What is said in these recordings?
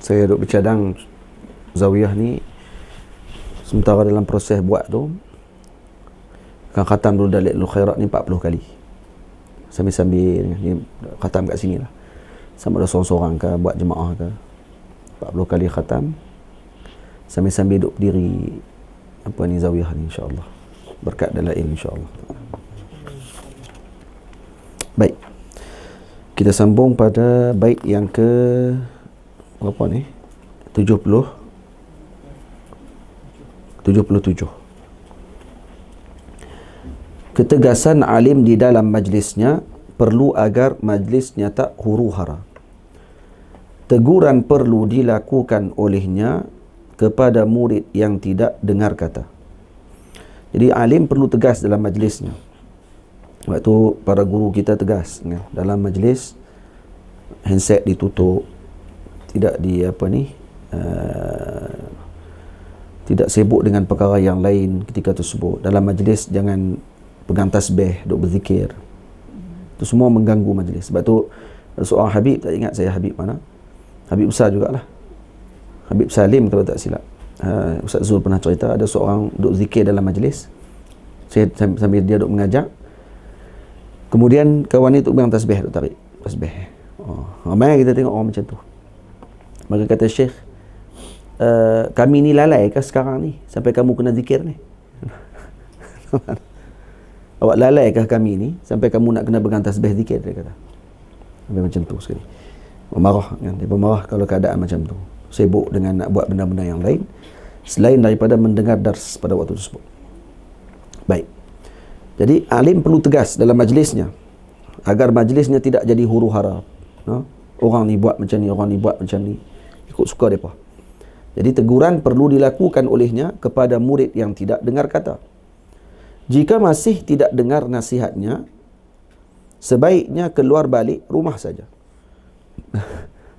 Saya duduk bercadang Zawiyah ni, sementara dalam proses buat tu akan khatam dulu Dalailul Khairat ni 40 kali. Sambil-sambil ni khatam kat sini lah. Sama ada seorang-seorang ke, buat jemaah ke, 40 kali khatam sambil-sambil duduk berdiri apa ni Zawiyah ni, insya-Allah. Berkat Dalail, insya-Allah. Baik. Kita sambung pada bait yang ke berapa ni? 77. Ketegasan alim di dalam majlisnya perlu agar majlisnya tak huru-hara. Teguran perlu dilakukan olehnya kepada murid yang tidak dengar kata. Jadi alim perlu tegas dalam majlisnya. Waktu para guru kita tegas kan? Dalam majlis, handset ditutup, tidak tidak sibuk dengan perkara yang lain ketika tersebut. Dalam majlis jangan pegang tasbih, duk berzikir. Itu semua mengganggu majlis. Sebab tu seorang Habib, tak ingat saya Habib mana, Habib besar jugalah, Habib Salim kalau tak silap. Ustaz Zul pernah cerita ada seorang duk zikir dalam majlis, saya sambil dia duk mengajar, kemudian kawan ni duk pegang tasbih, duk tarik tasbih. Ramai kita tengok orang macam tu. Maka kata Syekh, kami ni lalai ke sekarang ni sampai kamu kena zikir ni? Awak lalai kah kami ni sampai kamu nak kena pegang tasbih zikir? Dia kata sampai macam tu sekali. Marah kan? Dia marah kalau keadaan macam tu, sibuk dengan nak buat benda-benda yang lain selain daripada mendengar dars pada waktu tersebut. Baik. Jadi alim perlu tegas dalam majlisnya agar majlisnya tidak jadi huru-hara. Orang ni buat macam ni, orang ni buat macam ni, ikut suka mereka. Jadi teguran perlu dilakukan olehnya kepada murid yang tidak dengar kata. Jika masih tidak dengar nasihatnya, sebaiknya keluar balik rumah saja.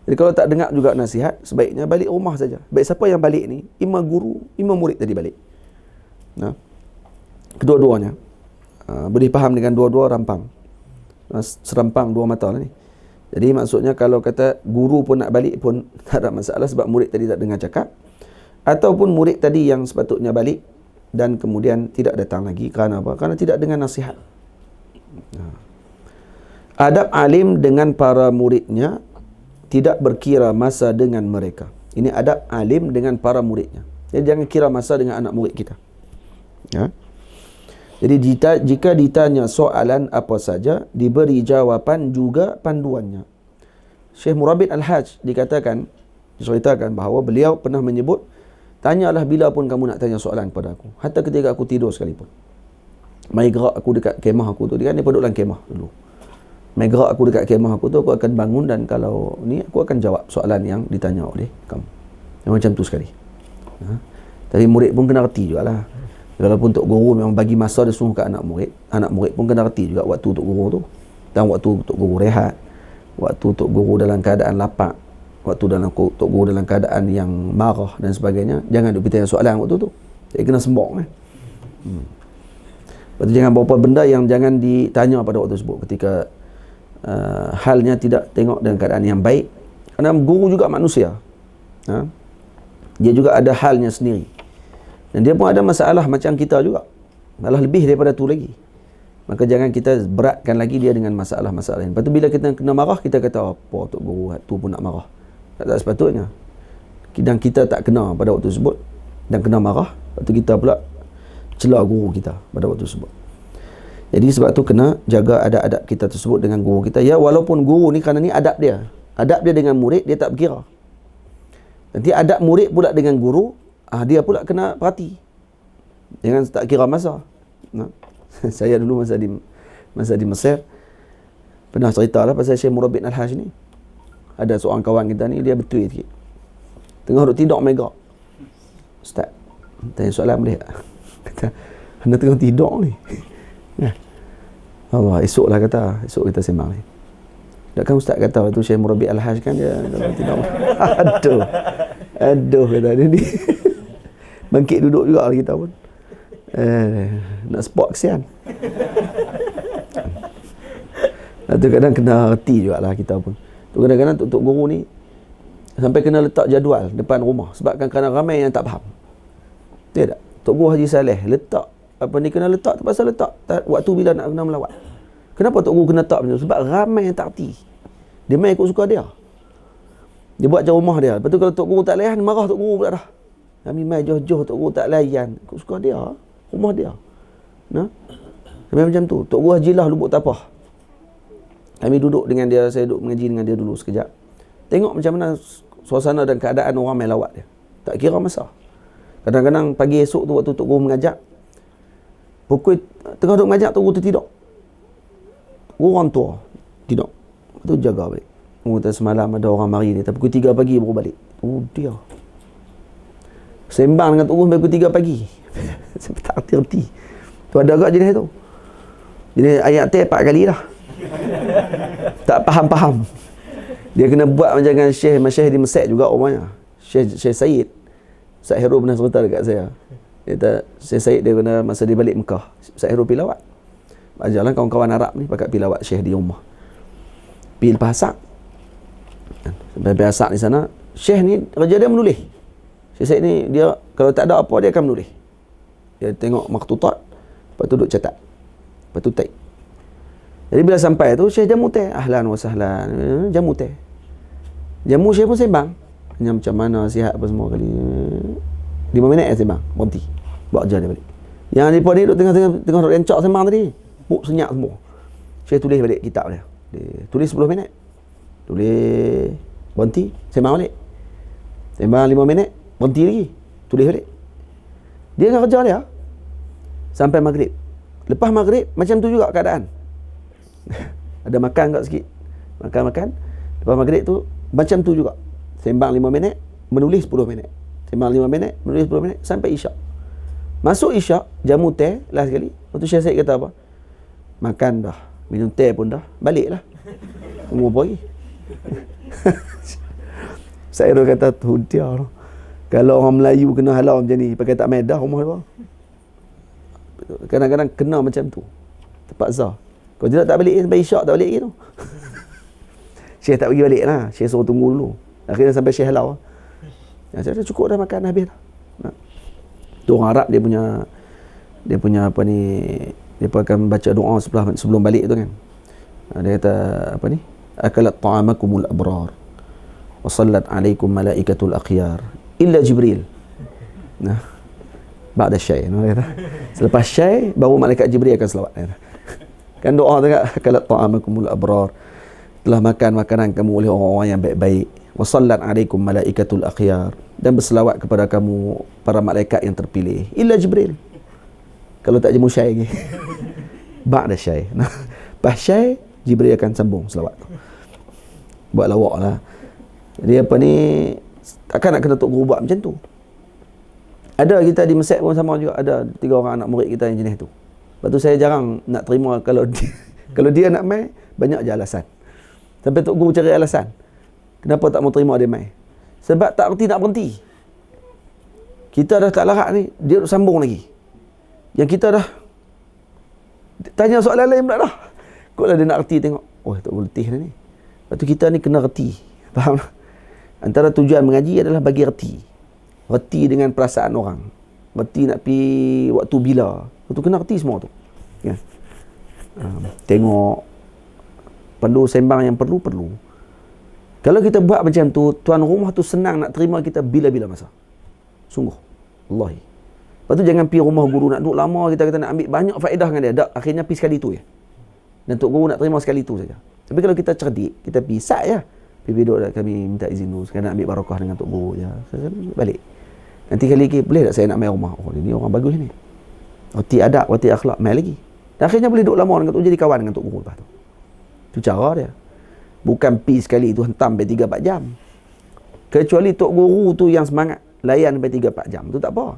Jadi kalau tak dengar juga nasihat, sebaiknya balik rumah saja. Baik siapa yang balik ni? Imam guru, imam murid tadi balik. Kedua-duanya boleh faham dengan dua-dua rampang. Serampang dua mata lah ni. Jadi maksudnya kalau kata guru pun nak balik pun tak ada masalah sebab murid tadi tak dengar cakap, ataupun murid tadi yang sepatutnya balik dan kemudian tidak datang lagi. Kerana apa? Kerana tidak dengar nasihat. Adab alim dengan para muridnya tidak berkira masa dengan mereka. Ini adab alim dengan para muridnya. Jadi jangan kira masa dengan anak murid kita. Jadi jika ditanya soalan apa saja, diberi jawapan juga panduannya. Syekh Murabit Al-Hajj diceritakan bahawa beliau pernah menyebut, tanyalah bila pun kamu nak tanya soalan kepada aku, hatta ketika aku tidur sekalipun. Mai gerak aku dekat kemah aku tu, dia kan dia duduk dalam kemah dulu. Mai gerak aku dekat kemah aku tu, aku akan bangun dan kalau ni aku akan jawab soalan yang ditanya oleh kamu. Yang macam tu sekali. Tapi murid pun kena reti jugalah. Walaupun Tok Guru memang bagi masa dia suruh ke anak murid pun kena reti juga waktu Tok Guru tu. Dan waktu Tok Guru rehat, waktu Tok Guru dalam keadaan lapar, waktu Tok Guru dalam keadaan yang marah dan sebagainya. Jangan duk bertanya soalan waktu tu. Jadi kena sembok kan. Lepas tu jangan beberapa benda yang jangan ditanya pada waktu tersebut ketika halnya tidak tengok dalam keadaan yang baik. Kerana guru juga manusia. Dia juga ada halnya sendiri. Dan dia pun ada masalah macam kita juga. Malah lebih daripada tu lagi. Maka jangan kita beratkan lagi dia dengan masalah-masalah lain. Lepas tu bila kita kena marah, kita kata, apa Tok Guru tu pun nak marah. Tak sepatutnya. Dan kita tak kena pada waktu tersebut dan kena marah, lepas tu kita pula celah guru kita pada waktu tersebut. Jadi sebab tu kena jaga adab-adab kita tersebut dengan guru kita. Ya, walaupun guru ni kerana ni adab dia. Adab dia dengan murid, dia tak berkira. Nanti adab murid pula dengan guru, dia pula kena perhati. Jangan tak kira masa. Saya dulu masa di Mesir pernah cerita lah pasal Syekh Murabit Al-Hajj ni. Ada seorang kawan kita ni, dia betul sikit. Tengah duduk tidur mega. Ustaz, tanya soalan boleh tak? Kata, anda tengah tidur ni. Allah, esok kita sembang ni. Takkan Ustaz kata waktu Syekh Murabit Al-Hajj kan dia tidur. Aduh kata dia ni. Bangkit duduk juga lah kita pun. Nak spot kesian. Tu kadang kena reti juga lah kita pun. Tu kadang-kadang Tok Guru ni Sampai kena letak jadual depan rumah. Sebab kadang-kadang ramai yang tak faham. Betul tak? Tok Guru Haji Saleh letak kena letak terpaksa letak waktu bila nak kena melawat. Kenapa Tok Guru kena letak macam tu? Sebab ramai yang tak erti. Dia main ikut suka dia. Dia buat macam rumah dia. Lepas tu kalau Tok Guru tak layan, marah Tok Guru pula dah. Kami main joh-joh Tok Guru tak layan. Ikut suka dia. Rumah dia. Nah? Sampai macam tu. Tok Guru Haji lah Lubuk Tapah. Kami duduk dengan dia, saya duduk mengaji dengan dia dulu sekejap. Tengok macam mana suasana dan keadaan orang main lawat dia. Tak kira masa. Kadang-kadang pagi esok tu waktu Tok Guru mengajak, pukul tengah duduk mengajak Tok Guru tertidur. Orang tua tidur. Lepas tu jaga balik. Kata semalam ada orang mari ni, tapi pukul 3 pagi baru balik. Oh dia. Sembang dengan Tok Guru sampai pukul 3 pagi. Sampai tak erti-erti. Tu ada agak jenis tu. Jenis ayat teh 4 kali dah. Tak faham-faham. Dia kena buat macam dengan Syekh di Mesir juga rumahnya. Syekh Said. Ustaz Hero pernah cerita dekat saya. Dia kata, Syekh Said dia kena masa dia balik Mekah. Ustaz Hero pergi lawat. Ajarlah kawan-kawan Arab ni pakat pergi lawat Syekh di rumah. Pergi lepas asak. Sampai asak di sana, Syekh ni kerja dia menulis. Syekh Said ni dia kalau tak ada apa dia akan menulis. Dia tengok maktutat, lepas tu duduk catat. Lepas tu type. Jadi bila sampai tu, Syekh jamu teh. Ahlan wa sahlan. Jamu teh. Jamu Syekh pun sembang. Hanya macam mana, sihat apa semua kali. 5 minit sembang. Berhenti. Buat kerja dia balik. Yang ni pun ni duduk tengah rencak sembang tadi. Senyap semua. Syekh tulis balik kitab dia. Dia tulis 10 minit. Tulis. Berhenti. Sembang balik. Sembang 5 minit. Berhenti lagi. Tulis balik. Dia akan kerja dia. Sampai maghrib. Lepas maghrib, macam tu juga keadaan. Ada makan kat sikit. Makan. Lepas maghrib tu, macam tu juga. Sembang 5 minit, menulis 10 minit. Sembang 5 minit, menulis 10 minit, sampai isyak. Masuk isyak, jamu teh, last sekali. Lepas tu Syekh Said kata apa? Makan dah, minum teh pun dah, baliklah. Umur pergi. Saya kata, tu dia. Kalau orang Melayu kena halau macam ni, pakai tak medah rumah dia. Kadang-kadang kena macam tu. Terpaksa. Kalau tidak tak balik, sampai isyak tak balik lagi tu. Syekh tak pergi balik lah. Syekh suruh tunggu dulu. Akhirnya sampai Syekh halau. Saya kata cukup dah makan, habis dah. Tu orang Arab dia punya apa ni, dia pun akan baca doa sebelum balik tu kan. Dia kata apa ni? Akalat ta'amakumul abrar wa sallat alaikum malaikatul akhyar illa Jibril. Nah. Ba'da syai. Selepas syai baru malaikat Jibril akan selawat. Kan doa tu kan, akalat ta'amakumul abrar. Telah makan makanan kamu oleh orang-orang yang baik-baik. Wa sallat alaikum malaikatul akhyar, dan berselawat kepada kamu para malaikat yang terpilih. Illa Jibril. Kalau tak jemu syai lagi. Ba'da syai. Pas syai Jibril akan sambung selawat tu. Buat lawak lah. Jadi apa ni, takkan nak kena Tok Guru buat macam tu. Ada kita di Mesir pun sama juga. Ada 3 orang anak murid kita yang jenis tu. Lepas tu saya jarang nak terima kalau dia nak main, banyak je alasan. Sampai Tok Guru cari alasan. Kenapa tak mau terima dia main? Sebab tak erti nak berhenti. Kita dah tak larat ni, dia sambung lagi. Yang kita dah tanya soalan lain pula dah. Kok lah dia nak erti tengok. Oh, Tok Guru letih dah ni. Lepas tu kita ni kena erti. Faham? Antara tujuan mengaji adalah bagi erti. Erti dengan perasaan orang. Erti nak pergi waktu bila. Lepas tu kena erti semua tu. Ya. Tengok. Perlu sembang yang perlu. Kalau kita buat macam tu, tuan rumah tu senang nak terima kita bila-bila masa. Sungguh. Wallahi. Lepas tu jangan pergi rumah guru nak duduk lama, kita kata nak ambil banyak faedah dengan dia. Tak, akhirnya pergi sekali tu je. Dan Tok Guru nak terima sekali tu saja. Tapi kalau kita cerdik, kita pergi sat je. Pergi duduk dah, kami minta izin dulu. Sekarang nak ambil barakah dengan Tok Guru je. Saya balik. Nanti kali lagi, boleh tak saya nak main rumah? Oh, ini orang bagus ni. Roti adab, roti akhlak, main lagi. Dan akhirnya boleh duduk lama dengan Tok Guru, jadi kawan dengan Tok Guru lepas tu. Itu cara dia. Bukan pi sekali tu hentam sampai 3-4 jam. Kecuali Tok Guru tu yang semangat layan sampai 3-4 jam. Tu tak apa.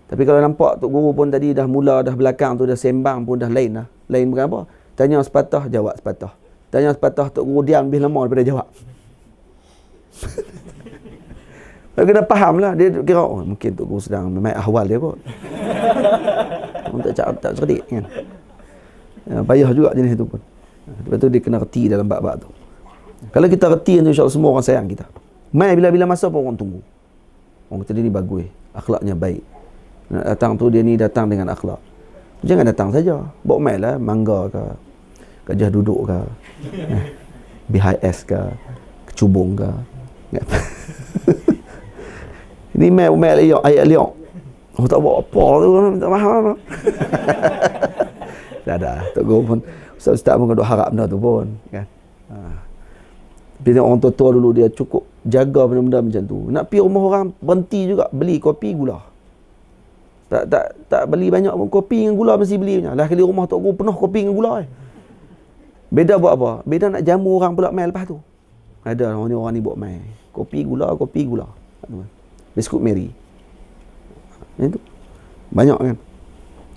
Tapi kalau nampak Tok Guru pun tadi dah mula, dah belakang tu dah sembang pun dah lain dah. Lain bukan apa? Tanya sepatah, jawab sepatah. Tanya sepatah, Tok Guru diam lebih lama daripada jawab. Dia kena faham lah. Dia kira, oh mungkin Tok Guru sedang main ahwal dia kot. Orang tak cerdik kan. Ya, payah juga jenis tu pun. Lepas tu dia kena reti dalam bab-bab tu. Kalau kita reti, insya-Allah semua orang sayang kita. Mai bila-bila masa pun orang tunggu. Orang kata dia ni bagus, akhlaknya baik. Nak datang tu dia ni datang dengan akhlak. Jangan datang saja. Bawa mai lah, mangga ke, gajah duduk ke, BHS ke, kecubung ke. Ini mai ayat liok. Oh, tak buat apa tu, tak faham. Dah. Tak gua pun ustaz pun duk harap benda tu pun kan. Bila orang tua-tua dulu dia cukup jaga benda-benda macam tu. Nak pergi rumah orang berhenti juga beli kopi gula. Tak beli banyak pun, kopi dengan gula mesti beli punya. Lah kali rumah tok guru penuh kopi dengan gula. Beda buat apa? Beda nak jamu orang pula mai lepas tu. Ada orang ni buat mai. Kopi gula. Biskut Mary. Itu banyak kan.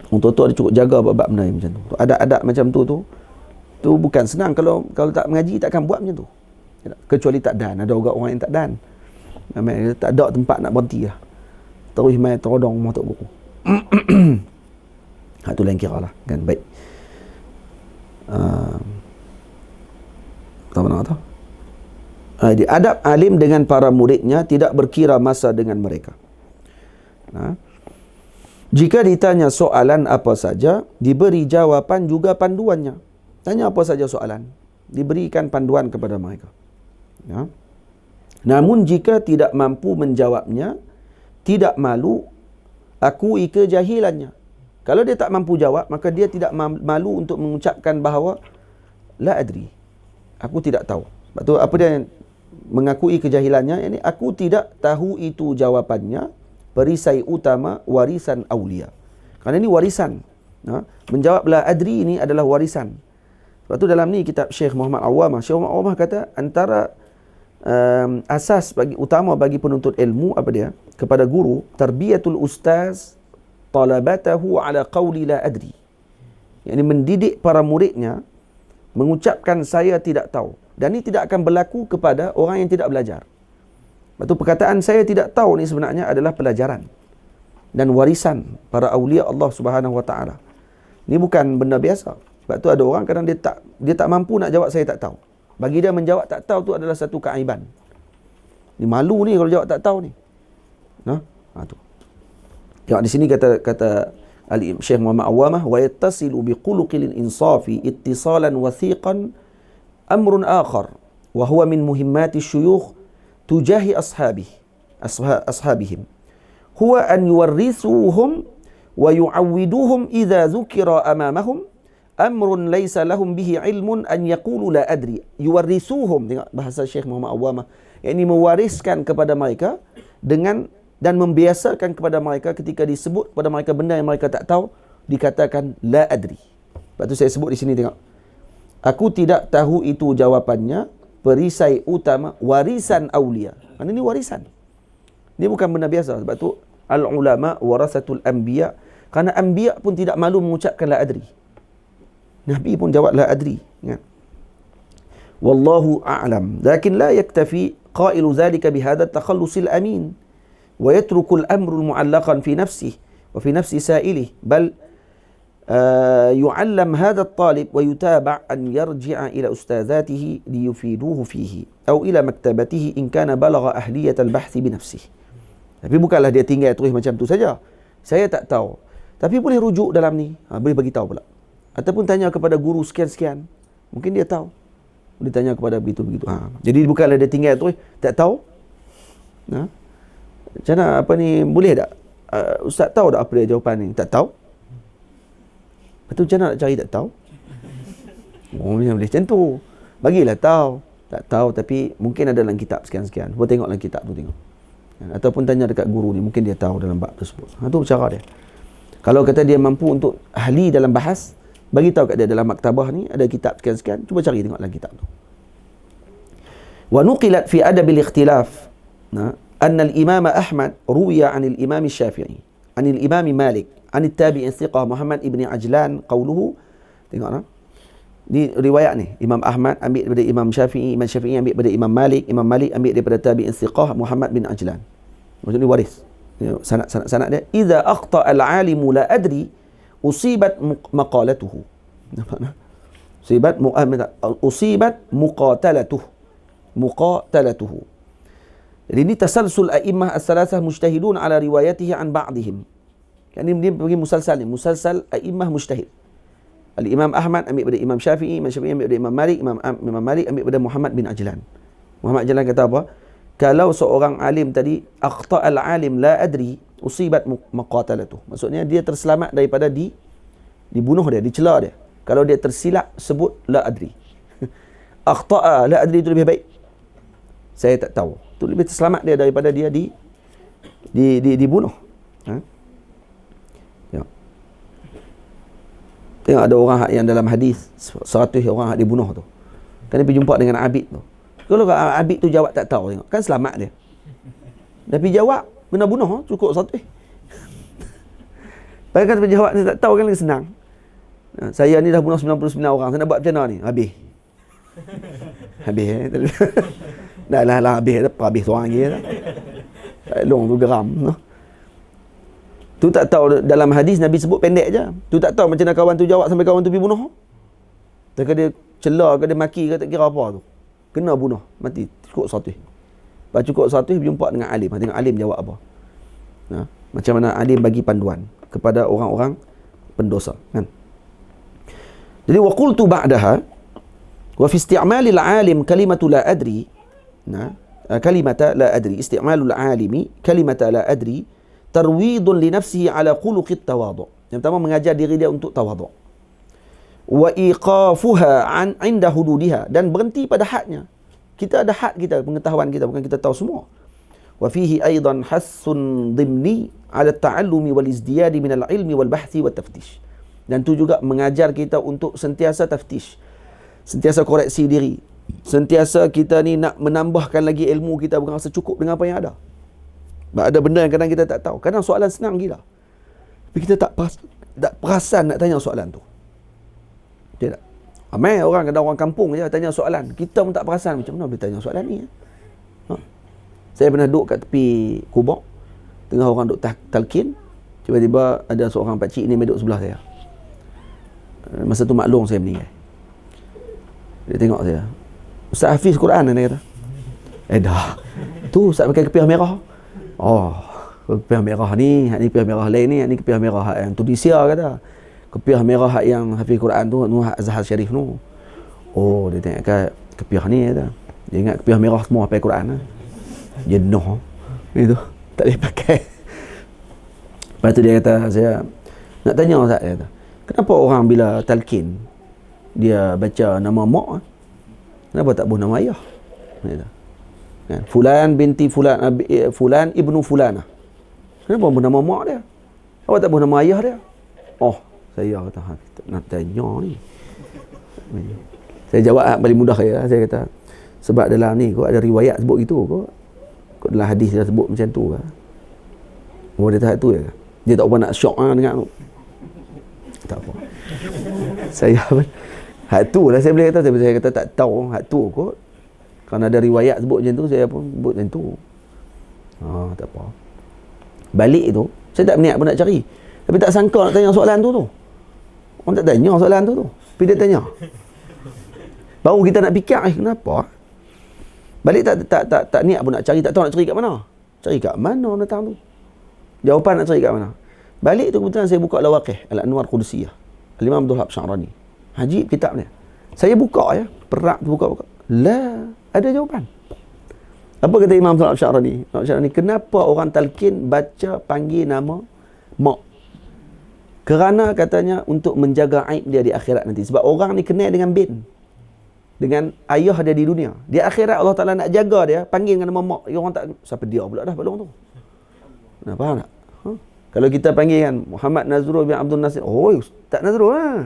Orang tua-tua dia cukup jaga bab benda macam tu. Adat-adat macam tu bukan senang. Kalau tak mengaji takkan buat macam tu. Kecuali tak dan. Ada orang yang tak dan. Tak ada tempat nak berhenti lah. Terus mai terodong rumah tok guru. Itu lain kira lah kan. Baik. Tak mana kata? Adab alim dengan para muridnya tidak berkira masa dengan mereka. Jika ditanya soalan apa saja, diberi jawapan juga panduannya. Tanya apa saja soalan, diberikan panduan kepada mereka. Ya. Namun jika tidak mampu menjawabnya, tidak malu akui kejahilannya. Kalau dia tak mampu jawab, maka dia tidak malu untuk mengucapkan bahawa la adri, aku tidak tahu. Sebab tu apa dia mengakui kejahilannya, ini aku tidak tahu itu jawapannya. Perisai utama warisan aulia. Kerana ini warisan. Menjawab la adri ini adalah warisan. Sebab tu dalam ni kitab Syekh Muhammad Awwamah, Syekh Muhammad Awwamah kata antara asas utama bagi penuntut ilmu apa dia? Kepada guru, tarbiyatul ustaz talabatahu ala qawli la adri. Yang ini mendidik para muridnya mengucapkan saya tidak tahu. Dan ini tidak akan berlaku kepada orang yang tidak belajar. Sebab tu perkataan saya tidak tahu ni sebenarnya adalah pelajaran dan warisan para awliya Allah Subhanahu Wa Taala. Ini bukan benda biasa. Sebab tu ada orang kadang dia tak mampu nak jawab saya tak tahu. Bagi dia menjawab tak tahu tu adalah satu keaiban. Ni malu ni kalau jawab tak tahu ni. Tu. Ya, di sini kata Syekh Muhammad Awwamah, wa yattasilu bi khuluqil insafi ittisalan wathiqan amrun akhar wa huwa min muhimmati syuyukh tujahi ashabihim huwa an yuwarrithuhum wa yu'awwiduhum idza dhukira amamahum amrun laysa lahum bihi ilmun an yaqulu la adri. Yuwarrithuhum, tengok bahasa Syekh Muhammad Awwamah, yakni mewariskan kepada mereka dengan dan membiasakan kepada mereka ketika disebut kepada mereka benda yang mereka tak tahu dikatakan la adri. Sebab tu saya sebut di sini, tengok, aku tidak tahu itu jawapannya, perisai utama warisan aulia. Kerana ini warisan. Ini bukan benda biasa. Sebab tu al-ulama warasatul anbiya. Kerana anbiya pun tidak malu mengucapkan la adri. Nabi pun jawab la adri. Ya. Wallahu a'lam. Lakin la yaktafi qailu dhalika bihadha takhallusil amin. Wa yatrukul amrul mu'allaqan fi nafsih. Wa fi nafsi sa'ilih. Bal يعلم هذا الطالب ويتابع أن يرجع إلى أستاذاته ليفيدوه فيه أو إلى مكتبته إن كان بلغ أهلية البحث بنفسه. Tapi bukanlah dia tinggal terus macam tu saja. Saya tak tahu. Tapi boleh rujuk dalam ni. Boleh bagi tahu pula. Ataupun tanya kepada guru sekian-sekian. Mungkin dia tahu. Boleh tanya kepada begitu-begitu. Jadi bukanlah dia tinggal terus tak tahu. Macam mana apa ni, boleh tak? Ustaz tahu tak apa dia jawapan ni? Tak tahu. Lepas tu macam mana nak cari tak tahu? Boleh macam tu. Bagilah tahu. Tak tahu tapi mungkin ada dalam kitab sekian-sekian. Cuba tengok dalam kitab tu, tengok. Ataupun tanya dekat guru ni, mungkin dia tahu dalam bab tersebut. Itu cara dia. Kalau kata dia mampu untuk ahli dalam bahas, bagi tahu kat dia dalam maktabah ni ada kitab sekian-sekian, cuba cari tengok dalam kitab tu. Wa nuqilat fi adabil ikhtilaf anna al-imam Ahmad ruwiya 'an al-imam Syafi'i, 'an al-imam Malik, 'an at-tabi'in thiqah Muhammad ibn Ajlan qawluhu. Tengok ni riwayat ni, Imam Ahmad ambil daripada Imam Syafi'i, Imam Syafi'i ambil daripada Imam Malik, Imam Malik ambil daripada tabi'in thiqah Muhammad bin Ajlan. Macam ni waris. Sanad dia, idza akhta al-alimu la adri usibat maqalatuhu. Nampak? Usibat muqatalatuhu. Jadi ini tasalsul a'immah as-salasah mujtahidun ala riwayatihi an ba'dihim. Kan dia bagi musalsal ni, musalsal a'immah mujtahid. Al-Imam Ahmad ambil daripada Imam Syafi'i, Imam Syafi'i ambil daripada Imam Malik, Imam Malik ambil daripada Muhammad bin Ajlan. Muhammad Ajlan kata apa? Kalau seorang alim tadi akhta al-alim la adri usibat maqatalatuh. Maksudnya dia terselamat daripada dibunuh dia, dicela dia. Kalau dia tersilap sebut la adri. Akhta la adri itu lebih baik. Saya tak tahu. Itu lebih terselamat dia daripada dia dibunuh. Ha? Ya. Tengok ada orang yang dalam hadis 100 orang yang dibunuh tu. Kan dia pergi jumpa dengan abid tu. Kalau abid tu jawab tak tahu, tengok. Kan selamat dia. Tapi jawab kena bunuh, cukup 100. Padahal kan jawab dia tak tahu kan lagi senang. Saya ni dah bunuh 99 orang. Saya nak buat macam mana ni? Habis. Habis dah lah habis dah, habis seorang lagi dah. Long tu geram no? Tu tak tahu dalam hadis Nabi sebut pendek je. Tu tak tahu macam mana kawan tu jawab sampai kawan tu pergi bunuh. Tak dia celah ke dia maki ke tak kira apa tu. Kena bunuh, mati cukup 100. Lepas cukup 100 berjumpa dengan alim. Tengok alim jawab apa. Nah, macam mana alim bagi panduan kepada orang-orang pendosa kan. Jadi wa qultu ba'daha wa fi isti'malil alim kalimatu la adri. Nah, kalimata la adri, isti'malul alimi kalimata la adri tarwidun li nafsihi ala khuluqit tawadhu. Yang pertama mengajar diri dia untuk tawadhu. Wa iqafuha an 'inda hududiha, dan berhenti pada hadnya. Kita ada had kita, pengetahuan kita, bukan kita tahu semua. Wa fihi aidan hassun dhimni ala ta'allumi wal izdiyadi min al-ilmi wal bahthi wat taftish. Dan tu juga mengajar kita untuk sentiasa taftish, sentiasa koreksi diri, sentiasa kita ni nak menambahkan lagi ilmu kita, bukan rasa cukup dengan apa yang ada. Ada benda yang kadang kita tak tahu. Kadang soalan senang gila, tapi kita tak perasan nak tanya soalan tu. Betul tak? Ramai orang, kadang orang kampung je tanya soalan, kita pun tak perasan macam mana boleh tanya soalan ni. Ha? Saya pernah duduk kat tepi kubur, tengah orang duduk talqin, tiba-tiba ada seorang pakcik ni duduk sebelah saya. Masa tu maklum saya meninggal. Dia tengok saya, Ustaz Hafiz Quran, dia kata. Dah. Tu Ustaz pakai kepiah merah. Oh, kepiah merah ni, hak ni kepiah merah lain ni, hak ni kepiah merah hak yang Tunisia kata. Kepiah merah hak yang Hafiz Quran tu, hak Azhar Syarif tu. Oh, dia tengok kat kepiah ni kata. Dia ingat kepiah merah semua pakai Quran. Jenuh. Itu tak boleh pakai. Lepas tu dia kata, saya nak tanya Ustaz, dia kata, kenapa orang bila talqin dia baca nama mak, kenapa tak buh nama ayah? Kan? Fulan binti fulan, fulan ibnu fulana. Kenapa buh nama mak dia? Kenapa tak buh nama ayah dia? Oh, saya kata nak tanya ni. Saya jawab paling mudah saya kata, sebab dalam ni kau ada riwayat sebut gitu kau dalam hadis dia sebut macam tu kan. Oh, dia tak tu ya. Dia tak apa nak syok dengar tu. Tak apa. Saya hak tu lah saya boleh kata, saya kata tak tahu hak tu kot. Kalau ada riwayat sebut macam tu, saya pun sebut macam tu. Tak apa. Balik tu, saya tak berniat pun nak cari. Tapi tak sangka nak tanya soalan tu. Orang tak tanya soalan tu. Tapi dia tanya. Baru kita nak fikir, kenapa? Balik tak niat pun nak cari, tak tahu nak cari kat mana. Cari kat mana datang tu? Jawapan nak cari kat mana? Balik tu kebetulan saya buka Lawaqih Al-Anwar Qudusiyah, Al-Imam Abdul Wahab Sya'rani. Ajib kitab ni. Saya buka ya, perak tu buka. La, ada jawapan. Apa kata Imam Abdul Wahab Sya'rani? Sya'rani, kenapa orang talqin baca panggil nama mak? Kerana katanya untuk menjaga aib dia di akhirat nanti. Sebab orang ni kenal dengan bin, dengan ayah dia di dunia. Di akhirat Allah Ta'ala nak jaga dia, panggil dengan nama mak. Orang tak, siapa dia pula dah balong tu. Nah, faham tak? Kalau kita panggil kan Muhammad Nazrul bin Abdul Nasir, oh Ustaz Nazrul lah.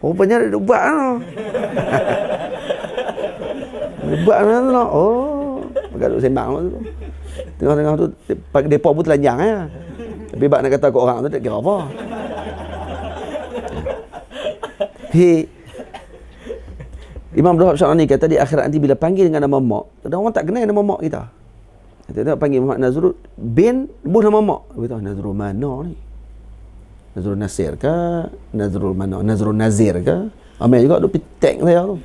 Rupanya dia buat lah. Dia buat lah. Oh, agak duduk sembang tu. Tengah-tengah tu depa pun telanjang ya. Tapi bak nak kata kat orang tu tak kira apa. Tapi Imam Abdul Wahab Sya'rani kata di akhirat nanti bila panggil dengan nama mak, ada orang tak kenal nama mak kita. Kita panggil Muhammad Nazrul bin buh nama mak. Kita tahu Nazrul mana ni? Nazrul Nasir ke? Nazrul mana? Nazrul Nazir ke? Amai juga duk pitek saya tu.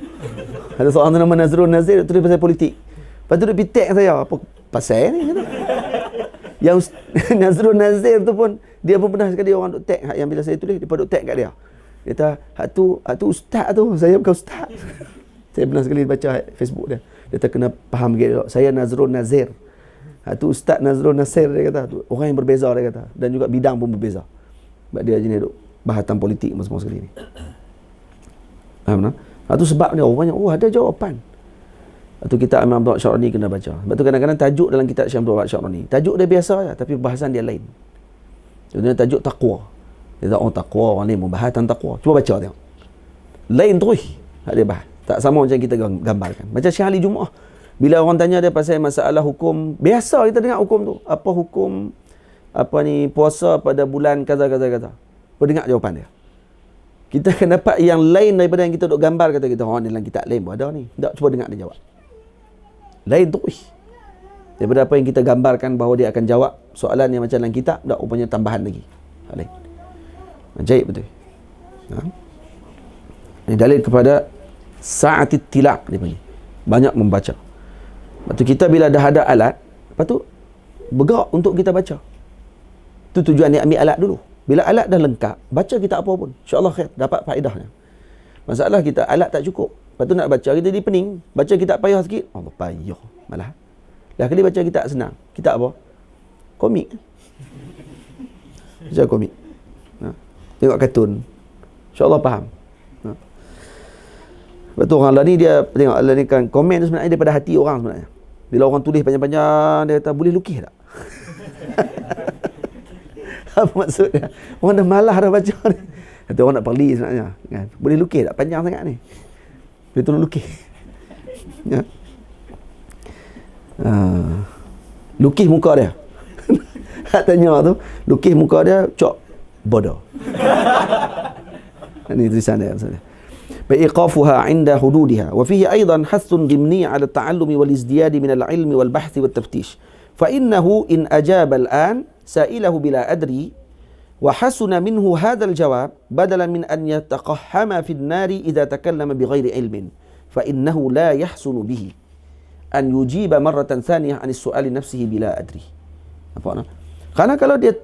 Ada seorang tu nama Nazrul Nazir, tulis pasal politik. Lepas tu dia pergi tag saya, apa pasal ni kata. Yang Nazrul Nazir tu pun, dia pun pernah sekali orang duk tag, yang bila saya tulis dia pun duk tag kat dia. Dia kata, hak tu ustaz tu, saya bukan ustaz. Saya pernah sekali baca Facebook dia. Dia tak kena faham gitu. Saya Nazrul Nazir. Hak tu Ustaz Nazrul Nasir, dia kata. Orang yang berbeza, dia kata. Dan juga bidang pun berbeza. Sebab dia jenis duk bahasan politik semua sekali ni. Faham tak? Hak tu sebab dia orang banyak, ada jawapan. Lepas tu kitab Imam Abdul Syarani kena baca. Sebab tu kadang-kadang tajuk dalam kitab Syekh Abdul Syarani, tajuk dia biasa je, tapi bahasan dia lain. Contohnya tajuk taqwa. Dia kata, taqwa, orang ni membahas tentang taqwa. Cuba baca tengok. Lain terus. Tak dia bahas. Tak sama macam kita gambarkan. Macam Syekh Ali Jumaah. Bila orang tanya dia pasal masalah hukum, biasa kita dengar hukum tu. Apa hukum puasa pada bulan kaza. Kau dengar jawapan dia. Kita akan dapat yang lain daripada yang kita duk gambar, kata kita, dalam kitab lain pun ada ni. Tak, cuba dengar dia jawab. Lain terus. Daripada apa yang kita gambarkan bahawa dia akan jawab soalan yang macam dalam kitab, tak, rupanya tambahan lagi. Lain. Ajaib betul. Ini dalil kepada sa'atit tilak dia panggil. Banyak membaca. Lepas tu kita bila dah ada alat, lepas tu bergerak untuk kita baca. Itu tujuan dia ambil alat dulu. Bila alat dah lengkap, baca kita apa pun, insya-Allah khair, dapat faedahnya. Masalah kita alat tak cukup. Lepas tu nak baca, kita jadi pening. Baca kitab payah sikit, payah malah. Dah kali baca kitab senang. Kitab apa? Komik. Baca komik. Tengok kartun. InsyaAllah faham. Lepas tu orang lah ni, dia tengok lah ni kan, komen tu sebenarnya daripada hati orang sebenarnya. Bila orang tulis panjang-panjang, dia kata, boleh lukis tak? Apa maksud dia? Orang dah malah dah baca ni. Kata orang nak perli sebenarnya. Kan? Boleh lukis tak? Panjang sangat ni. Boleh tolong lukis. Ya. Lukis muka dia. Hak tanya tu, lukis muka dia, cok bodoh. Ini tulisan dia. بإيقافها عند حدودها وفيه أيضا حث ضمني على التعلم والازدياد من العلم والبحث والتفتيش فإنه إن أجاب الآن سائله بلا أدري وحسن منه هذا الجواب بدلا من أن يتقحم في النار إذا تكلم بغير علم فإنه لا يحسن به أن يجيب مرة ثانية عن السؤال نفسه بلا أدري. Karena kalau dia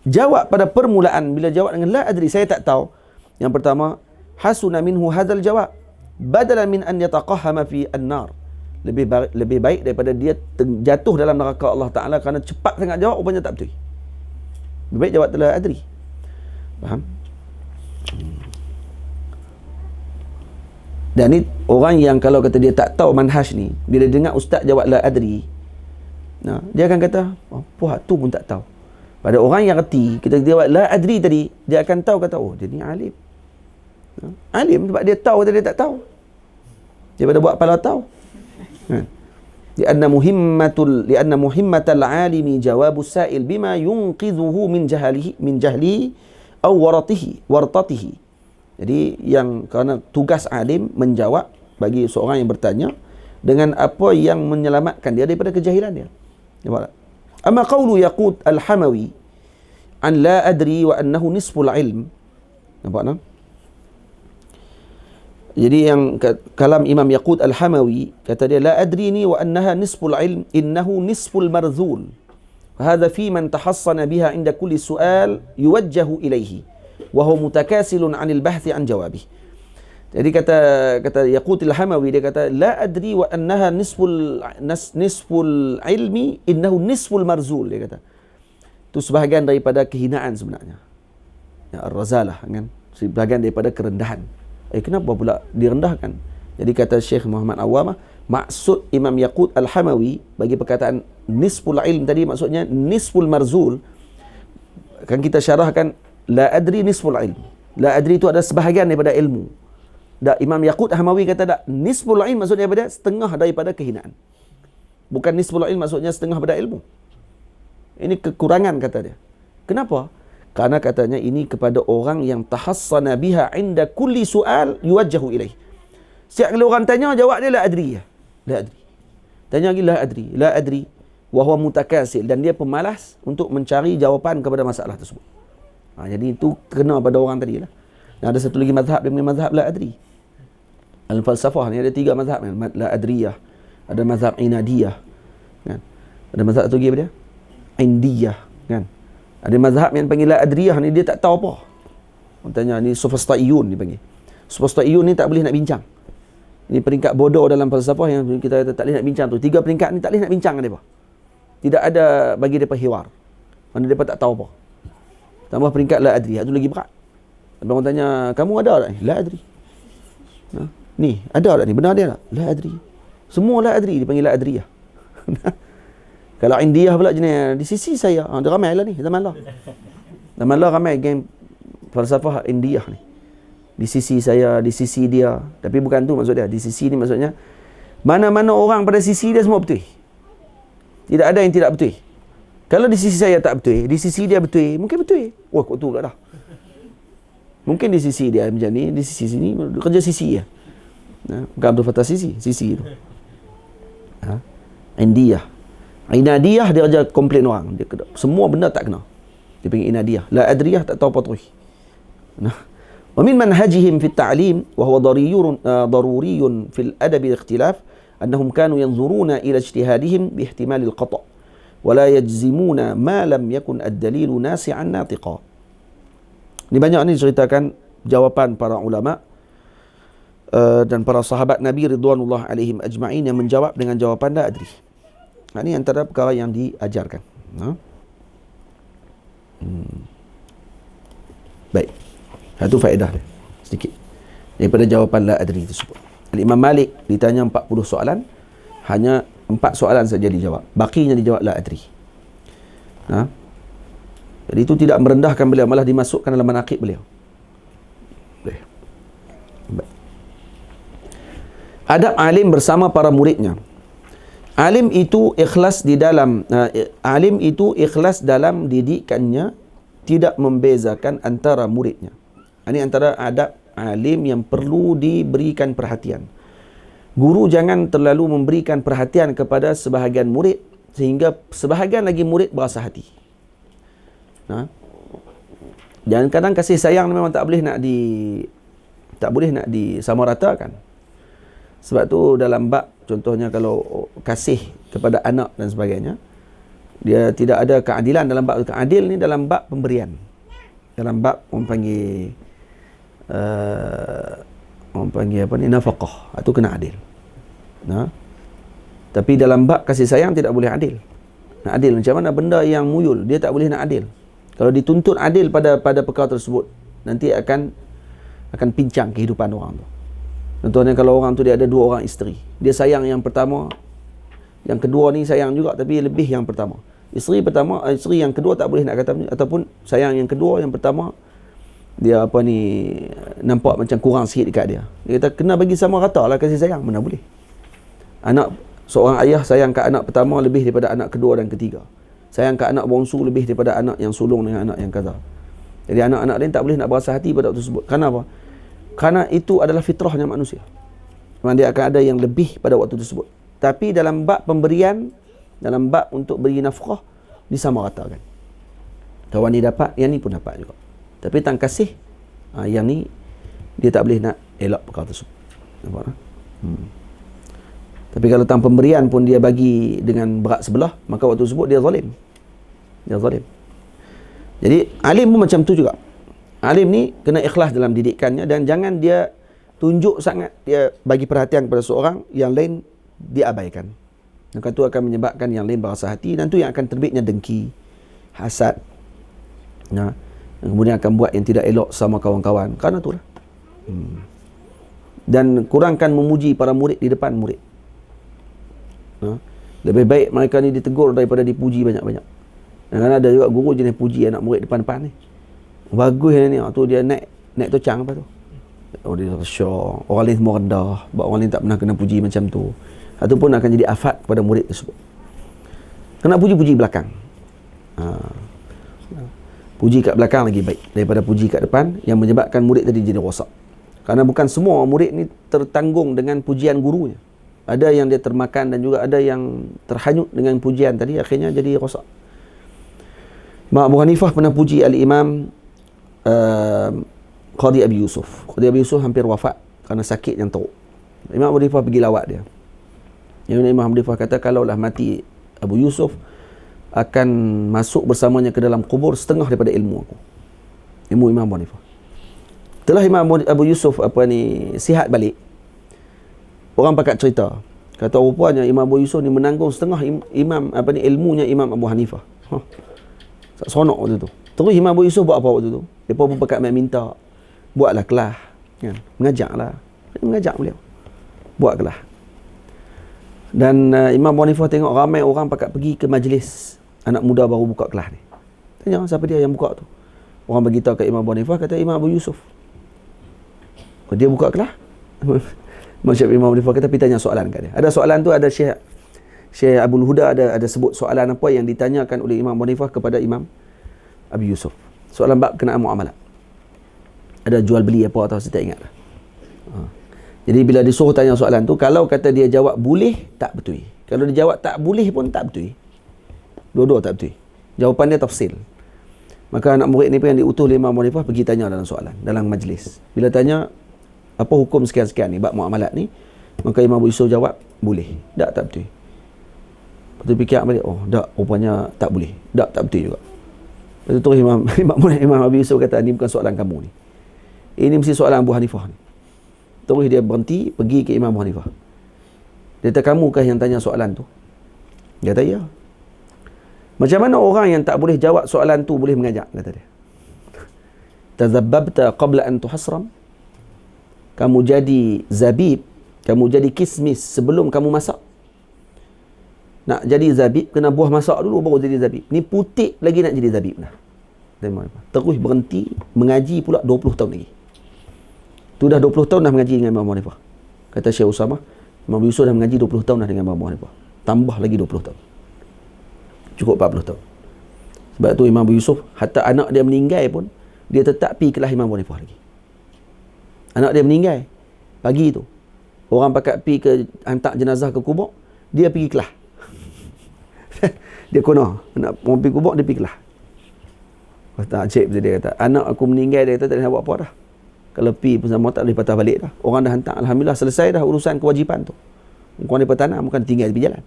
jawab pada permulaan, bila jawab dengan la adri, saya tak tahu, yang pertama, hasuna minhu hadzal jawab badalan min an yataqahhama fi an-nar, lebih baik daripada dia jatuh dalam neraka Allah Taala kerana cepat sangat jawab, rupanya tak betul. Lebih baik jawab la adri. Faham? Dan ni orang yang kalau kata dia tak tahu manhaj ni, bila dengar ustaz jawab la adri, dia akan kata, apa tu pun tak tahu. Pada orang yang reti, kita jawab la adri tadi, dia akan tahu, kata, dia ni alim. Alim sebab dia tahu atau dia tak tahu. Daripada buat kepala tahu. Lianna muhimmatal alimi jawabus sa'il bima yunqidhuhu min jahlihi aw wartatihi. Jadi yang kerana tugas alim menjawab bagi seorang yang bertanya dengan apa yang menyelamatkan dia daripada kejahilan dia. Nampak tak? Amma qawlu Yaqut al-Hamawi an la adri wa annahu nisful ilm. Nampak tak? Jadi yang kalam Imam Yaqut al-Hamawi, kata dia, la adrini wa annaha nisful ilm innahu nisful marzul. Hadha fi man tahassana biha inda kulli su'al yuwajjahu ilaihi wa huwa mutakasilun 'anil bahthi 'an jawabih. Jadi kata Yaqut al-Hamawi, dia kata la adri wa annaha nisful ilmi innahu nisful marzul, dia kata. Itu sebahagian daripada kehinaan sebenarnya. Ya, ar-razalah kan, sebahagian daripada kerendahan. Kenapa pula direndahkan? Jadi kata Syekh Muhammad Awamah, maksud Imam Yaqut al-Hamawi bagi perkataan nisful ilm tadi, maksudnya nisful marzul. Kan kita syarahkan la adri nisful ilm. La adri itu adalah sebahagian daripada ilmu. Dan Imam Yaqut al-Hamawi kata tak, nisful ilm maksudnya daripada setengah daripada kehinaan. Bukan nisful ilm maksudnya setengah daripada ilmu. Ini kekurangan kata dia. Kenapa? Karena katanya ini kepada orang yang tahassana biha inda kulli su'al yuwajjahu ilaih. Setiap kali orang tanya, jawab dia la adri. La adri. Tanya lagi la adri wa huwa mutakasil, dan dia pemalas untuk mencari jawapan kepada masalah tersebut. Jadi itu kena pada orang tadi lah. Dan ada satu lagi mazhab, dia punya mazhab la adri. Al-falsafah ni ada 3 mazhab, la adriyah, Ada mazhab Inadiyah, kan? Ada mazhab satu lagi apa dia? Indiyah, kan? Ada mazhab yang panggil La Adriyah ni, dia tak tahu apa. Orang tanya, ni Sufasta'iyun dipanggil. Sufasta'iyun ni tak boleh nak bincang. Ini peringkat bodoh dalam falsafah yang kita tak boleh nak bincang tu. 3 peringkat ni tak boleh nak bincang dengan mereka. Tidak ada bagi mereka hiwar. Mana mereka tak tahu apa. Tambah peringkat La Adri, itu lagi berat. Orang tanya, kamu ada tak ni? La Adri. Ni, ada tak ni? Benar dia tak? La Adri. Semua La Adri, dipanggil La Adriyah. Kalau Indiyah pula jenis, di sisi saya, dia ramai lah ni, zaman lah. Zaman lah ramai geng falsafah Indiyah ni. Di sisi saya, di sisi dia. Tapi bukan tu maksud dia. Di sisi ni maksudnya, mana-mana orang pada sisi dia semua betul. Tidak ada yang tidak betul. Kalau di sisi saya tak betul, di sisi dia betul, mungkin betul. Wah, kok tu pula dah. Mungkin di sisi dia macam ni, di sisi sini, kerja sisi ya. Bukan Abdul Fattah sisi itu. Indiyah. Inadiyah dia kerja komplain orang. Dia semua benda tak kena. Dia panggil Inadiyah. La Adriyah tak tahu apa terus. ومن منهجهم في التعليم وهو ضروري في الأدب الاختلاف أنهم كانوا ينظرون إلى اجتهادهم باحتمال الخطأ ولا يجزمون ما لم يكن الدليل ناسعا ناطقا. Ini banyak ni ceritakan jawapan para ulama dan para sahabat Nabi ridwanullah alaihim ajma'in yang menjawab dengan jawapan la adri. Ini antara perkara yang diajarkan. Baik. Satu faedah dia sedikit daripada jawapan la adri tersebut. Imam Malik ditanya 40 soalan, hanya 4 soalan saja dijawab. Bakinya dijawab la adri. Jadi itu tidak merendahkan beliau, malah dimasukkan dalam manaqib beliau. Baik. Adab alim bersama para muridnya. Alim itu ikhlas dalam didikannya, tidak membezakan antara muridnya. Ini antara adab alim yang perlu diberikan perhatian. Guru jangan terlalu memberikan perhatian kepada sebahagian murid sehingga sebahagian lagi murid berasa hati. Jangan kadang kasih sayang memang tak boleh nak disamaratakan. Sebab tu dalam bab contohnya kalau kasih kepada anak dan sebagainya, dia tidak ada keadilan dalam bab adil ni, dalam bab pemberian. Dalam bab orang panggil apa ni, nafaqah, itu kena adil. Tapi dalam bab kasih sayang tidak boleh adil. Nak adil macam mana benda yang muyul, dia tak boleh nak adil. Kalau dituntut adil pada perkara tersebut, nanti akan pincang kehidupan orang tu. Contohnya kalau orang tu dia ada 2 orang isteri, dia sayang yang pertama, yang kedua ni sayang juga tapi lebih yang pertama. Isteri yang kedua tak boleh nak kata, ataupun sayang yang kedua, yang pertama dia nampak macam kurang sikit dekat dia. Dia kata kena bagi sama rata lah kasih sayang. Mana boleh. Seorang ayah sayang ke anak pertama lebih daripada anak kedua dan ketiga. Sayang ke anak bongsu lebih daripada anak yang sulung dengan anak yang kaza. Jadi anak-anak lain tak boleh nak berasa hati pada waktu tersebut. Kenapa? Karena itu adalah fitrahnya manusia. Memang dia akan ada yang lebih pada waktu tersebut. Tapi dalam bab pemberian, dalam bab untuk beri nafkah, disamaratakan. Kawan ni dapat, yang ni pun dapat juga. Tapi tang kasih, yang ni dia tak boleh nak elak perkara tersebut. Nampak tak? Tapi kalau tang pemberian pun dia bagi dengan berat sebelah, maka waktu tersebut dia zalim. Jadi alim pun macam tu juga. Alim ni kena ikhlas dalam didikannya, dan jangan dia tunjuk sangat dia bagi perhatian kepada seorang, yang lain diabaikan. Maka itu akan menyebabkan yang lain berasa hati, dan tu yang akan terbitnya dengki, hasad. Kemudian akan buat yang tidak elok sama kawan-kawan. Kerana itulah. Dan kurangkan memuji para murid di depan murid. Lebih baik mereka ni ditegur daripada dipuji banyak-banyak. Dan ada juga guru jenis puji anak murid depan-depan ni. Bagus ni. Tu dia naik tocang apa tu. Dia syok. Orang lain semua rendah. Orang lain tak pernah kena puji macam tu. Ataupun akan jadi afat kepada murid tersebut. Kena puji-puji belakang. Puji kat belakang lagi baik daripada puji kat depan, yang menyebabkan murid tadi jadi rosak. Karena bukan semua murid ni tertanggung dengan pujian gurunya. Ada yang dia termakan, dan juga ada yang terhanyut dengan pujian tadi, akhirnya jadi rosak. Imam Abu Hanifah pernah puji Al-Imam Qadi Abi Yusuf. Qadi Abi Yusuf hampir wafat kerana sakit yang teruk. Imam Abu Hanifah pergi lawat dia. Yang Imam Abu Hanifah kata kalaulah mati Abu Yusuf, akan masuk bersamanya ke dalam kubur setengah daripada ilmu aku. Ilmu Imam Abu Hanifah. Setelah Imam Abu Yusuf sihat balik, orang pakat cerita, kata rupanya Imam Abu Yusuf ni menanggung setengah ilmunya Imam Abu Hanifah. Seronok waktu tu. Terus Imam Abu Yusuf buat apa waktu tu? Depa pun pakat minta, buatlah kelas, kan? Mengajak beliau. Buat kelas. Dan Imam Abu Hanifah tengok ramai orang pakat pergi ke majlis anak muda baru buka kelas ni. Tanya siapa dia yang buka tu. Orang beritahu kat Imam Abu Hanifah, kata Imam Abu Yusuf. Dia buka kelas. Imam Abu Hanifah kata, pergi tanya soalan kat dia. Ada soalan tu, ada Syekh Abdul Huda ada sebut soalan apa yang ditanyakan oleh Imam Abu Hanifah kepada Imam Abu Yusuf. Soalan bab kenaan muamalat. Ada jual beli apa atau saya tak ingat. Jadi bila disuruh tanya soalan tu, kalau kata dia jawab boleh, tak betul. Kalau dia jawab tak boleh pun tak betul. Dua-dua tak betul. Jawapan dia tafsil. Maka anak murid ni pun yang diutus oleh Imam Abu Hanifah pergi tanya dalam soalan, dalam majlis. Bila tanya, apa hukum sekian-sekian ni, bab muamalat ni? Maka Imam Abu Yusuf jawab, boleh. Tak betul. Lepas tu fikir balik, tak, rupanya tak boleh. Tak betul juga. Lepas tu terus Imam Abu Yusuf kata, ni bukan soalan kamu ni. Ini mesti soalan Abu Hanifah ni. Terus dia berhenti, pergi ke Imam Abu Hanifah. Dia kata, kamukah yang tanya soalan tu? Dia kata, ya. Macam mana orang yang tak boleh jawab soalan tu boleh mengajak, kata dia. Tazabbabta qabla an tuhasram. Kamu jadi zabib, kamu jadi kismis sebelum kamu masak. Nak jadi zabib, kena buah masak dulu baru jadi zabib. Ni putik lagi nak jadi zabib dah. Terus berhenti, mengaji pula 20 tahun lagi. Tu dah 20 tahun dah mengaji dengan Imam Abu Hanifah. Kata Syekh Usamah, Imam Yusuf dah mengaji 20 tahun dah dengan Imam Abu Hanifah. Tambah lagi 20 tahun. Cukup 40 tahun. Sebab tu Imam Abu Yusuf, hatta anak dia meninggal pun, dia tetap pergi kelas Imam Abu Hanifah lagi. Anak dia meninggal pagi tu, orang pakat pergi ke hantar jenazah ke kubur, dia pergi kelas. Dia kena nak orang pergi kubur, dia pergi kelas. Kata cik dia kata, anak aku meninggal, dia kata tak boleh buat apa dah. Kalau pergi pun sama tak boleh patah balik dah. Orang dah hantar, alhamdulillah selesai dah urusan kewajipan tu. Orang dia tanam, bukan tinggal di jalan.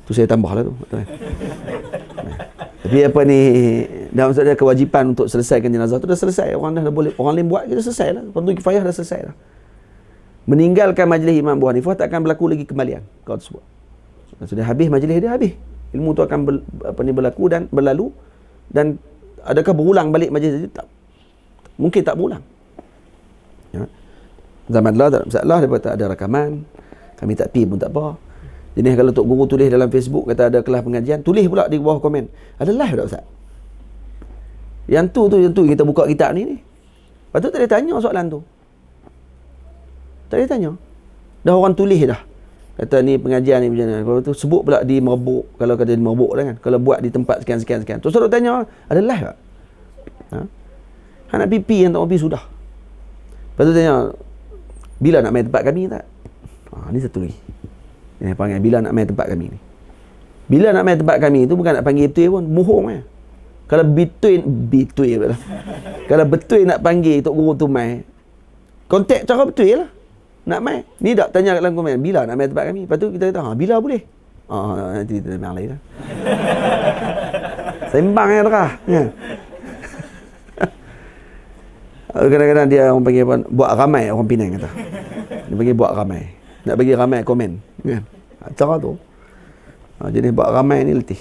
Tu saya tambah lah tu. Tapi dalam maksudnya kewajipan untuk selesaikan jenazah tu dah selesai. Orang dah boleh, orang lain buat, kita selesai lah. Fardu kifayah dah selesai lah. Meninggalkan majlis Imam Abu Hanifah tak akan berlaku lagi kembalian kau tersebut. Sudah habis majlis dia, habis. Ilmu tu akan berlaku dan berlalu. Dan adakah berulang balik majlis itu? Tak. Mungkin tak berulang. Ya. Zaman dulu tak ada masalah, dia tak ada rakaman. Kami tak pergi pun tak apa. Jadi kalau Tok Guru tulis dalam Facebook kata ada kelas pengajian, tulis pula di bawah komen, ada live tak Ustaz? Yang tu kita buka kitab ni. Patut tak dia tanya soalan tu. Tak dia tanya. Dah orang tulis dah. Kata ni pengajian ni macam mana. Kalau tu sebut pula di Merbuk, kalau kata di Merbuk dah kan. Kalau buat di tempat sekian. Terus orang tanya, ada live tak? Nak pipi yang tak mau pergi sudah. Lepas tu tanya, bila nak main tempat kami tak? Ni satu lagi. Dia panggil, bila nak main tempat kami ni. Bila nak main tempat kami tu bukan nak panggil betul pun, bohong kan. Kalau betul lah. Kalau betul nak panggil Tok Guru tu main, kontak cara betul lah. Nak main. Ni tak tanya kat dalam komen, bila nak main tempat kami. Lepas tu kita kata, bila boleh? Nanti kita main lain lah. Sembang yang terah. Ya. Kadang-kadang dia orang panggil buat ramai, orang Penang kata. Dia panggil buat ramai. Nak bagi ramai komen kan? Cara tu. Jadi buat ramai ni letih.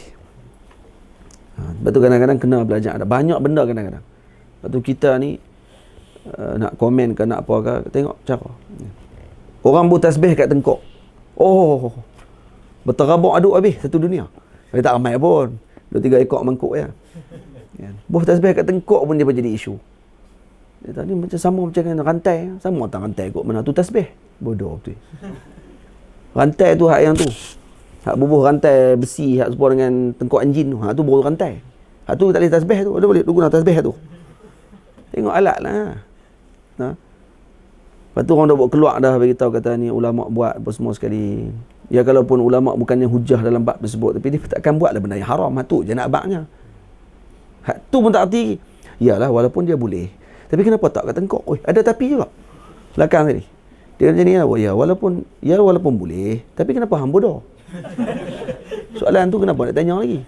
Sebab tu kadang-kadang kena belajar. Ada banyak benda kadang-kadang. Sebab tu kita ni nak komen ke nak apa ke, tengok cara. Orang buat tasbih kat tengkok. Berterabuk aduk habis satu dunia. Dia tak ramai pun. 2-3 ekor mangkuk ya. Buat tasbih kat tengkok pun dia jadi isu. Dia tadi macam sama macam dengan rantai. Sama tak rantai kot mana tu tasbih. Bodoh betul. Rantai tu hak yang tu. Hak bubuh rantai besi, hak serupa dengan tengkok anjing tu. Hak tu baru rantai. Hak tu tak boleh tasbih tu. Ada boleh guna tasbih tu. Tengok alat lah. Lepas tu orang dah buat keluar dah beritahu kata ni ulama buat apa semua sekali. Ya kalaupun ulama bukannya hujah dalam bab tersebut, tapi dia takkan buatlah benda yang haram. Hak tu je nak baknya. Hak tu pun tak erti. Yalah walaupun dia boleh. Tapi kenapa tak kat tengkok? Ada tapi juga. Belakang tadi. Dia macam ni lah, walaupun boleh, tapi kenapa hang bodoh? Soalan tu kenapa nak tanya lagi?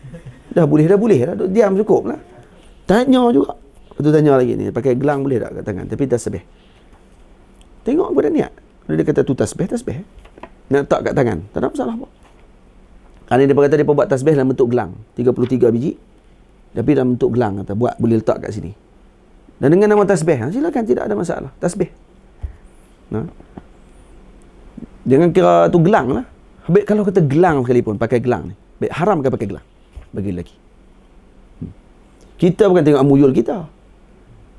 Dah boleh dah, duk diam cukup lah. Tanya juga. Lepas tu tanya lagi ni, pakai gelang boleh tak kat tangan? Tapi tasbih. Tengok kepada niat. Kalau dia kata tu tasbih. Nak letak kat tangan, tak ada masalah apa. Kerana dia kata dia buat tasbih dalam bentuk gelang, 33 biji. Tapi dalam bentuk gelang, kata buat boleh letak kat sini. Dan dengan nama tasbih, silakan, tidak ada masalah. Tasbih. Jangan kira tu gelang lah. Habis kalau kata gelang sekalipun, pakai gelang ni, haram ke pakai gelang bagi lelaki? Kita bukan tengok amuyul kita,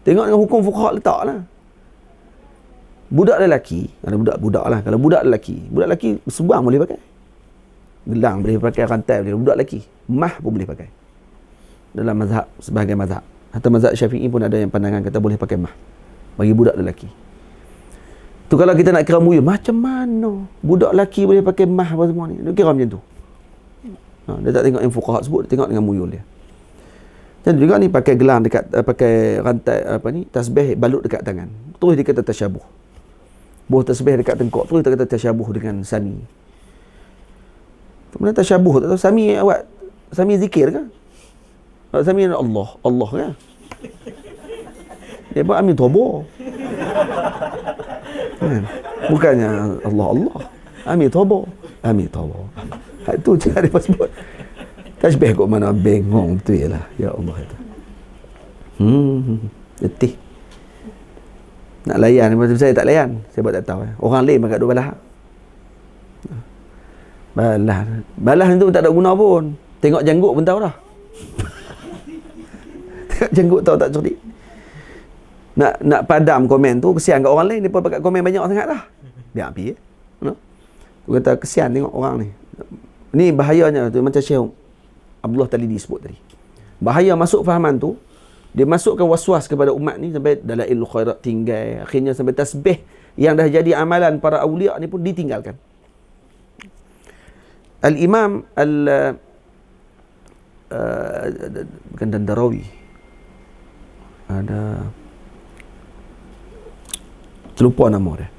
tengok dengan hukum fuqaha letak lah. Budak lelaki, budak lah, kalau budak lelaki sebuang boleh pakai gelang, boleh pakai rantai, boleh. Budak lelaki mah pun boleh pakai dalam mazhab, sebahagian mazhab. Hatta mazhab Syafi'i pun ada yang pandangan kata boleh pakai mah bagi budak lelaki. Tu kalau kita nak kira muyul, macam mana budak lelaki boleh pakai mah apa semua ni? Dia kira macam tu. Dia tak tengok yang fuqaha sebut, dia tengok dengan muyul dia. Dan juga ni pakai gelang dekat, pakai rantai tasbih balut dekat tangan. Terus dia kata tasyabuh. Buah tasbih dekat tengkok, terus dia kata tasyabuh dengan Sami. Kemudian tasyabuh, tak tahu Sami zikir kan? Sami Allah kan? Dia buat amin tobo. Bukannya Allah amin tobo. Itu cara dia sebut tasbih kok mana bengong betul lah. Ya Allah itu. Letih. Nak layan, macam saya tak layan. Saya buat tak tahu. Orang lain makan duk balah. Balah tu tak ada guna pun. Tengok janggut pun tahu dah. Tengok janggut tahu tak cerdik. Nak padam komen tu, kesian kat orang lain. Dia pun pakai komen banyak sangat dah. Dia ambil. Tu kata kesian tengok orang ni. Ni bahayanya tu, macam Syekh Abdullah Talidi sebut tadi. Bahaya masuk fahaman tu, dia masukkan waswas kepada umat ni sampai dalailul khairat tinggal. Akhirnya sampai tasbih yang dah jadi amalan para awliya ni pun ditinggalkan. Al-Imam bukan Dandarawi. Ada terlupa nama dia.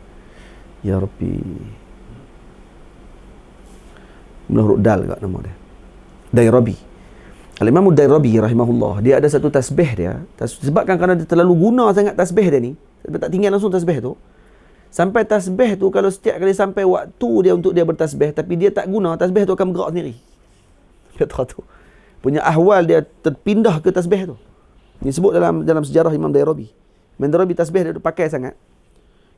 Ya Rabbi. Menurut dal kat nama dia. Dairabi. Al-Imam Dairabi rahimahullah, dia ada satu tasbih dia. Sebabkan kerana dia terlalu guna sangat tasbih dia ni, tak tinggal langsung tasbih tu. Sampai tasbih tu kalau setiap kali sampai waktu dia untuk dia bertasbih tapi dia tak guna, tasbih tu akan bergerak sendiri. Kata tu. Punya ahwal dia terpindah ke tasbih tu. Ini sebut dalam sejarah Imam Dairabi. Imam Dairabi tasbih dia pakai sangat.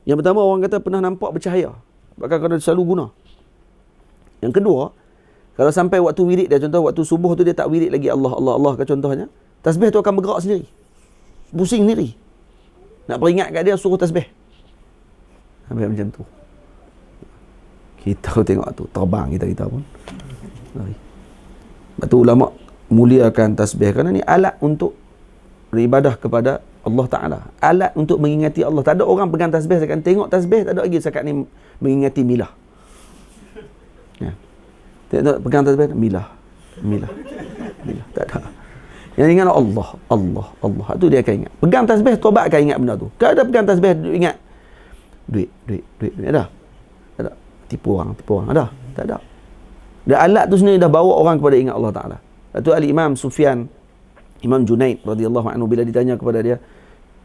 Yang pertama orang kata pernah nampak bercahaya. Bahkan kerana dia selalu guna. Yang kedua, kalau sampai waktu wirid dia, contoh waktu subuh tu dia tak wirid lagi Allah ke contohnya, tasbih tu akan bergerak sendiri. Pusing sendiri. Nak peringat kat dia suruh tasbih. Sampai macam tu. Kita tengok tu, terbang kita pun. Sebab tu ulama muliakan tasbih kerana ni alat untuk beribadah kepada Allah Ta'ala. Alat untuk mengingati Allah. Tak ada orang pegang tasbih, saya akan tengok tasbih, tak ada lagi sekat ni mengingati milah. Ya. Tengok pegang tasbih, milah. Tak ada. Yang ingat Allah. Itu dia akan ingat. Pegang tasbih, tobat akan ingat benda tu. Kalau ada pegang tasbih, ingat duit. Ada? Tipu orang. Ada? Tak ada. Dan alat tu sendiri dah bawa orang kepada ingat Allah Ta'ala. Itu Al-Imam Sufyan, Imam Junaid radhiyallahu anhu, bila ditanya kepada dia,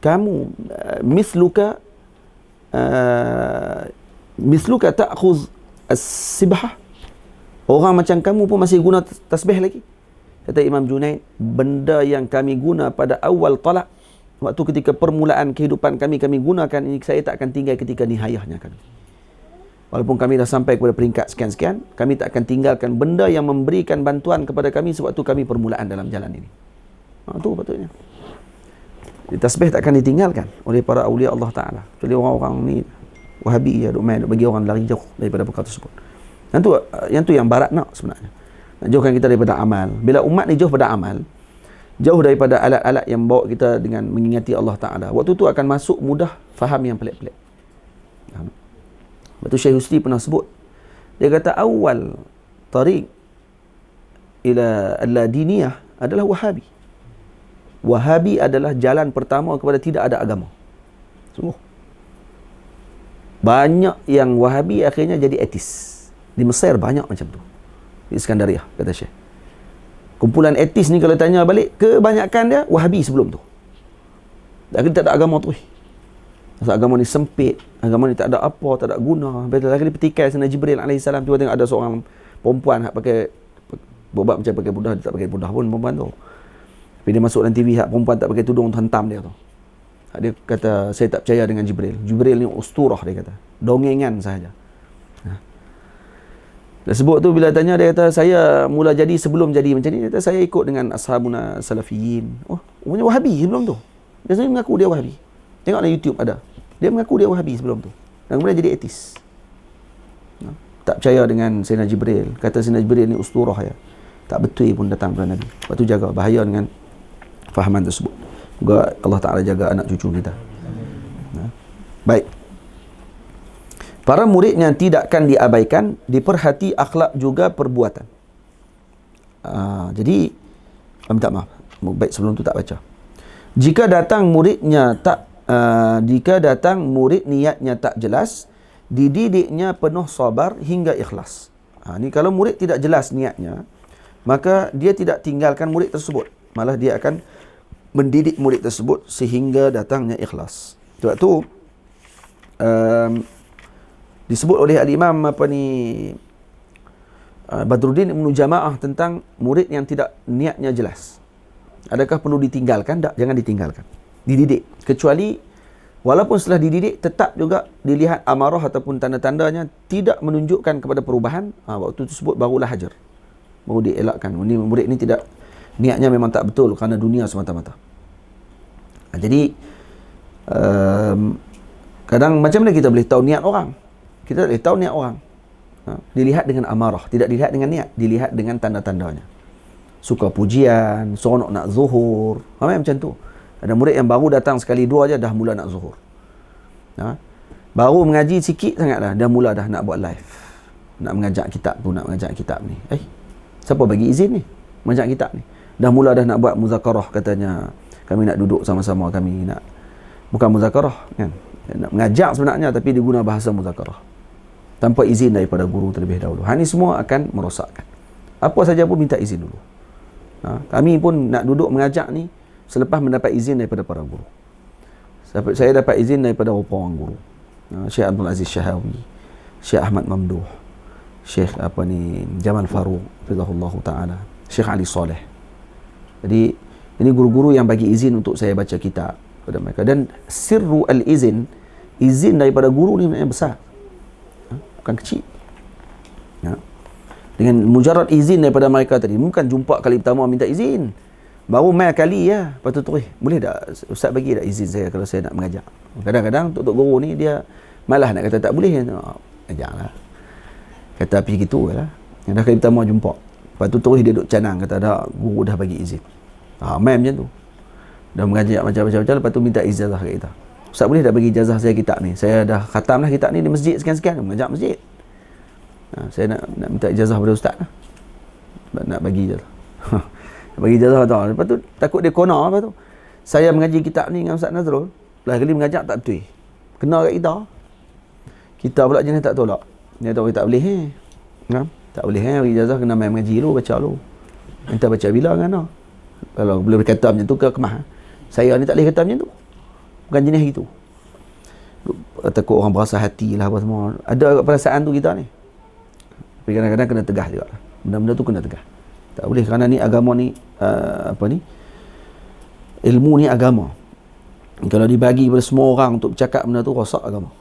kamu misluka ta'khuz as-sibhah, orang macam kamu pun masih guna tasbih lagi? Kata Imam Junaid, benda yang kami guna pada awal talak, waktu ketika permulaan kehidupan kami gunakan ini, saya tak akan tinggal ketika nihayahnya kami. Walaupun kami dah sampai kepada peringkat sekian-sekian, kami tak akan tinggalkan benda yang memberikan bantuan kepada kami sewaktu kami permulaan dalam jalan ini. Itu patutnya. Tasbih tak akan ditinggalkan oleh para awliya Allah Ta'ala. Kecuali orang-orang ni Wahabi, duk main, duk bagi orang lari jauh daripada perkara tersebut. Yang tu yang barat nak sebenarnya. Nak jauhkan kita daripada amal. Bila umat ni jauh pada amal, jauh daripada alat-alat yang bawa kita dengan mengingati Allah Ta'ala, waktu tu akan masuk mudah faham yang pelik-pelik. Sebab tu Syekh Husni pernah sebut, dia kata awal tariq ila al-diniyah adalah Wahabi. Wahabi adalah jalan pertama kepada tidak ada agama. Sungguh. Banyak yang Wahabi akhirnya jadi etis. Di Mesir banyak macam tu. Di Iskandariah, kata Syekh. Kumpulan etis ni kalau tanya balik, kebanyakan dia Wahabi sebelum tu. Akhirnya tak ada agama tu. Agama ni sempit, agama ni tak ada apa, tak ada guna. Betul lagi petikai sana Jibril AS, tiba tengok ada seorang perempuan hak pakai buat macam pakai budah, dia tak pakai budah pun perempuan tu. Tapi dia masuk dalam TV hak perempuan tak pakai tudung, hentam dia tu. Dia kata, saya tak percaya dengan Jibril. Jibril ni usturah, dia kata. Dongengan sahaja. Dia sebut tu bila tanya, dia kata, saya mula jadi sebelum jadi macam ni. Dia kata, saya ikut dengan ashabuna salafiyin. Oh, punya Wahabi sebelum tu. Dia sendiri mengaku dia Wahabi. Tengoklah YouTube ada. Dia mengaku dia Wahabi sebelum tu. Dan kemudian jadi etis. Tak percaya dengan Sayyidina Jibril. Kata Sayyidina Jibril ni usturah ya. Tak betul pun datang kepada Nabi. Lepas tu jaga. Bahaya dengan fahaman tersebut. Moga Allah Ta'ala jaga anak cucu kita. Baik. Para murid yang tidakkan diabaikan, diperhati akhlak juga perbuatan. Jadi, minta maaf. Baik, sebelum tu tak baca. Jika datang murid niatnya tak jelas, dididiknya penuh sabar hingga ikhlas. Ni kalau murid tidak jelas niatnya, maka dia tidak tinggalkan murid tersebut. Malah dia akan mendidik murid tersebut sehingga datangnya ikhlas. Sebab tu disebut oleh al-Imam Badruddin Ibn Jama'ah tentang murid yang tidak niatnya jelas. Adakah perlu ditinggalkan? Tak, jangan ditinggalkan. Dididik. Kecuali walaupun setelah dididik tetap juga dilihat amarah ataupun tanda-tandanya tidak menunjukkan kepada perubahan, waktu tersebut barulah hajar. Baru dielakkan. Ini murid ini tidak, niatnya memang tak betul kerana dunia semata-mata. Jadi kadang macam mana kita boleh tahu niat orang? Kita boleh tahu niat orang. Dilihat dengan amarah, tidak dilihat dengan niat, dilihat dengan tanda-tandanya. Suka pujian, seronok nak zuhur. Macam tu. Ada murid yang baru datang sekali dua aja dah mula nak zuhur. Baru mengaji sikit sangatlah dah mula dah nak buat live. Nak mengajak kitab tu, nak mengajak kitab ni. Siapa bagi izin ni? Mengajak kitab ni. Dah mula dah nak buat muzakarah katanya. Kami nak duduk sama-sama, kami nak, bukan muzakarah kan. Nak mengajak sebenarnya tapi dia guna bahasa muzakarah. Tanpa izin daripada guru terlebih dahulu. Ini semua akan merosakkan. Apa saja pun minta izin dulu. Kami pun nak duduk mengajak ni selepas mendapat izin daripada para guru. Saya dapat izin daripada orang guru. Syekh Abdul Aziz Syahawi, Syekh Ahmad Mamduh, Syekh Jamal Faruq, hafizahullah taala, Syekh Ali Saleh. Jadi ini guru-guru yang bagi izin untuk saya baca kitab kepada mereka. Dan sirru al-izin, izin daripada guru ni memang besar. Bukan kecil. Dengan mujarad izin daripada mereka tadi, bukan jumpa kali pertama minta izin. Baru main kali ya, lepas tu terus, boleh tak ustaz bagi tak izin saya kalau saya nak mengajak? Kadang-kadang tok guru ni dia malah nak kata tak boleh. Ajaklah. Kata pergi gitu lah. Dah kali pertama jumpa. Lepas tu terus dia duk canang kata dah guru dah bagi izin. Main macam tu. Dah mengajak macam-macam, lepas tu minta ijazah kat kita. Ustaz boleh tak bagi ijazah saya kitab ni? Saya dah khatam lah kitab ni di masjid sekian-sekian. Mengajak masjid. Saya nak minta ijazah pada ustaz lah. Nak bagi ijazah. Nak bagi ijazah tau. Lepas tu takut dia konar. Lepas tu saya mengaji kitab ni dengan Ustaz Nazrul. Lagi kali mengajak tak betul. Kena kat kita. Kita pula jenis tak tolak. Dia tahu tak boleh tak boleh bagi ijazah, kena main mengaji dulu, baca dulu. Minta baca bila kan. Kalau boleh berkata macam tu ke kemah. Saya ni tak boleh kata macam tu. Bukan jenis gitu. Takut orang berasa hati lah apa semua. Ada perasaan tu kita ni. Tapi kadang-kadang kena tegah juga. Benda-benda tu kena tegah. Tak boleh kerana ni agama ni ilmu ni agama. Kalau dibagi kepada semua orang untuk bercakap benda tu, rosak agama.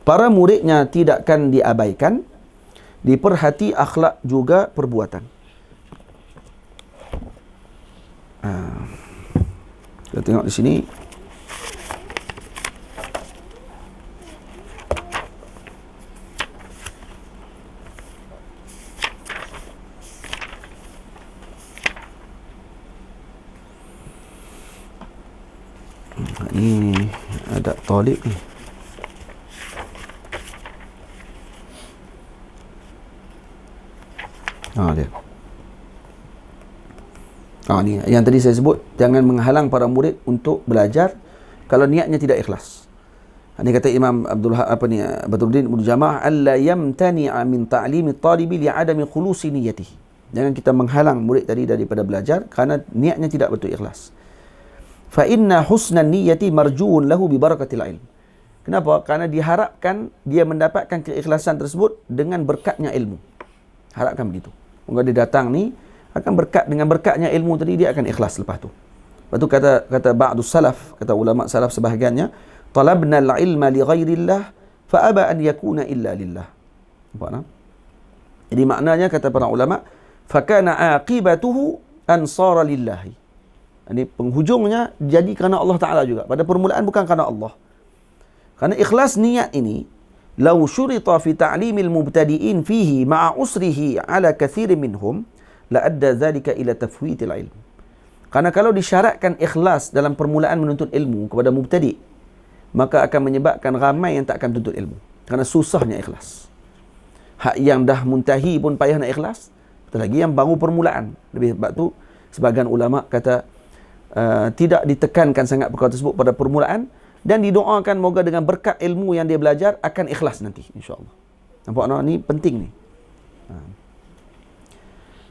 Para muridnya tidakkan diabaikan, diperhati akhlak juga perbuatan. Kita tengok di sini. Ini ada talib ni. Dia. Ni yang tadi saya sebut, jangan menghalang para murid untuk belajar kalau niatnya tidak ikhlas. Ini kata Imam Badruddin Ibnu Jama'ah, alla yamtani'a min ta'limi at-talibi li'adami khulusi niyyatihi. Jangan kita menghalang murid tadi daripada belajar kerana niatnya tidak betul ikhlas. Fa inna husnan niyyati marjuun lahu bi barakatil ilm. Kenapa? Kerana diharapkan dia mendapatkan keikhlasan tersebut dengan berkatnya ilmu. Harapkan begitu. Moga dia datang ni akan berkat, dengan berkatnya ilmu tadi dia akan ikhlas lepas tu. Lepas tu kata ba'dus salaf, kata ulama salaf sebahagiannya, talabna al-ilma li ghairillah fa aba an yakuna illa lillah. Nampak tak? Jadi maknanya kata para ulama, fa kana aqibatuhu ansara lillahi. Ini penghujungnya jadi kerana Allah Taala juga. Pada permulaan bukan kerana Allah. Kerana ikhlas niat ini, law syurita fi ta'limil mubtadi'in fihi ma'a usrihi ala kathirin minhum la adda dhalika ila tafwitil ilm. Kerana kalau disyaratkan ikhlas dalam permulaan menuntut ilmu kepada mubtadi', maka akan menyebabkan ramai yang tak akan tuntut ilmu. Kerana susahnya ikhlas. Hak yang dah muntahi pun payah nak ikhlas. Betul lagi yang baru permulaan. Lebih sebab tu, sebagian ulama kata tidak ditekankan sangat perkara tersebut pada permulaan dan didoakan moga dengan berkat ilmu yang dia belajar akan ikhlas nanti, insya-Allah. Nampak no? Ni penting ni.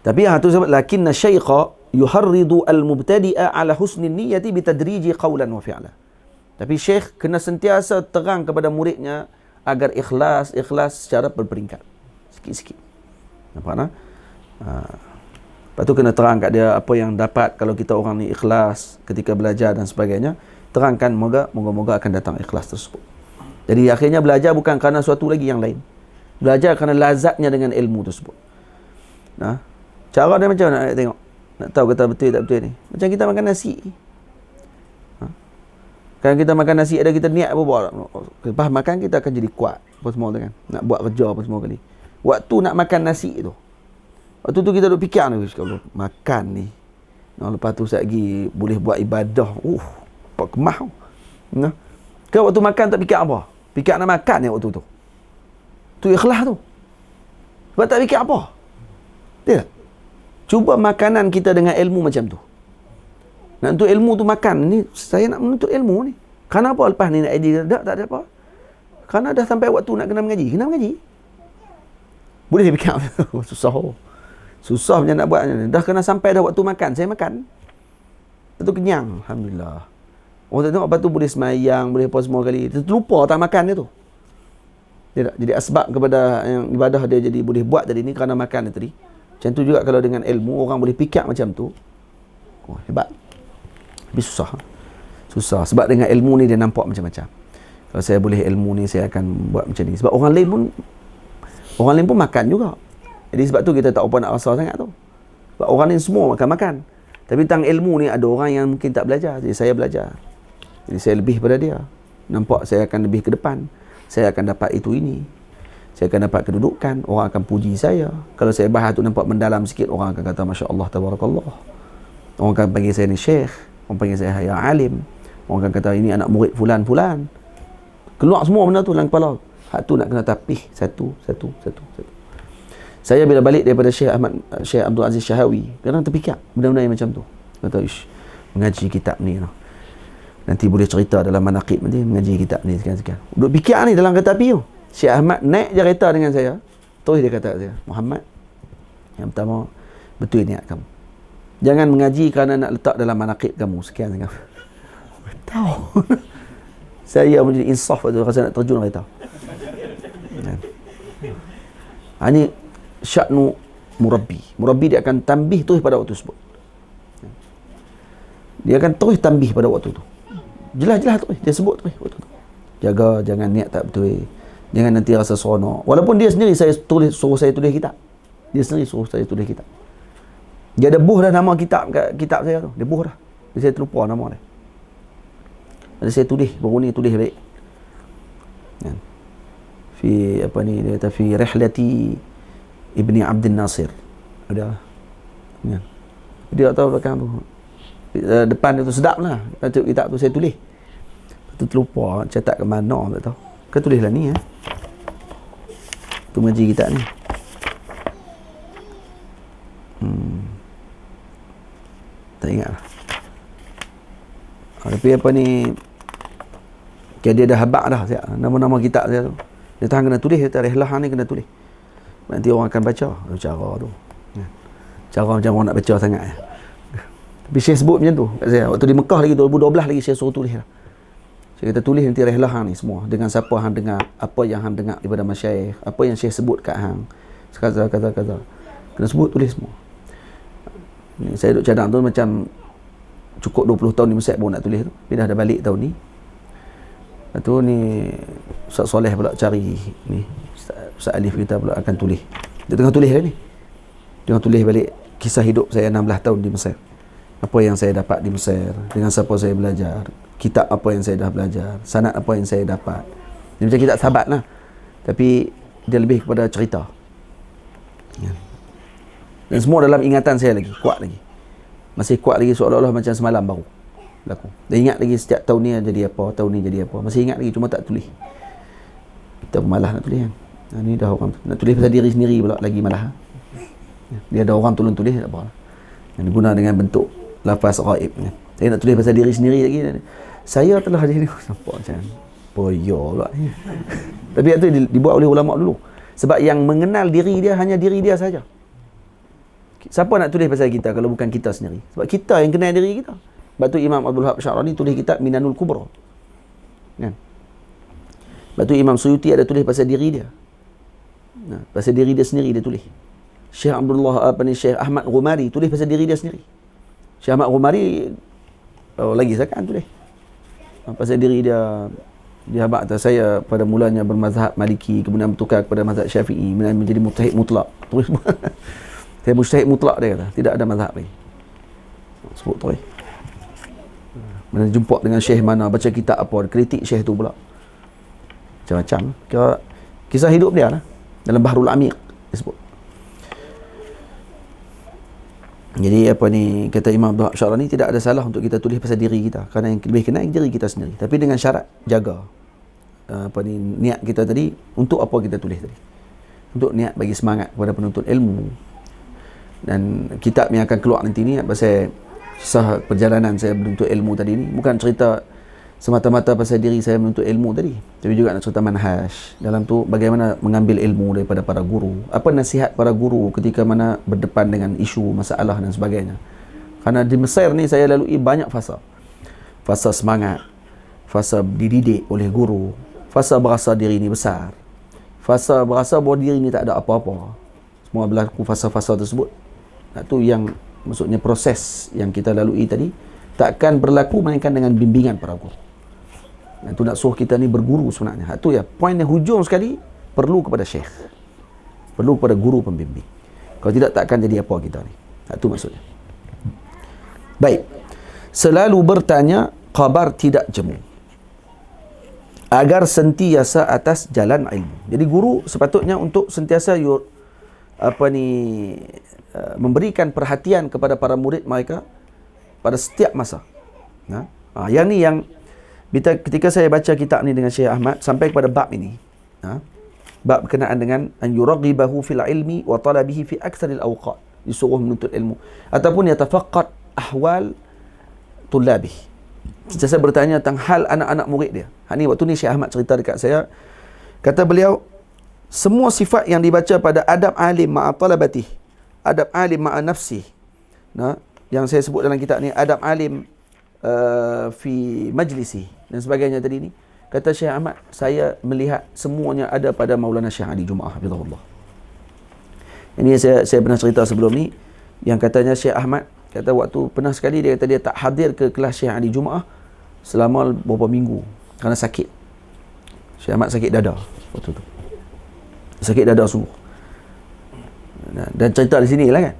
Tapi tu sebab lakinna syaikha yuharridu al-mubtadi'a ala husni niyyati bitadriji qawlan wa fi'la. Tapi syekh kena sentiasa terang kepada muridnya agar ikhlas secara berperingkat. Sikit-sikit. Nampak tak? Lepas tu kena terang kat dia apa yang dapat kalau kita orang ni ikhlas ketika belajar dan sebagainya. Terangkan moga-moga akan datang ikhlas tersebut. Jadi akhirnya belajar bukan kerana suatu lagi yang lain. Belajar kerana lazatnya dengan ilmu tersebut. Nah, cara dia macam mana nak tengok? Nak tahu kata betul tak betul ni? Macam kita makan nasi. Kan kita makan nasi ada kita niat apa buat. Lepas makan kita akan jadi kuat apa semua tu kan. Nak buat kerja apa semua kali. Waktu nak makan nasi tu. Waktu tu kita duk fikir ni, kalau makan ni. Lepas tu sekejap lagi boleh buat ibadah. Apa kemah tu. Nah. Kan waktu makan tak fikir apa? Fikir nak makan ni waktu tu. Tu ikhlas tu. Sebab tak fikir apa. Tidak. Cuba makanan kita dengan ilmu macam tu. Nak untuk ilmu tu makan ni, saya nak menuntut ilmu ni. Kenapa lepas ni nak edit? Tak ada apa. Kerana dah sampai waktu nak kena mengaji. Kena mengaji. Boleh dia fikir susah. Susah macam nak buat. Dah kena sampai dah waktu makan, saya makan. Lepas tu kenyang. Alhamdulillah. Orang tak tengok lepas tu boleh semayang, boleh apa semua kali. Terlupa tak makan dia tu. Dia tak? Jadi asbab kepada yang ibadah dia jadi boleh buat tadi ni kerana makan dia tadi. Macam tu juga kalau dengan ilmu, orang boleh fikir macam tu. Hebat. Tapi susah. Susah. Sebab dengan ilmu ni dia nampak macam-macam. Kalau saya boleh ilmu ni, saya akan buat macam ni. Sebab orang lain pun makan juga. Jadi sebab tu kita tak apa nak rasa sangat tu. Sebab orang lain semua makan-makan. Tapi tentang ilmu ni ada orang yang mungkin tak belajar. Jadi saya belajar. Jadi saya lebih pada dia. Nampak saya akan lebih ke depan. Saya akan dapat itu ini. Saya akan dapat kedudukan. Orang akan puji saya. Kalau saya bahas tu nampak mendalam sikit, orang akan kata Masya Allah, Tabarakallah. Orang akan panggil saya ni syekh. Orang panggil saya ya alim. Orang akan kata ini anak murid fulan-fulan. Keluar semua benda tu dalam kepala. Hak tu nak kena tapih satu. Saya bila balik daripada Syekh Abdul Aziz Syahawi, kadang terfikir benda-benda yang macam tu. Kata mengaji kitab ni lah. Nanti boleh cerita dalam manaqib nanti mengaji kitab ni sekian-sekian. Duk fikir ni dalam kereta api tu. Syekh Ahmad naik je kereta dengan saya. Terus dia kata saya, Muhammad, yang pertama betul niat kamu. Jangan mengaji kerana nak letak dalam manaqib kamu sekian-sekian. Tahu. Saya menjadi insaf waktu rasa nak terjun kereta. Ini sya'nu murabbi. Murabbi dia akan tambih terus pada waktu tersebut. Dia akan terus tambih pada waktu tu. Jelas-jelas terus. Dia sebut terus waktu tu. Jaga, jangan niat tak betul. Jangan nanti rasa seronok. Walaupun dia sendiri suruh saya tulis kitab. Dia sendiri suruh saya tulis kitab. Dia ada buh dah nama kitab saya tu. Dia buh dah. Saya terlupa nama dia. Ada saya tulis, baru ni tulis balik. Kan? Fi apa ni dia kata fi rihlati Ibni Abdul Nasir. Ada. Kan? Dia tak tahu belakang tu. Depan tu sedap lah. Kitab tu saya tulis. Tu terlupa cetak ke mana tak tahu. Kau tulislah ni tu mengaji kitab ni. Tak ingat lah. Tapi apa ni, Dia dah habak dah nama-nama kitab dia tu. Dia tahan kena tulis, dia rehlah ni kena tulis. Nanti orang akan baca cara tu. Cara macam orang nak baca sangat. Tapi Syekh sebut macam tu kat saya. Waktu di Mekah lagi 2012 lagi Syekh suruh tulis lah. Syekh kata tulis nanti rehlah hang ni semua. Dengan siapa hang dengar, apa yang hang dengar daripada masyayikh, apa yang Syekh sebut kat hang. Kaza. Kena sebut tulis semua. Ni saya duk cadang tu macam cukup 20 tahun di Mesir baru nak tulis tu. Tapi dah balik tahun ni. Lepas tu ni Ustaz Soleh pula cari ni. Ustaz Alif kita pula akan tulis. Dia tengah tulis kan ni. Tengah tulis balik kisah hidup saya 16 tahun di Mesir. Apa yang saya dapat di Mesir, dengan siapa saya belajar, kitab apa yang saya dah belajar, sanad apa yang saya dapat. Dia macam kitab sahabat lah. Tapi dia lebih kepada cerita. Ya. Dan semua dalam ingatan saya lagi, kuat lagi. Masih kuat lagi seolah-olah macam semalam baru berlaku. Dan ingat lagi setiap tahun ni jadi apa, tahun ni jadi apa. Masih ingat lagi, cuma tak tulis. Kita malah nak tulis kan. Ni dah orang nak tulis pasal diri sendiri pula lagi malah. Dia ada orang tolong tulis tak apa. Yang diguna dengan bentuk lafaz ghaib kan. Saya nak tulis pasal diri sendiri lagi. Saya telah jadi nampak macam boyo pula. Tapi itu dibuat oleh ulama dulu. Sebab yang mengenal diri dia hanya diri dia saja. Siapa nak tulis pasal kita kalau bukan kita sendiri? Sebab kita yang kenal diri kita. Sebab tu Imam Abdul Wahab Syarani tulis kitab Minanul Kubra. Kan? Sebab tu Imam Suyuti ada tulis pasal diri dia. Nah, pasal diri dia sendiri dia tulis. Syekh Syekh Ahmad Ghumari tulis pasal diri dia sendiri. Syekh Ahmad Ghumari lagi saya kan tulis. Pasal diri dia habaq atas saya pada mulanya bermazhab Maliki, kemudian bertukar kepada mazhab Syafi'i, kemudian menjadi mujtahid mutlak. Terus saya mujtahid mutlak dia kata, tidak ada mazhab lagi. Sebut terus. Mana jumpa dengan syekh mana, baca kitab apa, kritik syekh tu pula. Macam-macam. Kisah hidup dia lah. Dalam Bahrul Amiq disebut. Jadi apa ni, kata Imam Abdul Wahab Syarani, tidak ada salah untuk kita tulis pasal diri kita, kerana yang lebih kenal diri kita sendiri. Tapi dengan syarat jaga niat kita tadi. Untuk apa kita tulis tadi? Untuk niat bagi semangat kepada penuntut ilmu. Dan kitab yang akan keluar nanti ni pasal kisah perjalanan saya menuntut ilmu tadi ni, bukan cerita semata-mata pasal diri saya menuntut ilmu tadi, tapi juga nak cerita manhaj. Dalam tu bagaimana mengambil ilmu daripada para guru, apa nasihat para guru ketika mana berdepan dengan isu masalah dan sebagainya. Kerana di Mesir ni saya lalui banyak fasa semangat, fasa dididik oleh guru, fasa berasa diri ni besar, fasa berasa bahawa diri ni tak ada apa-apa. Semua berlaku fasa-fasa tersebut. Itu yang maksudnya proses yang kita lalui tadi takkan berlaku melainkan dengan bimbingan para guru. Dan tu nak suruh kita ni berguru sebenarnya. Itu ya, poin yang hujung sekali, perlu kepada syekh. Perlu kepada guru pembimbing. Kalau tidak, takkan jadi apa kita ni. Itu maksudnya. Baik. Selalu bertanya, khabar tidak jemu. Agar sentiasa atas jalan ilmu. Jadi guru sepatutnya untuk sentiasa memberikan perhatian kepada para murid mereka pada setiap masa. Yang ni yang ketika saya baca kitab ni dengan Syekh Ahmad sampai kepada bab ini, bab berkenaan dengan an yuraghibahu fil ilmi wa talabihi fi aktsaril awqat, disuruh menuntut ilmu ataupun yatafaqqad ahwal tullabi. Saya bertanya tentang hal anak-anak murid dia. Ni waktu ni Syekh Ahmad cerita dekat saya, kata beliau, semua sifat yang dibaca pada adab alim ma'a talabatih, adab alim ma'a nafsih, yang saya sebut dalam kitab ni, adab alim fi majlisi dan sebagainya tadi ni, kata Syekh Ahmad, saya melihat semuanya ada pada Maulana Syekh Ali Jumaah hafizahullah. Ini saya pernah cerita sebelum ni, yang katanya Syekh Ahmad kata waktu pernah sekali dia kata dia tak hadir ke kelas Syekh Ali Jumaah selama beberapa minggu kerana sakit. Syekh Ahmad sakit dada waktu tu. Sakit dada sungguh. Dan cerita di sini lah kan,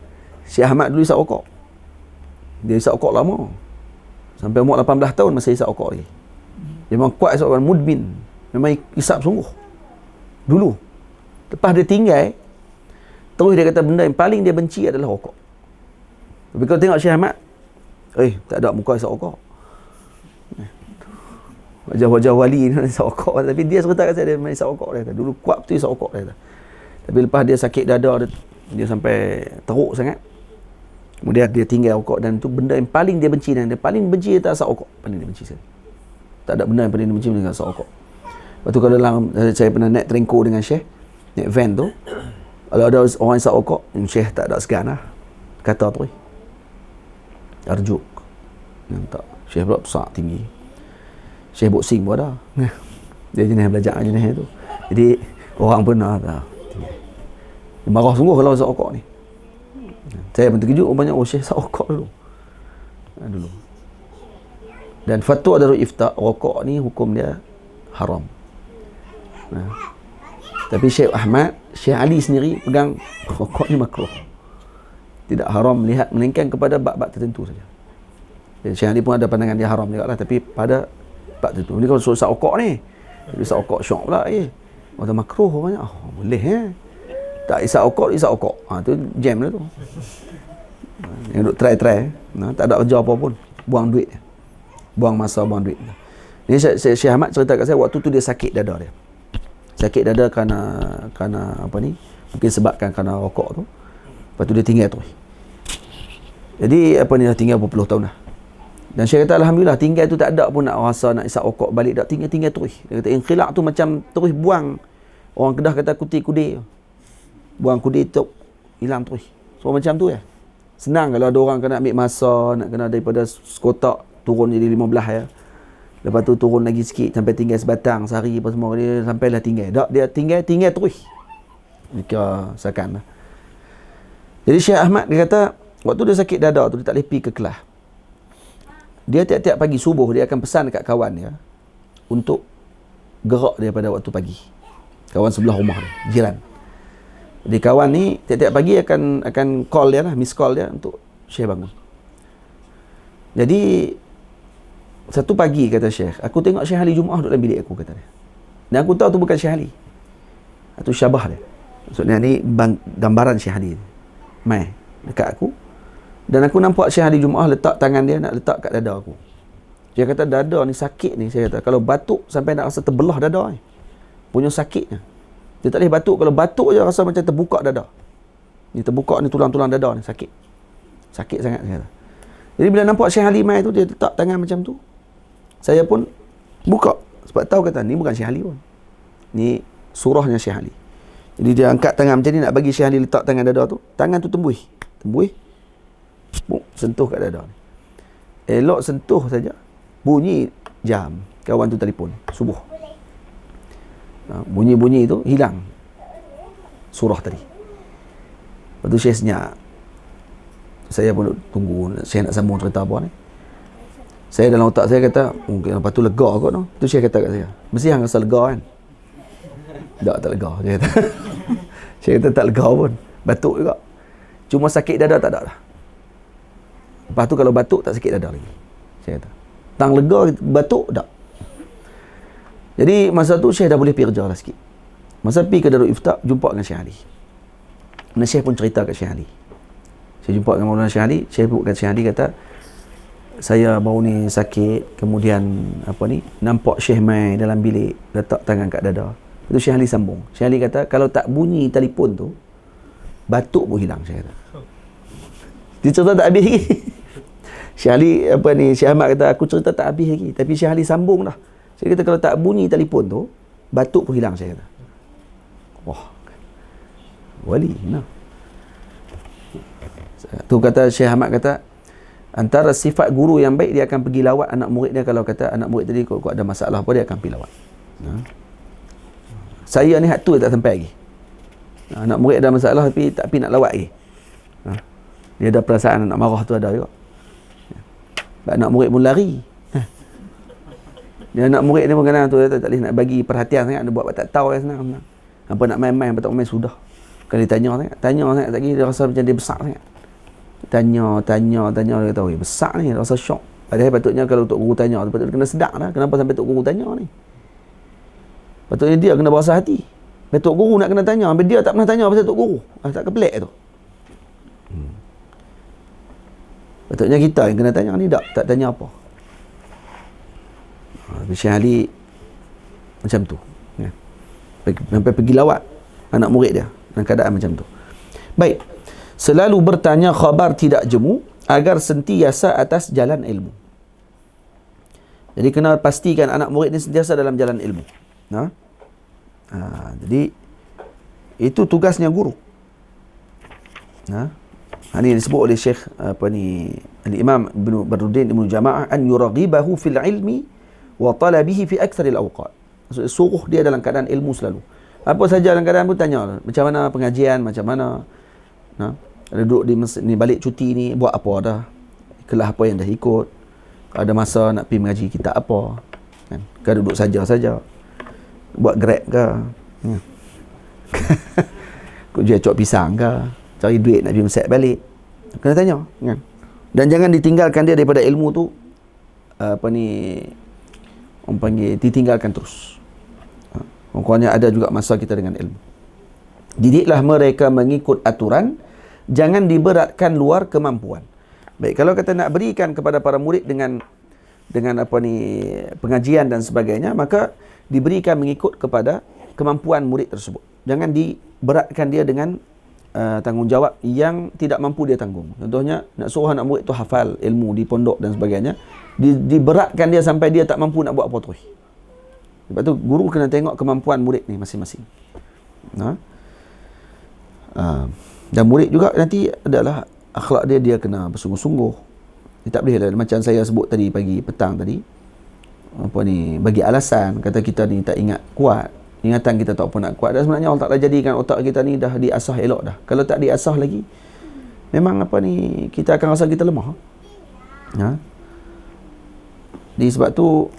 Syekh Ahmad dulu isap rokok. Dia isap rokok lama. Sampai umur 18 tahun masih isap rokok lagi. Dia memang kuat isap rokok, mudmin. Memang isap sungguh. Dulu. Lepas dia tinggal, terus dia kata benda yang paling dia benci adalah rokok. Tapi kalau tengok Syekh Ahmad, tak ada muka isap rokok. Wajah-wajah wali ni isap rokok. Tapi dia cerita kat saya, dia memang isap rokok. Dia kata. Dulu kuat betul isap rokok. Dia kata. Tapi lepas dia sakit dada, dia sampai teruk sangat. Kemudian dia tinggal rokok, dan itu benda yang paling dia benci, dan dia paling benci dia tak asap rokok. Paling dia benci sekali. Tak ada benda yang paling dibenci dengan asap rokok. Lepas tu kalau dalam, saya pernah naik trengko dengan Syekh, naik van tu, kalau ada orang isap rokok, Syekh tak ada segan lah. Kata tu arjuk. Tak. Syekh pula besar, tinggi. Syekh boxing pun ada. Dia jenis belajar jenis tu. Jadi orang pun nak tahu. Dia marah sungguh kalau isap rokok ni. Saya pun terkejut, banyak Syekh isap rokok dulu. Dan fatwa Darul Ifta, rokok ni hukum dia haram. Tapi Syekh Ahmad, Syekh Ali sendiri pegang rokok ni makruh. Tidak haram melainkan kepada bab-bab tertentu saja. Syekh Ali pun ada pandangan dia haram juga lah, tapi pada bab tertentu. Ni kalau suruh isap rokok ni, isap rokok syok pula Orang makruh orangnya. Boleh tak isap rokok, isap rokok. Tu jam lah tu. Yang duk try. Tak ada kerja apa pun. Buang duit. Buang masa, buang duit. Ni Syekh Ahmad cerita kat saya, waktu tu dia sakit dada dia. Sakit dada kerana apa ni? Mungkin sebabkan kerana rokok tu. Lepas tu dia tinggal terus. Jadi apa ni, dah tinggal berpuluh tahun dah. Dan Syekh kata alhamdulillah, tinggal tu tak ada pun nak rasa nak isap rokok balik, tak tinggal terus. Dia kata inqilak tu macam terus buang. Orang Kedah kata kudir. Buang kudir tu hilang terus. So macam tu senang kalau ada orang kena ambil masa, nak kena daripada sekotak turun jadi 15 Lepas tu turun lagi sikit sampai tinggal sebatang sehari apa semua, dia sampailah tinggal. Tak, dia tinggal terus. Ni kira sakan lah. Jadi Syekh Ahmad dia kata waktu dia sakit dada tu dia tak boleh pergi ke kelas. Dia tiap-tiap pagi subuh dia akan pesan dekat kawan dia untuk gerak daripada waktu pagi. Kawan sebelah rumah dia, jiran. Jadi kawan ni tiap-tiap pagi akan call dia lah, miss call dia untuk Syekh bangun. Jadi satu pagi kata Syekh, aku tengok Syekh Ali Jumaah duduk dalam bilik aku, kata dia. Dan aku tahu tu bukan Syekh Ali. Itu syabah dia. Maksudnya ni gambaran Syekh Ali. Mai dekat aku. Dan aku nampak Syekh Ali Jumaah letak tangan dia nak letak kat dada aku. Dia kata dada ni sakit ni, saya kata. Kalau batuk sampai nak rasa terbelah dada ni. Punya sakitnya. Dia tak boleh batuk. Kalau batuk je rasa macam terbuka dada. Ni terbuka ni tulang-tulang dada ni sakit. Sakit sangat, saya kata. Jadi bila nampak Syekh Ali mai tu, dia letak tangan macam tu. Saya pun buka. Sebab tahu kata, ni bukan Syekh Ali pun. Ni surahnya Syekh Ali. Jadi dia angkat tangan macam ni nak bagi Syekh Ali letak tangan dada tu. Tangan tu tembus. Sentuh kat dada ni. Elok sentuh saja. Bunyi jam. Kawan tu telefon. Subuh. Bunyi-bunyi tu hilang surah tadi. Lepas tu Syekh senyap. Saya pun tunggu Syekh nak sambung cerita apa ni. Saya dalam otak saya kata, mungkin lepas tu lega kot tu. Tu Syekh kata kat saya, mesti hang rasa lega kan? Tak lega. Dia kata. Syekh kata tak lega pun. Batuk juga. Cuma sakit dada tak ada lah. Lepas tu kalau batuk tak sakit dada lagi. Syekh kata. Tang lega, batuk tak. Jadi masa tu Syekh dah boleh pergi kerja lah sikit. Masa pergi ke Darul Ifta, jumpa dengan Syekh Ali. Dan Syekh pun cerita kat Syekh Ali. Saya jumpa dengan Maulana Syekh Ali. Syekh pun kat Syekh Ali kata, saya baru ni sakit, kemudian nampak Syekh mai dalam bilik, letak tangan kat dada. Itu Syekh Ali sambung. Syekh Ali kata, kalau tak bunyi telefon tu, batuk pun hilang, Syekh kata. Dia cerita tak habis lagi. Syekh Ali, Syekh Ahmad kata, aku cerita tak habis lagi. Tapi Syekh Ali sambung dah. Saya kata, kalau tak bunyi telefon tu, batuk pun hilang, saya kata. Wah. Wali, nah. Tu kata Syekh Ahmad kata, antara sifat guru yang baik, dia akan pergi lawat anak murid dia. Kalau kata anak murid tadi kalau ada masalah apa, dia akan pergi lawat. Saya ni hak tu tak sampai lagi. Anak murid ada masalah tapi tak pergi nak lawat lagi. Dia ada perasaan nak marah tu ada juga. Anak murid pun lari. Dia anak murid dia pun kadang tu tak boleh nak bagi perhatian sangat, dia buat tak tahu kan, senang. Apa nak main-main, apa tak main sudah. Kalau dia tanya sangat lagi, dia rasa macam dia besar sangat. Tanya dia kata, besar ni, dia rasa syok. Padahal patutnya kalau Tok Guru tanya tu, patutnya kena sedar lah, kenapa sampai Tok Guru tanya ni. Patutnya dia kena berasa hati. Tok Guru nak kena tanya, sampai dia tak pernah tanya pasal Tok Guru. Tak kepelik tu. Patutnya kita yang kena tanya ni, tak tanya apa. Syekh Ali macam tu, sampai pergi lawat anak murid dia dalam keadaan macam tu. Baik, selalu bertanya khabar tidak jemu agar sentiasa atas jalan ilmu. Jadi kena pastikan anak murid ni sentiasa dalam jalan ilmu. Jadi itu tugasnya guru. Ini disebut oleh Syekh Al-Imam Ibn Badruddin Ibn Jama'ah, an yuraghibahu fil ilmi wa talabihi fi aktsaril awqat. Maksudnya suruh dia dalam keadaan ilmu selalu. Apa saja dalam keadaan pun tanya, macam mana pengajian, macam mana duduk di masjid ni, balik cuti ni buat apa dah, kelas apa yang dah ikut, ada masa nak pergi mengaji kitab apa, kan duduk saja buat grab ke, kau jual cok pisang ke, cari duit nak pergi masjid balik, kena tanya, kan? Dan jangan ditinggalkan dia daripada ilmu tu, orang panggil ditinggalkan terus. Pokoknya ada juga masa kita dengan ilmu. Didiklah mereka mengikut aturan, jangan diberatkan luar kemampuan. Baik, kalau kita nak berikan kepada para murid dengan pengajian dan sebagainya, maka diberikan mengikut kepada kemampuan murid tersebut. Jangan diberatkan dia dengan tanggungjawab yang tidak mampu dia tanggung. Contohnya, nak suruh anak murid tu hafal ilmu di pondok dan sebagainya, diberatkan dia sampai dia tak mampu nak buat apa tu. Sebab tu guru kena tengok kemampuan murid ni masing-masing. Dan murid juga nanti adalah akhlak dia kena bersungguh-sungguh. Dia tak boleh lah, macam saya sebut tadi pagi petang tadi, bagi alasan, kata kita ni tak ingat kuat, ingatan kita tak apa nak kuat. Dan sebenarnya Allah Ta'ala jadikan otak kita ni dah diasah elok dah. Kalau tak diasah lagi, memang kita akan rasa kita lemah. Jadi sebab tu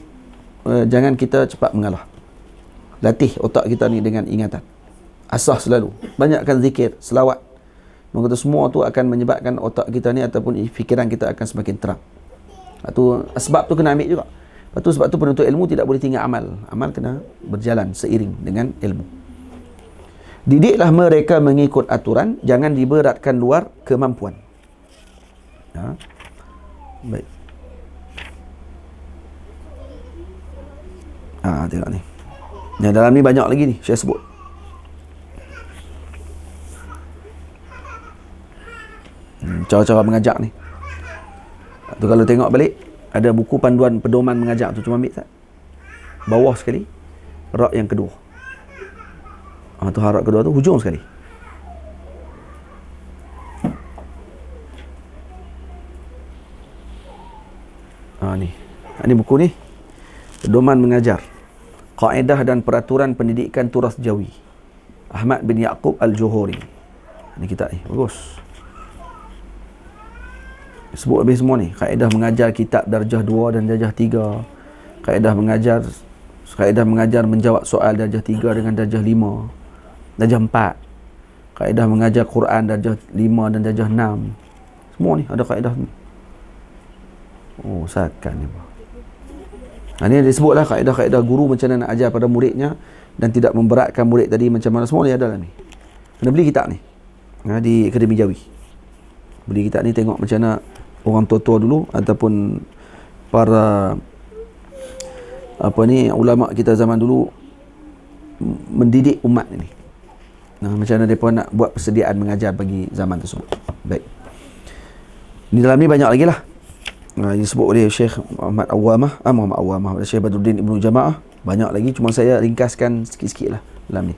jangan kita cepat mengalah. Latih otak kita ni dengan ingatan. Asah selalu. Banyakkan zikir, selawat. Maka semua tu akan menyebabkan otak kita ni ataupun fikiran kita akan semakin terang. Sebab tu kena ambil juga. Sebab tu penuntut ilmu tidak boleh tinggal amal. Amal kena berjalan seiring dengan ilmu. Didiklah mereka mengikut aturan, jangan diberatkan luar kemampuan. Baik. Tengok ni. Yang dalam ni banyak lagi ni saya sebut. Cara-cara mengajak ni. Tu kalau tengok balik, ada buku panduan pedoman mengajak tu, cuma ambil tak? Bawah sekali, rak yang kedua. Tu rak kedua tu hujung sekali. Ni buku ni, pedoman mengajar, kaedah dan peraturan pendidikan turas Jawi, Ahmad bin Yaqub Al-Johori. Ni kitab ni bagus. Sebut habis semua ni. Kaedah mengajar kitab darjah 2 dan darjah 3. Kaedah mengajar menjawab soal darjah 3 dengan darjah 5. Darjah 4. Kaedah mengajar Quran darjah 5 dan darjah 6. Semua ni ada kaedah ni. Sakan ni. Ini disebutlah kaedah-kaedah guru macam mana nak ajar pada muridnya dan tidak memberatkan murid tadi macam mana. Semua ni ada dalam ni. Kena beli kitab ni. Di Akademi Jawi. Beli kitab ni, tengok macam mana orang tua-tua dulu ataupun para ulama kita zaman dulu mendidik umat ini. Macam mana mereka nak buat persediaan mengajar bagi zaman tersebut. Baik. Di dalam ni banyak lagi lah. Disebut oleh Syekh Muhammad Awwamah, Syekh Badruddin Ibn Jama'ah. Banyak lagi, cuma saya ringkaskan sikit-sikit lah dalam ni.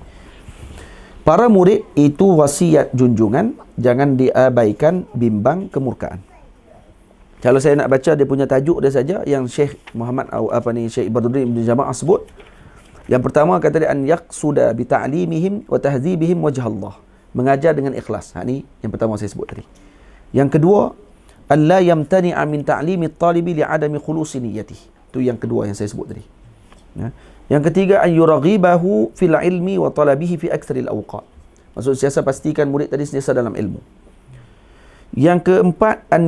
Para murid itu wasiat junjungan, jangan diabaikan bimbang kemurkaan. Kalau saya nak baca dia punya tajuk dia saja yang Syekh Muhammad Syekh Badruddin Ibn Jama'ah sebut. Yang pertama kata dia, an yaqsuda bi ta'limihim wa tahdzibihim wajh Allah. Mengajar dengan ikhlas. Ni yang pertama saya sebut tadi. Yang kedua, an la yamtani'a min ta'limi at-talibi li'adami khulusi niyyatihi. Itu yang kedua yang saya sebut tadi. Yang ketiga, an yuraghibahu fil ilmi wa talabihi fi aktsaril awqat. Maksud siasa pastikan murid tadi sentiasa dalam ilmu. Yang keempat, an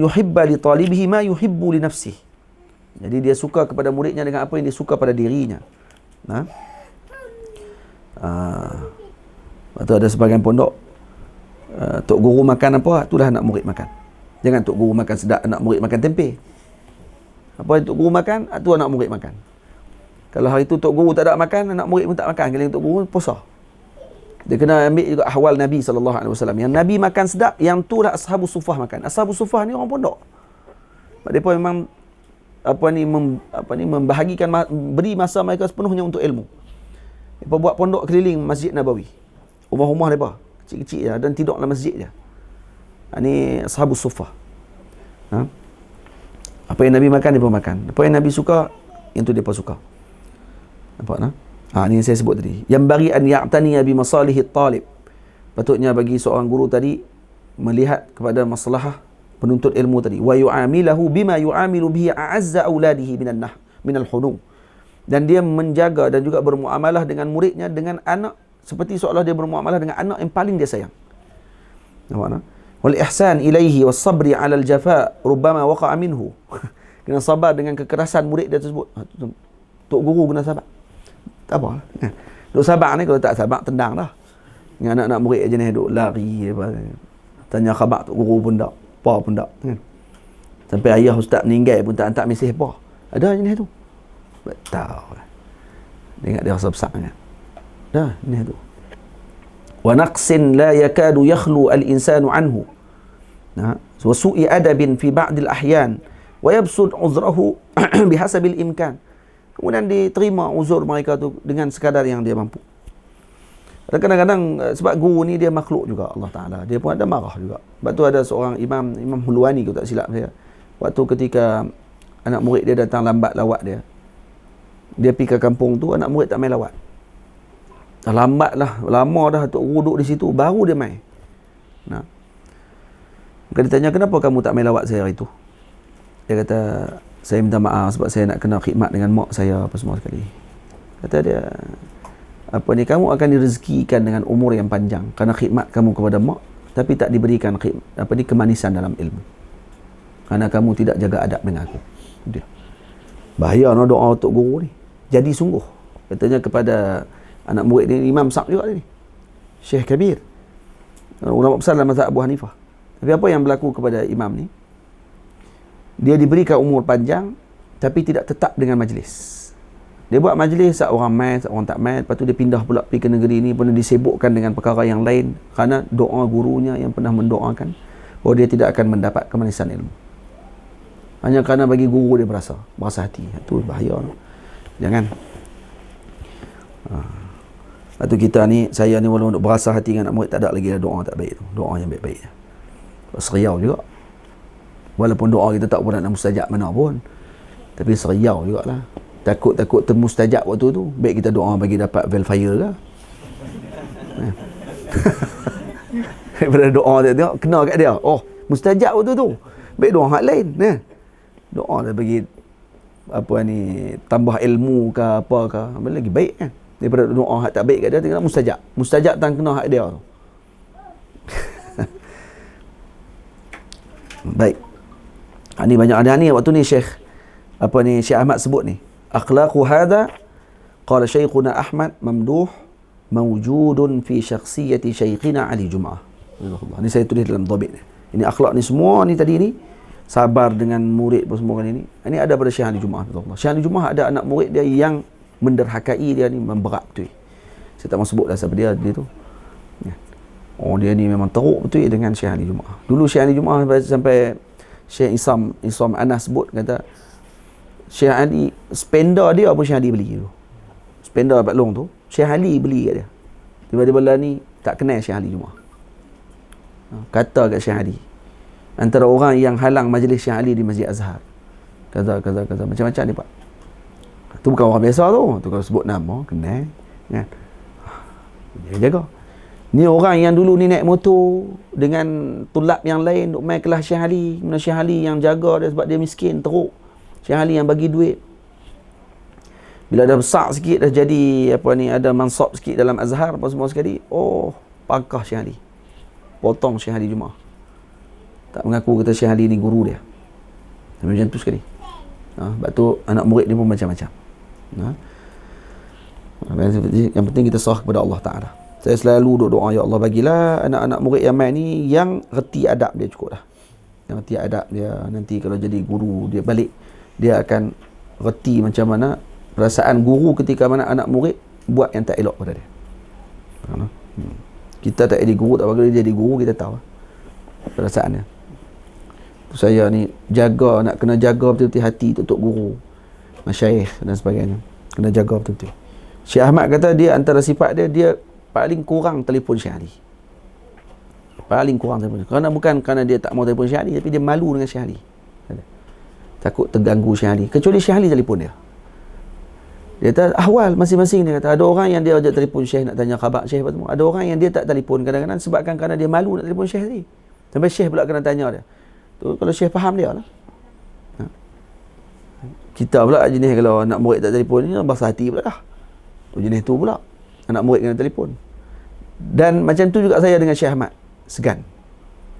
yuhibba li talibihi ma yuhibbu li nafsihi. Jadi dia suka kepada muridnya dengan apa yang dia suka pada dirinya. Lepas tu ada sebagian pondok, tok guru makan apa, itulah anak murid makan. Jangan tok guru makan sedap, anak murid makan tempe. Apa yang tok guru makan, itu anak murid makan. Kalau hari tu tok guru tak ada makan, anak murid pun tak makan. Kalau tok guru puasa. Dia kena ambil juga ahwal Nabi SAW. Yang Nabi makan sedap, yang tu lah Ashabus Sufah makan. Ashabus Sufah ni orang pondok. Mereka memang membahagikan, beri masa mereka sepenuhnya untuk ilmu. Mereka buat pondok keliling Masjid Nabawi. Rumah-rumah mereka kecil-kecil je dan tidur dalam masjid je. Ini Ashabus Suffah. Apa yang Nabi makan, dia pun makan. Apa yang Nabi suka, yang tu dia pun suka. Nampak tak? Ini yang saya sebut tadi. Yang bagi an ya'taniya bi masalihit talib. Patutnya bagi seorang guru tadi melihat kepada masalah penuntut ilmu tadi. Wa yu'amilahu bima yu'amilu bihi a'azza auladihi minal hunum. Dan dia menjaga dan juga bermuamalah dengan muridnya, dengan anak, seperti seolah dia bermuamalah dengan anak yang paling dia sayang. Nampak tak? Wal ihsan ilaihi was sabri 'ala al jafa rubbama waqa'a minhu. Kena sabar dengan kekerasan murid dia tersebut. Tok guru kena sabar. Tak apa. Duk sabar ni, kalau tak sabar tendang dah. Dengan anak-anak murid jenis duk lari apa. Tanya khabar tok guru pun tak, apa pun tak kan. Sampai ayah ustaz meninggal pun tak hantar mesej apa. Ada jenis tu. Betul. Dengar dia rasa besar kan. Dah jenis tu. Wa naqsin la yakadu yakhlu al-insanu anhu. Wa su'i adabin fi ba'd al-ahyan wa yabsud uzrahu bihasabil imkan. Kemudian diterima uzur mereka tu dengan sekadar yang dia mampu. Dan kadang-kadang sebab guru ni dia makhluk juga, Allah Ta'ala, dia pun ada marah juga. Sebab tu ada seorang Imam Hulwani, kalau tak silap saya, waktu ketika anak murid dia datang lambat lawat dia pergi ke kampung tu, anak murid tak main lawat. Dah lambat lah, lama dah Tok Guru duduk di situ, baru dia main. Maka dia tanya, kenapa kamu tak main lawat saya hari tu? Dia kata, saya minta maaf sebab saya nak kena khidmat dengan mak saya apa semua sekali. Kata dia, kamu akan direzekikan dengan umur yang panjang kerana khidmat kamu kepada mak, tapi tak diberikan kemanisan dalam ilmu kerana kamu tidak jaga adab dengan aku. Dia bahaya no doa Tok Guru ni. Jadi sungguh. Katanya kepada anak murid ni, Imam Sa'd juga ni, Syekh Kabir, ulama besar dalam mazhab Abu Hanifah. Tapi apa yang berlaku kepada imam ni, dia diberikan umur panjang tapi tidak tetap dengan majlis. Dia buat majlis, orang main, orang tak main, lepas tu dia pindah pula pergi ke negeri ni, pun disibukkan dengan perkara yang lain kerana doa gurunya yang pernah mendoakan bahawa dia tidak akan mendapat kemanisan ilmu. Hanya kerana bagi guru dia berasa hati. Itu bahaya. Jangan. Lepas tu kita ni, saya ni walaupun berasa hati dengan anak murid, tak ada lagi doa tak baik tu. Doa yang baik-baik. Seriau juga. Walaupun doa kita tak pernah nak mustajab mana pun, tapi seriau jugalah. Takut-takut termustajab waktu tu, baik kita doa bagi dapat velfire ke. Daripada doa dia tengok, kena kat dia. Oh, mustajab waktu tu. Baik doa hak lain. Doa dia bagi tambah ilmu ke apa ke. Lagi baik kan. Daripada doa hak tak baik kat dia, tengok mustajab. Mustajab tak kena hak dia tu. Baik. Ini banyak ada ni waktu ni Syekh Ahmad sebut ni. Akhlaqu hadha, qala Syekhuna Ahmad mamduh mawjudun fi syakhsiyati Syekhina Ali Jum'ah. Ini saya tulis dalam dhabit ni. Ini akhlak ni semua ni tadi ni, sabar dengan murid pun semua ni. Ini ada pada Syekh Ali Jum'ah. Syekh Ali Jum'ah ada anak murid dia yang menderhakai dia ni, memberat betul. Saya tak mau sebut dah siapa dia tu. Oh, dia ni memang teruk betul dengan Syekh Ali Jum'ah. Dulu Syekh Ali Jum'ah sampai Syekh Isam Anas sebut, kata Syekh Ali, spender dia apa Syekh Ali beli tu. Spender Pak Long tu, Syekh Ali beli kat dia. Tiba-tiba lah ni tak kenal Syekh Ali Jum'ah. Kata kat Syekh Ali, antara orang yang halang majlis Syekh Ali di Masjid Azhar, kata macam-macam ni Pak. Tu bukan orang biasa tu kalau sebut nama kenal kan. Dia jaga. Ni orang yang dulu ni naik motor dengan tulab yang lain duk main kelas Syekh Ali. Mana Syekh Ali yang jaga dia sebab dia miskin, teruk. Syekh Ali yang bagi duit. Bila dah besar sikit, dah jadi ada mansab sikit dalam Azhar apa semua sekali, oh, pangkah Syekh Ali. Potong Syekh Ali Jum'ah. Tak mengaku kata Syekh Ali ni guru dia. Macam tu sekali. Sebab tu anak murid dia pun macam-macam. Yang penting kita serah kepada Allah Ta'ala. Saya selalu doa, ya Allah, bagilah anak-anak murid yang main ni yang reti adab dia, cukup dah. Yang reti adab dia, nanti kalau jadi guru dia balik, dia akan reti macam mana perasaan guru ketika mana anak murid buat yang tak elok pada dia. Kita tak jadi guru, tak bagi dia jadi guru, kita tahu perasaan dia. saya ni nak kena jaga betul-betul hati untuk guru, masyayikh dan sebagainya. Kena jaga betul-betul. Syekh Ahmad kata dia antara sifat dia paling kurang telefon Syekh Ali. Paling kurang telefon. Bukan kerana dia tak mau telefon Syekh Ali, tapi dia malu dengan Syekh Ali. Takut terganggu Syekh Ali. Kecuali Syekh Ali telefon dia. Dia kata ahwal masing-masing, dia kata ada orang yang dia ajak telefon Syekh nak tanya khabar Syekh apa semua. Ada orang yang dia tak telefon kadang-kadang sebabkan kerana dia malu nak telefon Syekh tadi. Sampai Syekh pula kena tanya dia. Tu kalau Syekh faham dia lah. Kita pula jenis kalau anak murid tak telefon ni basah hati pula dah. Tu jenis tu pula. Anak murid kena telefon. Dan macam tu juga saya dengan Syekh Ahmad. Segan.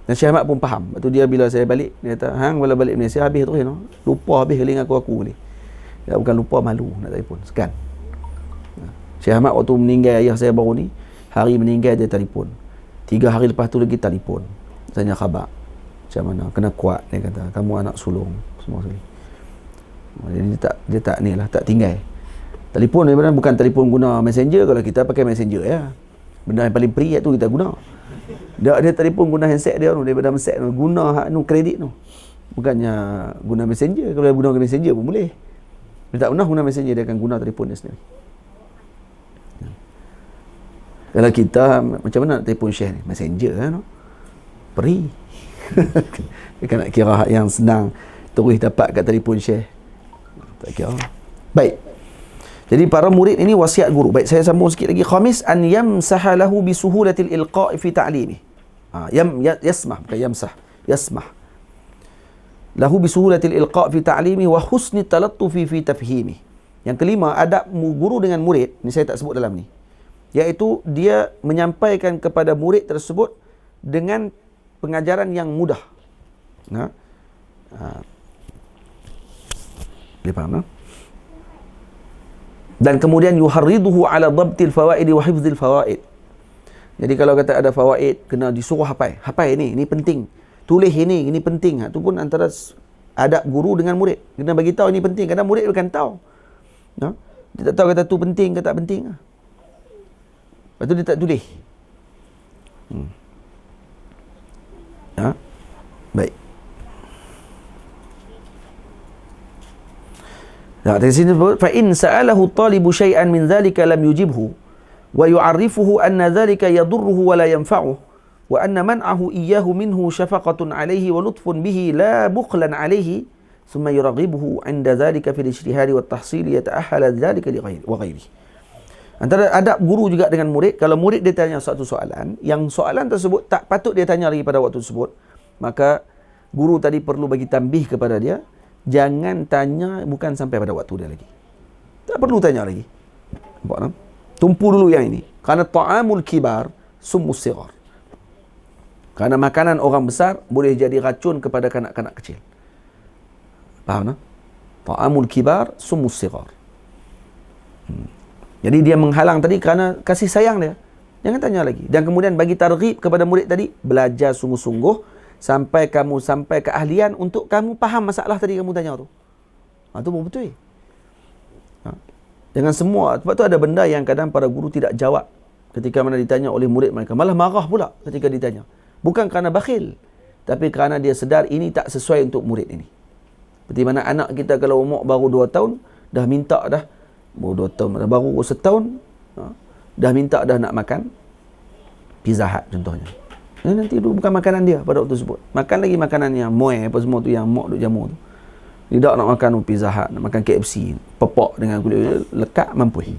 Dan Syekh Ahmad pun faham. Lepas tu dia bila saya balik, dia kata, hang bila balik Malaysia habis terus no. Lupa habis keling aku ni. Ya, bukan lupa, malu nak telefon. Segan. Syekh Ahmad waktu meninggal ayah saya baru ni, hari meninggal dia telefon. 3 hari lepas tu lagi telefon. Tanya khabar. Macam mana? Kena kuat, dia kata. Kamu anak sulung. Semua sekali. Jadi dia tak ni lah, tak tinggal. Telefon sebenarnya bukan telefon guna messenger. Kalau kita pakai messenger ya. Benda yang paling free tu kita guna. Dia telefon guna handset dia tu, daripada handset tu guna hak nu kredit tu. Bukannya guna messenger. Kalau dia guna messenger pun boleh. Dia tak pernah guna messenger, dia akan guna telefon dia sendiri. Kalau kita macam mana nak telefon Syekh ni? Messenger kan? Free. Dia nak kira hak yang senang terus dapat kat telefon Syekh. Tak kira. Baik. Jadi para murid ini wasiat guru. Baik, saya sambung sikit lagi. Khamis, an yamsaha lahu bi suhulatil ilqa' fi ta'limi. Yasmah, bukan yamsah. Yasmah. Lahu bi suhulatil ilqa' fi ta'limi wa husni talattufi fi tafhimi. Yang kelima, adab guru dengan murid. Ini saya tak sebut dalam ni. Iaitu dia menyampaikan kepada murid tersebut dengan pengajaran yang mudah. Dia faham, tak? Dan kemudian yuharriduhu ala dhabtil fawaid wa hifdzil fawaid. Jadi kalau kata ada fawaid, kena disuruh hafal. Hafal ini penting. Tulis ini penting. Itu pun antara adab guru dengan murid. Kena bagi tahu ini penting. Kadang murid bukan tahu. Dia tak tahu kata tu penting ke tak penting. Lepas tu dia tak tulis. Baik. Dari sini fa in sa'alahu talibu syai'an min dhalika lam yujibhu wa yu'arrifuhu anna dhalika yadurruhu wa la yanfa'uhu wa anna man'ahu iyyahu minhu shafaqatun 'alayhi wa lutfun bihi la bukhlan 'alayhi thumma yuraghibuhu 'inda dhalika fil ijtihadi wat tahsil yata'ahhala dhalika li ghairihi. Antara adab guru juga dengan murid, kalau murid dia tanya satu soalan, yang soalan tersebut tak patut dia tanya lagi pada waktu tersebut, maka guru tadi perlu bagi tambih kepada dia, jangan tanya bukan sampai pada waktu dia lagi. Tak perlu tanya lagi. Nampak tak? Tumpu dulu yang ini. Kerana ta'amul kibar summus sighar. Kerana makanan orang besar boleh jadi racun kepada kanak-kanak kecil. Faham tak? Ta'amul kibar summus sighar. Jadi dia menghalang tadi kerana kasih sayang dia. Jangan tanya lagi. Dan kemudian bagi targhib kepada murid tadi, belajar sungguh-sungguh sampai kamu sampai keahlian untuk kamu faham masalah tadi kamu tanya tu. Itu pun betul. Dengan semua, sebab tu ada benda yang kadang para guru tidak jawab ketika mana ditanya oleh murid mereka. Malah marah pula ketika ditanya. Bukan kerana bakhil, tapi kerana dia sedar ini tak sesuai untuk murid ini. Seperti mana anak kita kalau umur baru 2 tahun, dah minta dah, baru 2 tahun, baru setahun, dah minta dah nak makan Pizza Hut contohnya. Nanti itu bukan makanan dia pada waktu tersebut. Makan lagi makanan yang moe apa semua tu yang mak duk jamu tu. Tidak nak makan Pizza Hut, nak makan KFC, pepok dengan kulit lekat mampu.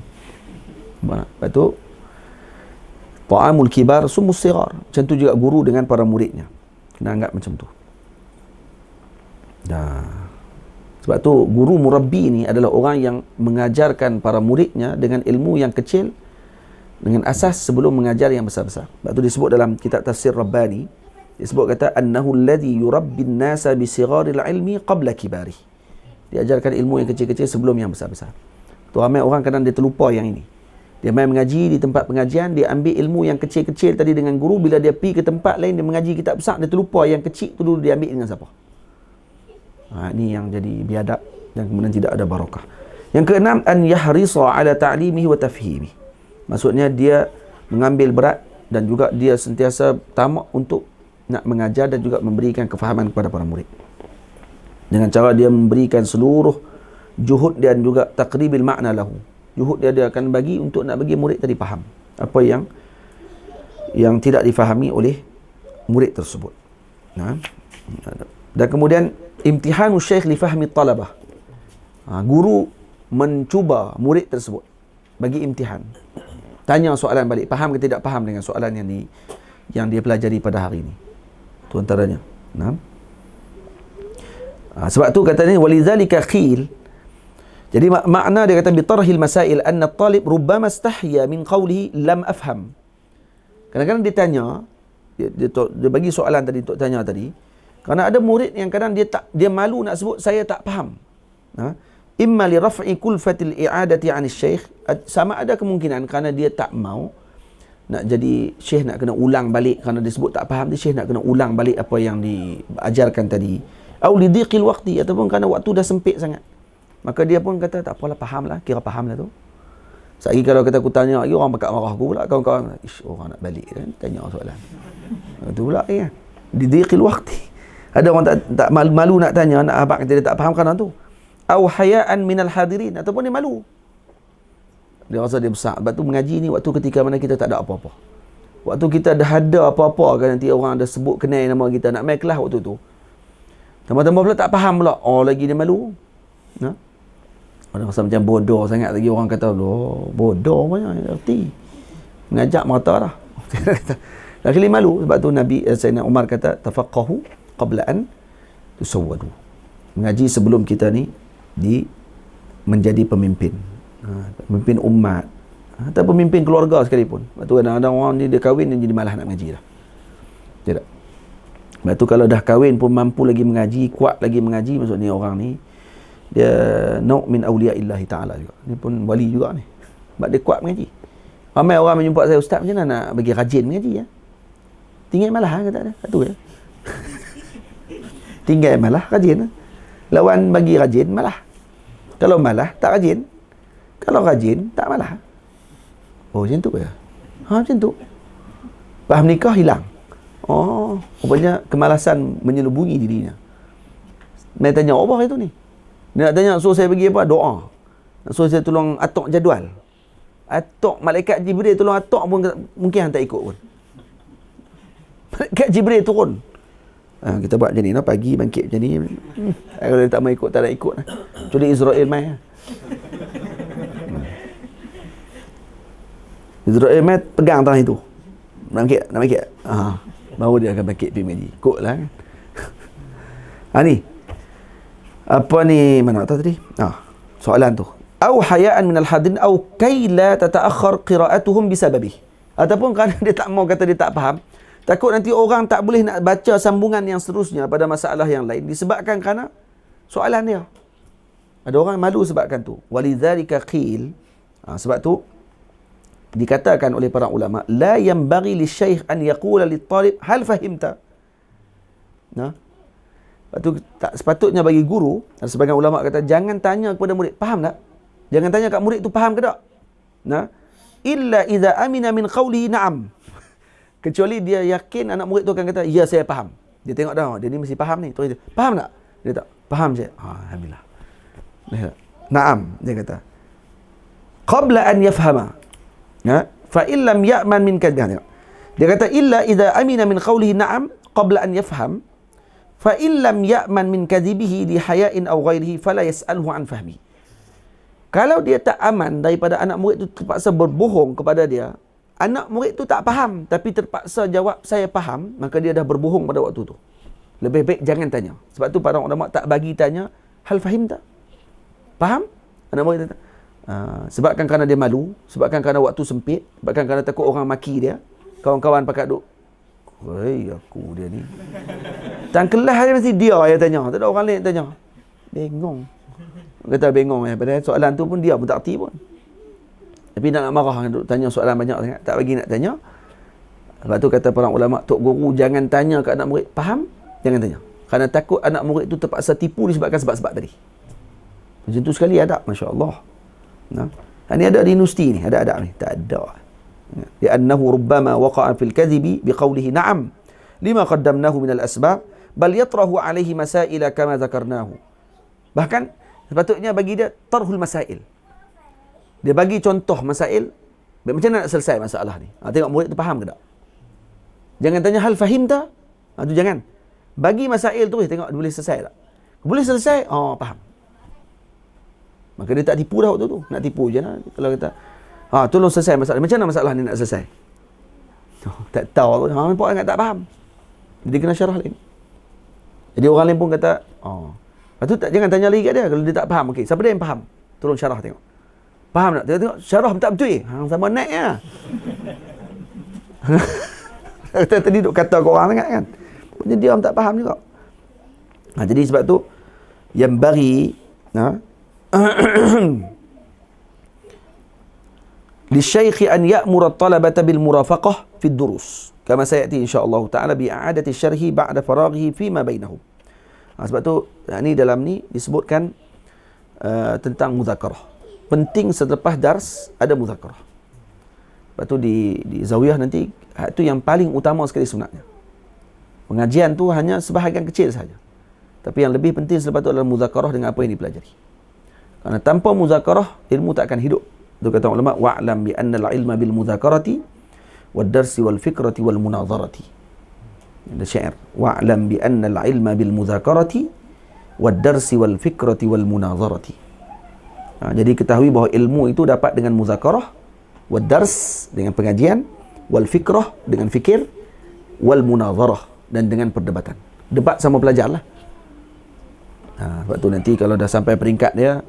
Lepas tu ta'amul kibar summus sighar. Macam tu juga guru dengan para muridnya. Kena anggap macam tu. Sebab tu guru murabbi ni adalah orang yang mengajarkan para muridnya dengan ilmu yang kecil dengan asas sebelum mengajar yang besar-besar. Sebab tu disebut dalam kitab tafsir Rabbani, disebut kata annahu alladhi yurabbin nasa bi sigharil ilmi qabla kibari. Diajarkan ilmu yang kecil-kecil sebelum yang besar-besar. Tu ramai orang kadang dia terlupa yang ini. Dia main mengaji di tempat pengajian, dia ambil ilmu yang kecil-kecil tadi dengan guru, bila dia pergi ke tempat lain dia mengaji kitab besar, dia terlupa yang kecil tu dulu dia ambil dengan siapa. Ini yang jadi biadab dan kemudian tidak ada barakah. Yang keenam, an yahrisa ala ta'limihi wa tafhimi. Maksudnya dia mengambil berat dan juga dia sentiasa tamak untuk nak mengajar dan juga memberikan kefahaman kepada para murid. dengan cara dia memberikan seluruh juhud dan juga taqribil makna lahu. Juhud dia akan bagi untuk nak bagi murid tadi faham apa yang tidak difahami oleh murid tersebut. Dan kemudian imtihanu syekh li fahmi talabah. Guru mencuba murid tersebut, bagi imtihan. Tanya soalan balik, faham ke tidak faham dengan soalan yang dia pelajari pada hari ini. Itu antaranya. Sebab tu kata ni walidzalika qil. Jadi makna dia kata bitarhil masail anna at-talib rubbama istahya min qawlihi lam afham. Kadang-kadang dia tanya, dia bagi soalan tadi untuk tanya tadi, kerana ada murid yang kadang dia malu nak sebut saya tak faham. Imma li raf'i kulfatil i'adati 'ani syekh, sama ada kemungkinan kerana dia tak mau nak jadi syekh nak kena ulang balik kerana dia sebut tak faham, dia syekh nak kena ulang balik apa yang diajarkan tadi. Au li dhiqil waqti, ataupun kerana waktu dah sempit sangat. Maka dia pun kata tak apalah, fahamlah, kira fahamlah tu. Sekali kalau kata aku tanya lagi, orang bakal marah aku pula, kawan-kawan, orang nak balik kan tanya soalan. Itu pula kan. Di dhiqil waqti. Ada orang tak malu nak tanya, nak abang kata dia tak faham kerana tu. Au hayaan minal hadirin, ataupun dia malu. Dia rasa dia besar. Sebab tu mengaji ni waktu ketika mana kita tak ada apa-apa. Waktu kita dah ada apa-apa kan, nanti orang ada sebut kenal nama kita, nak main kelas waktu tu. Tambah-tambah pula tak faham pula. Oh, lagi dia malu. Orang rasa macam bodoh sangat lagi, orang kata, bodoh banyak erti. Mengajak mata dah. Dah kali malu. Sebab tu Nabi Sayyidina Umar kata, tafaqahu qabla an tusawwadu. Mengaji sebelum kita ni menjadi pemimpin. Pemimpin umat. Atau pemimpin keluarga sekalipun. Sebab tu kadang-kadang orang ni dia kahwin dia jadi malas nak mengaji dah. Tidak. Sebab tu kalau dah kahwin pun mampu lagi mengaji, kuat lagi mengaji, maksudnya orang ni dia nau' min awliya'illahi ta'ala juga. Ni pun wali juga ni. Sebab dia kuat mengaji. Ramai orang menjumpa saya, ustaz macam mana nak bagi rajin mengaji ya? Tinggal malah kata dia. Satu ya. Tinggal malah rajin. Lawan bagi rajin malah. Kalau malah tak rajin. Kalau rajin tak malah. Oh macam tu ya. Macam tu. Faham nikah hilang. Oh, rupanya kemalasan menyelubungi dirinya. Nak tanya apa itu ni? Dia nak tanya suruh saya bagi apa? Doa. Nak suruh saya tolong atok jadual. Atok malaikat Jibril tolong atok pun mungkin hang tak ikut pun. Malaikat Jibril turun. Kita buat macam ni, pagi bangkit macam ni. Kalau dia tak mau ikut, tak nak ikut. Kecuali Israel mai. Israel mai pegang tangan itu. Nak bangkit. Baru dia akan bangkit pergi mengaji. Ikutlah kan. Ni. Apa ni, mana tahu tadi? Soalan tu. Au hayaan minal hadin au kay la tata'akhkhar qira'atuhum bisababih. Ataupun kerana dia tak mau kata dia tak faham, takut nanti orang tak boleh nak baca sambungan yang seterusnya pada masalah yang lain disebabkan kerana soalan dia. Ada orang malu sebabkan tu. Walidzalika qil. Sebab tu dikatakan oleh para ulama, la yanbaghi lisyaikh an yaqula lit-talib hal fahimta. Lepas tu tak sepatutnya bagi guru, sebagian ulama kata jangan tanya kepada murid, faham tak? Jangan tanya kat murid tu faham ke tak? Illa idza amina min qawlihi na'am. Kecuali dia yakin anak murid tu akan kata, ya saya faham. Dia tengok dah, dia ni mesti faham ni. Terus dia, faham tak? Dia tak, faham je. Alhamdulillah. Na'am, dia kata. Qabla an yafhama. Fa illam ya'man min kadhib. Dia kata illa idza amina min qawlihi na'am qabla an yafham. Fa illam ya'man min kadhibihi li haya'in aw ghairihi fala yas'alhu an fahmi. Kalau dia tak aman daripada anak murid tu terpaksa berbohong kepada dia, anak murid tu tak faham tapi terpaksa jawab saya faham, maka dia dah berbohong pada waktu tu. Lebih baik jangan tanya. Sebab tu para ulama tak bagi tanya hal fahim tak? Faham? Anak murid kata sebabkan kerana dia malu, sebabkan kerana waktu sempit, sebabkan kerana takut orang maki dia, kawan-kawan pakat duk, "Hei, aku dia ni." Dan kelas dia mesti dia yang tanya, tak ada orang lain tanya. Bengong. Kata bengong padahal soalan tu pun dia pun tak erti pun. Tapi nak marah duk tanya soalan banyak sangat, tak bagi nak tanya. Sebab tu kata para ulama, tok guru jangan tanya ke anak murid, faham? Jangan tanya. Kerana takut anak murid tu terpaksa tipu disebabkan sebab-sebab tadi. Macam tu sekali adab, masya-Allah. Ini ada di universiti ni, ada adab ni. Tak ada. Li'annahu rubbama waqa'a fil kadhibi biqawlihi na'am lima qaddamnahu min al-asbab bal yatrahu alaihi masaila kama zakarnahu. Bahkan sepatutnya bagi dia tarhul masail. Dia bagi contoh masail, macam mana nak selesai masalah ni. Tengok murid tu faham ke tak? Jangan tanya hal fahimta. Tu jangan. Bagi masail tu tengok dia boleh selesai tak? Boleh selesai, faham. Maka dia tak tipu dah waktu tu. Nak tipu je lah. Kalau kata, tolong selesai masalah. Macam mana masalah ni nak selesai? Tak tahu. Nampak sangat tak faham. Jadi kena syarah lain. Jadi orang lain pun kata, lepas tu jangan tanya lagi kat dia. Kalau dia tak faham, okey. Siapa dia yang faham? Tolong syarah tengok. Faham tak? Tengok, syarah tak betul. Sama naik ya. Tadi duk kata kat orang sangat kan. Dia diam tak faham juga. Jadi sebab tu, yang bagi, للشيخ أن يأمر الطلبة بالمرافقة في الدروس كما سيأتي إن شاء الله تعالى بإعادة الشرح بعد فراغه فيما بينهم. Sebab tu ni dalam ni disebutkan tentang muzakarah. Penting selepas dars ada muzakarah. Sebab tu di zawiyah nanti itu yang paling utama sekali sebenarnya. Pengajian tu hanya sebahagian kecil saja. Tapi yang lebih penting selepas tu adalah muzakarah dengan apa yang dipelajari. Karena tanpa muzakarah ilmu tak akan hidup. Itu kata ulama, wa'lam bi anna al-ilma bil muzakarati wad darsi wal fikrati wal munazarati. Ada syair, wa'lam bi anna al-ilma bil muzakarati wad darsi wal fikrati wal munazarati. Jadi ketahui bahawa ilmu itu dapat dengan muzakarah, wad dars dengan pengajian, wal fikrah dengan fikir, wal munazarah dan dengan perdebatan. Debat sama pelajar lah. Sebab tu nanti kalau dah sampai peringkat dia,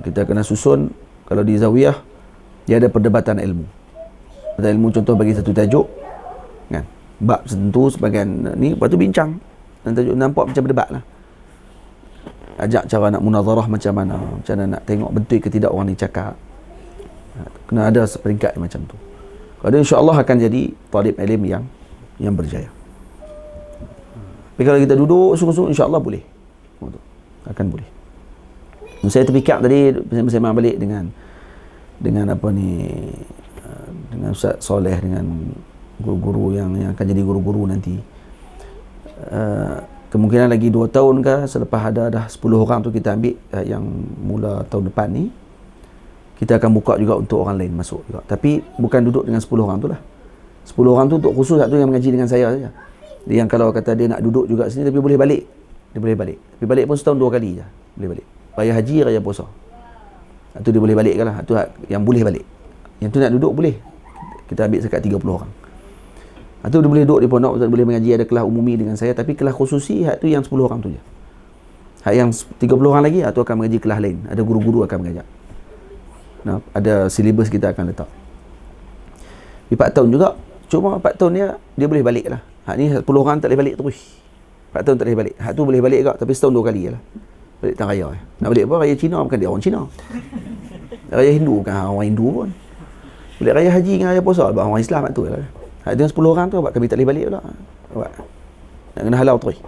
kita kena susun. Kalau di zawiyah dia ada perdebatan ilmu. Perdebatan ilmu contoh bagi satu tajuk kan, bab tertentu sebagian ni, lepas tu bincang dan tajuk nampak macam berdebat lah. Ajak cara nak munazarah macam mana nak tengok betul ke tidak orang ni cakap. Kena ada seperingkat macam tu. Kalau insya-Allah akan jadi talib ilm yang berjaya. Tapi kalau kita duduk sungguh-sungguh, insya-Allah boleh. Akan boleh. Saya terfikir tadi bersama balik dengan apa ni, dengan Ustaz Soleh, dengan guru-guru yang akan jadi guru-guru nanti. Kemungkinan lagi 2 tahun ke selepas ada dah 10 orang tu kita ambil, yang mula tahun depan ni kita akan buka juga untuk orang lain masuk juga. Tapi bukan duduk dengan 10 orang tu lah. 10 orang tu untuk khusus satu yang mengaji dengan saya saja. Yang kalau kata dia nak duduk juga sini tapi boleh balik, dia boleh balik. Tapi balik pun setahun 2 kali je boleh balik. Raya haji, raya puasa. Itu dia boleh balik kan lah. Itu yang boleh balik. Yang tu nak duduk boleh. Kita ambil sekat 30 orang. Itu dia boleh duduk di pondok, boleh mengaji, ada kelas umumi dengan saya, tapi kelas khususi itu yang 10 orang tu je. Yang 30 orang lagi itu akan mengaji kelas lain. Ada guru-guru akan mengajak. Ada silibus kita akan letak. 4 tahun juga. Cuma 4 tahun dia boleh balik lah. Ni 10 orang tak boleh balik terus. 4 tahun tak boleh balik. Tu boleh balik juga, tapi setahun 2 kali je lah. Balik tang raya. Nak balik apa? Raya Cina, bukan dia orang Cina. Raya Hindu, bukan orang Hindu pun. Balik raya haji dengan raya puasa, orang Islam tu lah. Dengan 10 orang tu, kami tak boleh balik pula. Nak kena halau terus.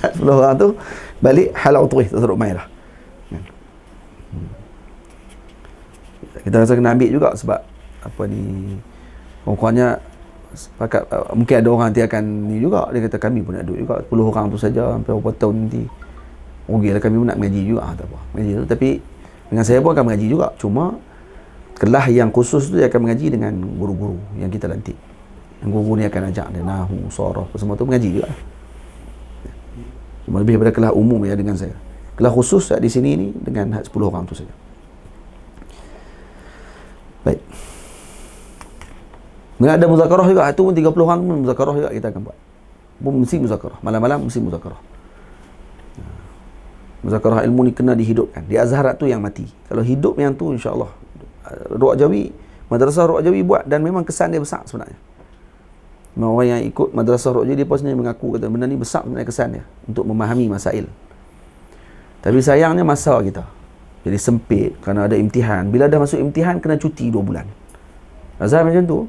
10 orang tu balik halau terus, tak teruk main lah. Kita rasa kena ambil juga sebab apa ni, kurang-kurangnya sepakat, mungkin ada orang nanti akan ni juga, dia kata kami pun nak duduk juga 10 orang tu saja sampai berapa tahun nanti. Rugilah kami pun nak mengaji juga, tak apa. Mengaji tu, tapi dengan saya pun akan mengaji juga. Cuma kelas yang khusus tu dia akan mengaji dengan guru-guru yang kita lantik. Yang guru ni akan ajak dia nahwu, saraf, semua tu mengaji juga. Cuma lebih daripada kelas umum ya dengan saya. Kelas khusus di sini ni dengan 10 orang tu saja. Baik. Dengan ada muzakarah juga, itu pun 30 orang pun muzakarah juga kita akan buat. Pun mesti muzakarah. Malam-malam mesti muzakarah. Muzakarah ilmu ni kena dihidupkan. Di Azhar tu yang mati. Kalau hidup yang tu insya-Allah. Ruak Jawi, madrasah Ruak Jawi buat dan memang kesan dia besar sebenarnya. Memang orang yang ikut madrasah Ruak Jawi dia pun sendiri mengaku kata benda ni besar sebenarnya kesan dia untuk memahami masail. Tapi sayangnya masa kita jadi sempit kerana ada imtihan. Bila dah masuk imtihan kena cuti 2 bulan. Azhar macam tu.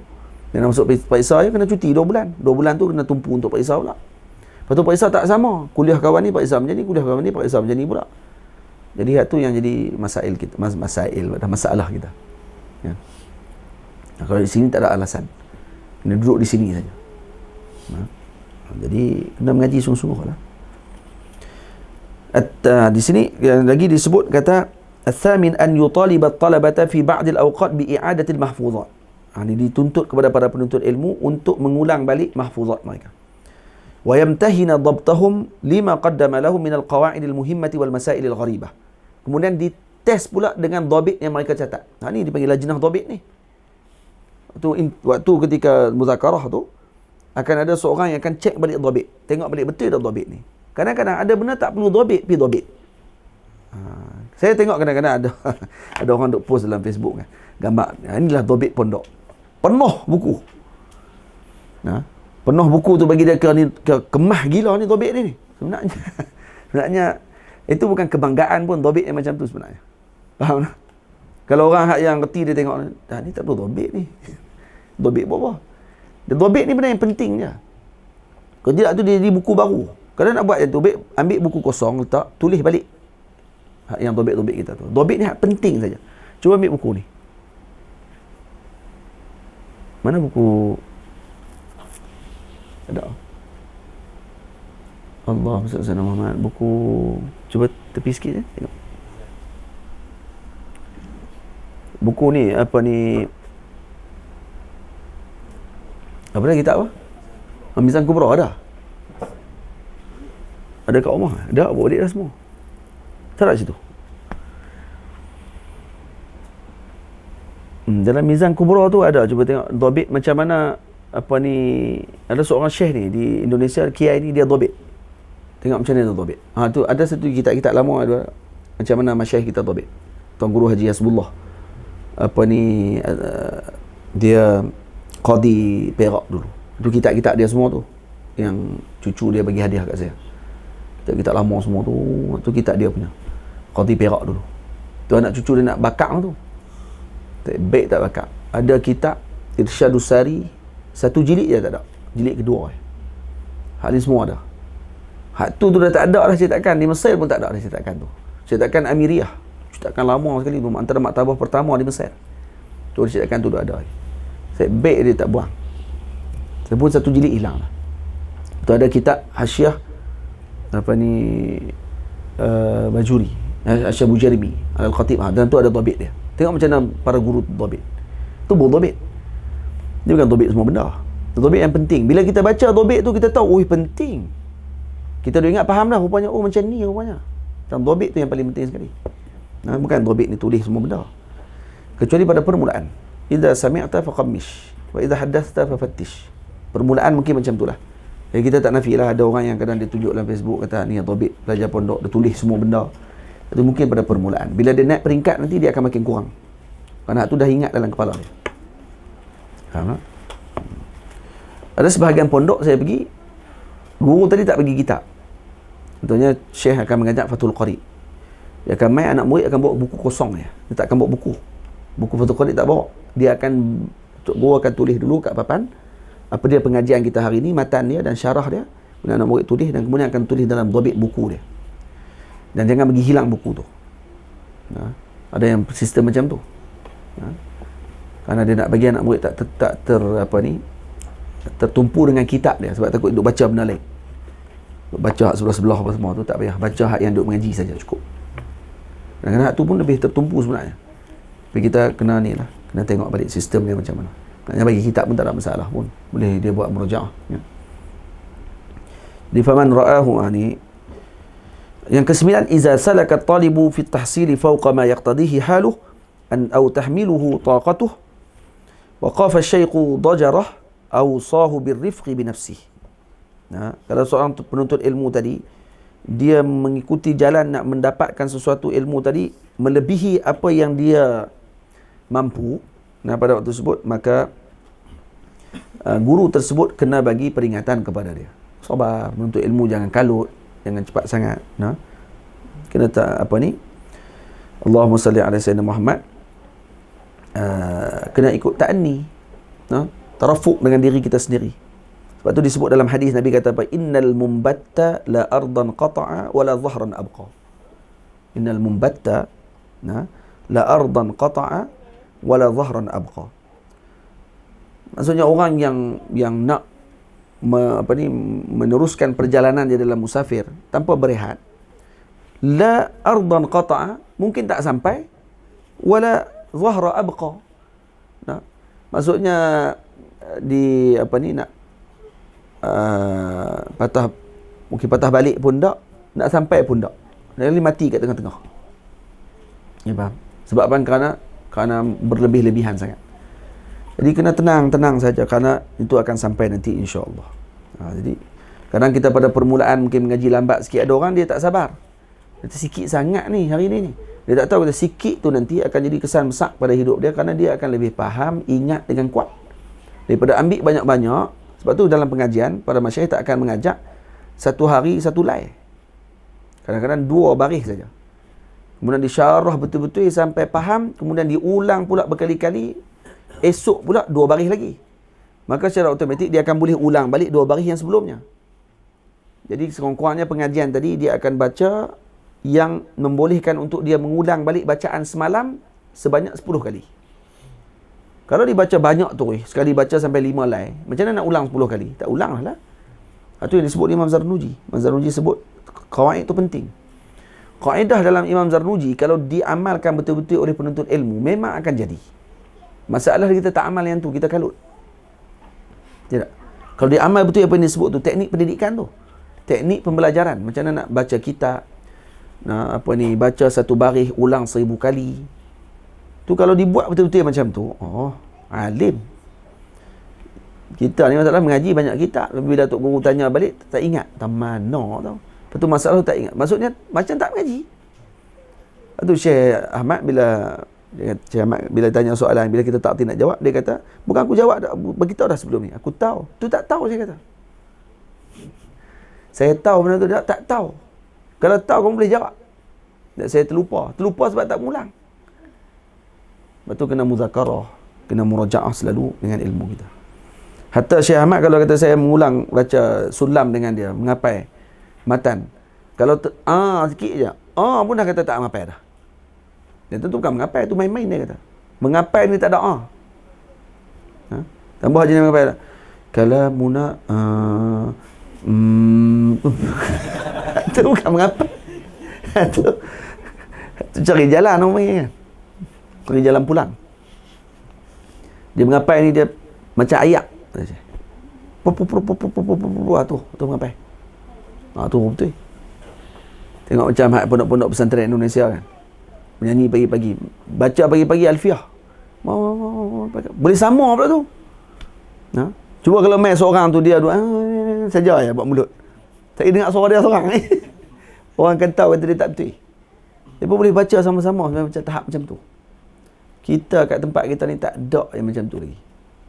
Dia nak masuk periksa je kena cuti 2 bulan. 2 bulan tu kena tumpu untuk periksa pula. Lepas tu periksa tak sama. Kuliah kawan ni periksa macam ni, kuliah kawan ni periksa macam ni pula. Jadi itu yang jadi masail kita, masalah kita. Ya. Kalau di sini tak ada alasan. Kena duduk di sini saja. Jadi kena mengaji sungguh-sungguh lah. Di sini lagi disebut kata al-thamin an yutaliba at-talabata fi ba'd al-awqat bi i'adati al-mahfuzat. Ini dituntut kepada para penuntut ilmu untuk mengulang balik mahfuzat mereka. Wa yamtahina dhabtahum lima qaddama lahum min al-qawa'id al-muhimmati wal masail al-gharibah. Kemudian dites pula dengan dhabit yang mereka catat. Ini dipanggil lajnah dhabit ni. Waktu ketika muzakarah tu akan ada seorang yang akan cek balik dhabit, tengok balik betul tak dhabit ni. Kadang-kadang ada benda tak perlu dhabit, pergi dhabit. Saya tengok kadang-kadang ada ada orang duk post dalam Facebook kan, gambar inilah dhabit pondok, penuh buku. Penuh buku tu bagi dia kemah gila ni dhabit ni. Sebenarnya itu bukan kebanggaan pun dhabit yang macam tu sebenarnya. Faham tak? Kalau orang yang reti dia tengok ni tak perlu dhabit ni. Dhabit buat apa? Dhabit ni benda yang penting je. Kalau tidak tu dia jadi buku baru. Kalau nak buat yang tu, ambil buku kosong, letak, tulis balik yang dhabit-dhabit kita tu. Dhabit ni hak penting saja. Cuba ambil buku ni. Mana buku? Ada. Allah Maksudnya Muhammad. Buku, cuba tepi sikit je. Tengok. Buku ni, apa lagi tak apa? Mizan Kubra ada? Ada kat rumah? Ada, bawa balik dah semua. Tak ada situ. Dalam Mizan Kubra tu ada, cuba tengok dhabit macam mana, ada seorang syekh ni di Indonesia, kiai ni dia dhabit. Tengok macam mana dia dhabit. Tu ada satu kitab-kitab lama ada macam mana masyayikh kita dhabit. Tuan Guru Haji Hasbullah. Dia qadi Perak dulu. Itu kitab-kitab dia semua tu yang cucu dia bagi hadiah kat saya. Kitab-kitab lama semua tu, tu kitab dia punya. Qadi Perak dulu. Tu anak cucu dia nak bakar tu. Baik tak bakar. Ada kitab Irsyadus Sari, satu jilid je tak ada. Jilid kedua. Hak ni semua ada. Hak tu dah tak ada dah cetakan. Di Mesir pun tak ada dah cetakan tu. Cetakan Amiriyah. Cetakan lama sekali tu. Antara maktabah pertama di Mesir. Tu cetakan tu dah ada. Saya baik dia tak buang. Saya pun satu jilid hilang lah. Tu ada kitab Hasyiah Bajuri, Hasyiah Bujarimi Al-Khatib. Dan tu ada dhabit dia. Tengok macam mana para guru dhabit. Tu bukan dhabit. Dia bukan dhabit semua benda. Dhabit yang penting. Bila kita baca dhabit tu kita tahu, penting. Kita dah ingat faham dah rupanya, macam ni rupanya. Macam dhabit tu yang paling penting sekali. Bukan dhabit ni tulis semua benda. Kecuali pada permulaan. Idza sami'ta faqammish wa idza haddathta fafattish. Permulaan mungkin macam itulah. Jadi kita tak nafilah ada orang yang kadang dia tunjuk dalam Facebook kata ni dhabit pelajar pondok, dia tulis semua benda. Itu mungkin pada permulaan. Bila dia naik peringkat nanti dia akan makin kurang. Kerana tu dah ingat dalam kepala dia. Faham tak? Ada sebahagian pondok saya pergi, guru tadi tak bagi kitab. Contohnya Syekh akan mengajak Fathul Qari. Dia akan main anak murid akan bawa buku kosong dia. Dia tak akan bawa buku. Buku Fathul Qari tak bawa. Dia akan, guru akan tulis dulu kat papan apa dia pengajian kita hari ni, matan dia dan syarah dia. Kemudian anak murid tulis dan kemudian akan tulis dalam dhabit buku dia. Dan jangan bagi hilang buku tu. Ada yang sistem macam tu. Kerana dia nak bagi anak murid tak tertumpu dengan kitab dia, sebab takut duk baca benda lain. Duk baca hak sebelah-sebelah apa semua tu tak payah. Baca hak yang duk mengaji saja cukup. Dan hak tu pun lebih tertumpu sebenarnya. Tapi kita kena ni lah, kena tengok balik sistem dia macam mana. Naknya bagi kitab pun tak ada masalah pun. Boleh dia buat murojaah. Di faman ra'ahu ni. Yang kesembilan, iza salaka at-talibu fi at-tahsil fawqa ma yaqtadihi haluhu an aw tahmiluhu taqatuhu wa qafa asy-syaikhu dajarah aw sahu birrifqi bi nafsihi. Kalau seorang penuntut ilmu tadi dia mengikuti jalan nak mendapatkan sesuatu ilmu tadi melebihi apa yang dia mampu, pada waktu tersebut, maka guru tersebut kena bagi peringatan kepada dia. Sabar, menuntut ilmu jangan kalut, jangan cepat sangat. Kena Allahumma salli ala sayyidina Muhammad. Kena ikut ta'anni, tarafuq dengan diri kita sendiri. Sebab tu disebut dalam hadis Nabi kata apa? Innal mumbatta la ardan qata'a wa la dhahran abqa. Innal mumbatta la ardan qata'a wa la dhahran abqa. Maksudnya orang yang nak meneruskan perjalanan dia dalam musafir tanpa berehat, la ardan qata'a, mungkin tak sampai, wala zahra abqa. Nah, maksudnya di nak mungkin patah balik pun tak, nak sampai pun tak. Dia mati kat tengah-tengah. Ya faham? Sebab apa? Kerana berlebih-lebihan sangat. Jadi kena tenang-tenang saja, kerana itu akan sampai nanti insya-Allah. Jadi kadang kita pada permulaan mungkin mengaji lambat sikit, ada orang dia tak sabar. Dia sikit sangat ni hari ni. Dia tak tahu kata sikit tu nanti akan jadi kesan besar pada hidup dia, kerana dia akan lebih faham, ingat dengan kuat daripada ambil banyak-banyak. Sebab tu dalam pengajian para masyayikh tak akan mengajak satu hari satu lai. Kadang-kadang 2 baris saja. Kemudian disyarah betul-betul sampai faham, kemudian diulang pula berkali-kali. Esok pula 2 baris lagi. Maka secara automatik dia akan boleh ulang balik 2 baris yang sebelumnya. Jadi sekurang-kurangnya pengajian tadi dia akan baca yang membolehkan untuk dia mengulang balik bacaan semalam sebanyak 10 kali. Kalau dibaca banyak tu, sekali baca sampai 5 lai, macam mana nak ulang 10 kali? Tak ulang lah. Itu yang disebut Imam Zarnuji. Imam Zarnuji sebut qawaid itu penting. Kaedah dalam Imam Zarnuji kalau diamalkan betul-betul oleh penuntut ilmu memang akan jadi. Masalah kita tak amal yang tu, kita kalut. Tidak. Kalau diamal betul apa yang disebut tu, teknik pendidikan tu. Teknik pembelajaran. Macam mana nak baca kitab, nak baca satu baris ulang 1000 kali. Tu kalau dibuat betul-betul macam tu, alim. Kita ni masalah mengaji banyak kitab, bila Tok Guru tanya balik tak ingat tak mana tau. Lepas tu masalah tu tak ingat. Maksudnya macam tak mengaji. Lepas tu Syekh Ahmad bila tanya soalan, bila kita tak nak jawab, dia kata, bukan aku jawab dah, beritahu dah sebelum ni. Aku tahu. Tu tak tahu, saya kata. Saya tahu benda tu, tak tahu. Kalau tahu kamu boleh jawab. Saya terlupa. Terlupa sebab tak mengulang. Lepas tu kena muzakarah, kena murajaah selalu dengan ilmu kita. Hatta Syekh Ahmad kalau kata saya mengulang baca sulam dengan dia, mengapai matan. Kalau sikit je. Pun dah kata tak mengapai dah. Dia tentu bukan mengapai, tu main-main dia kata. Mengapai ni tak ada tambah je mengapai dah. Kalamuna tu bukan mengapai. tu cari jalan orang panggil kan. Cari jalan pulang. Dia mengapai ni dia macam ayak. Tu mengapai. Tu betul. Tengok macam pondok-pondok pesantren Indonesia kan. Menyanyi pagi-pagi, baca pagi-pagi alfiah. Boleh sama pula tu. Cuba kalau main seorang tu dia saja ya buat mulut. Tak dengar suara dia seorang ni. Orang akan tahu kata dia tak betul. Dia pun boleh baca sama-sama macam tahap macam tu. Kita kat tempat kita ni tak ada yang macam tu lagi.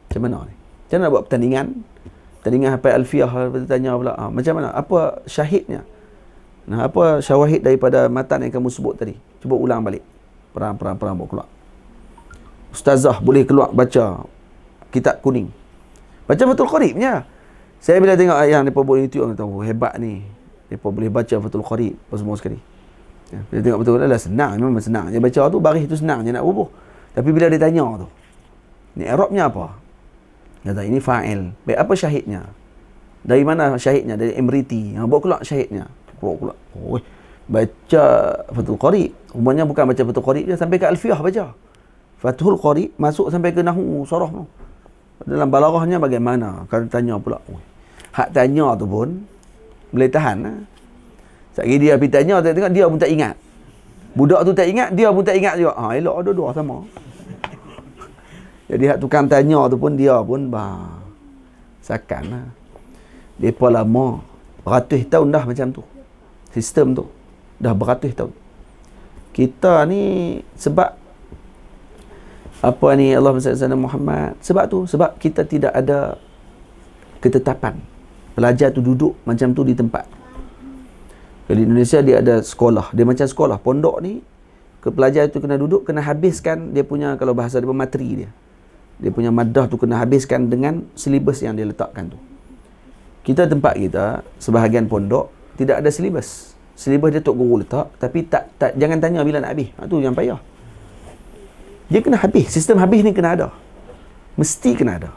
Macam mana ni? Macam mana nak buat pertandingan hafal alfiah, tanya pula macam mana? Apa syahidnya? Apa syawahid daripada matan yang kamu sebut tadi? Cuba ulang balik. Perang buat keluar. Ustazah boleh keluar baca kitab kuning. Baca Fathul Qaribnya. Saya bila tengok yang mereka buat YouTube, tahu hebat ni. Mereka boleh baca Fathul Qarib apa semua sekali. Bila tengok betul lah senang, memang senang. Dia baca tu baris tu senang je nak bubuh. Tapi bila dia tanya tu, ni i'rabnya apa? Dia kata ini fa'il. Baik, apa syahidnya? Dari mana syahidnya? Dari Imriti. Buat keluar syahidnya. Keluar. Baca Fathul Qarib. Umumnya bukan baca Fathul Qarib je, sampai ke Alfiah baca. Fathul Qarib masuk sampai ke Nahu Sarah tu. Dalam balaghahnya bagaimana? Kalau tanya pula. Hak tanya tu pun boleh tahan lah. Sekali dia pergi tanya, tengok dia pun tak ingat. Budak tu tak ingat, dia pun tak ingat juga. Elok dua-dua sama. Jadi hak tukang tanya tu pun dia pun sakan lah. Depa lama beratus tahun dah macam tu. Sistem tu dah beratus tahun. Kita ni sebab Allah SWT Muhammad, sebab kita tidak ada ketetapan. Pelajar tu duduk macam tu di tempat. Di Indonesia dia ada sekolah, dia macam sekolah pondok ni, pelajar itu kena duduk, kena habiskan dia punya, kalau bahasa dia materi dia punya madah tu kena habiskan dengan silibus yang dia letakkan tu. Kita tempat kita sebahagian pondok tidak ada silibus. Silibus dia tok guru letak, tapi tak jangan tanya bila nak habis. Tu yang payah. Dia kena habis, sistem habis ni kena ada. Mesti kena ada.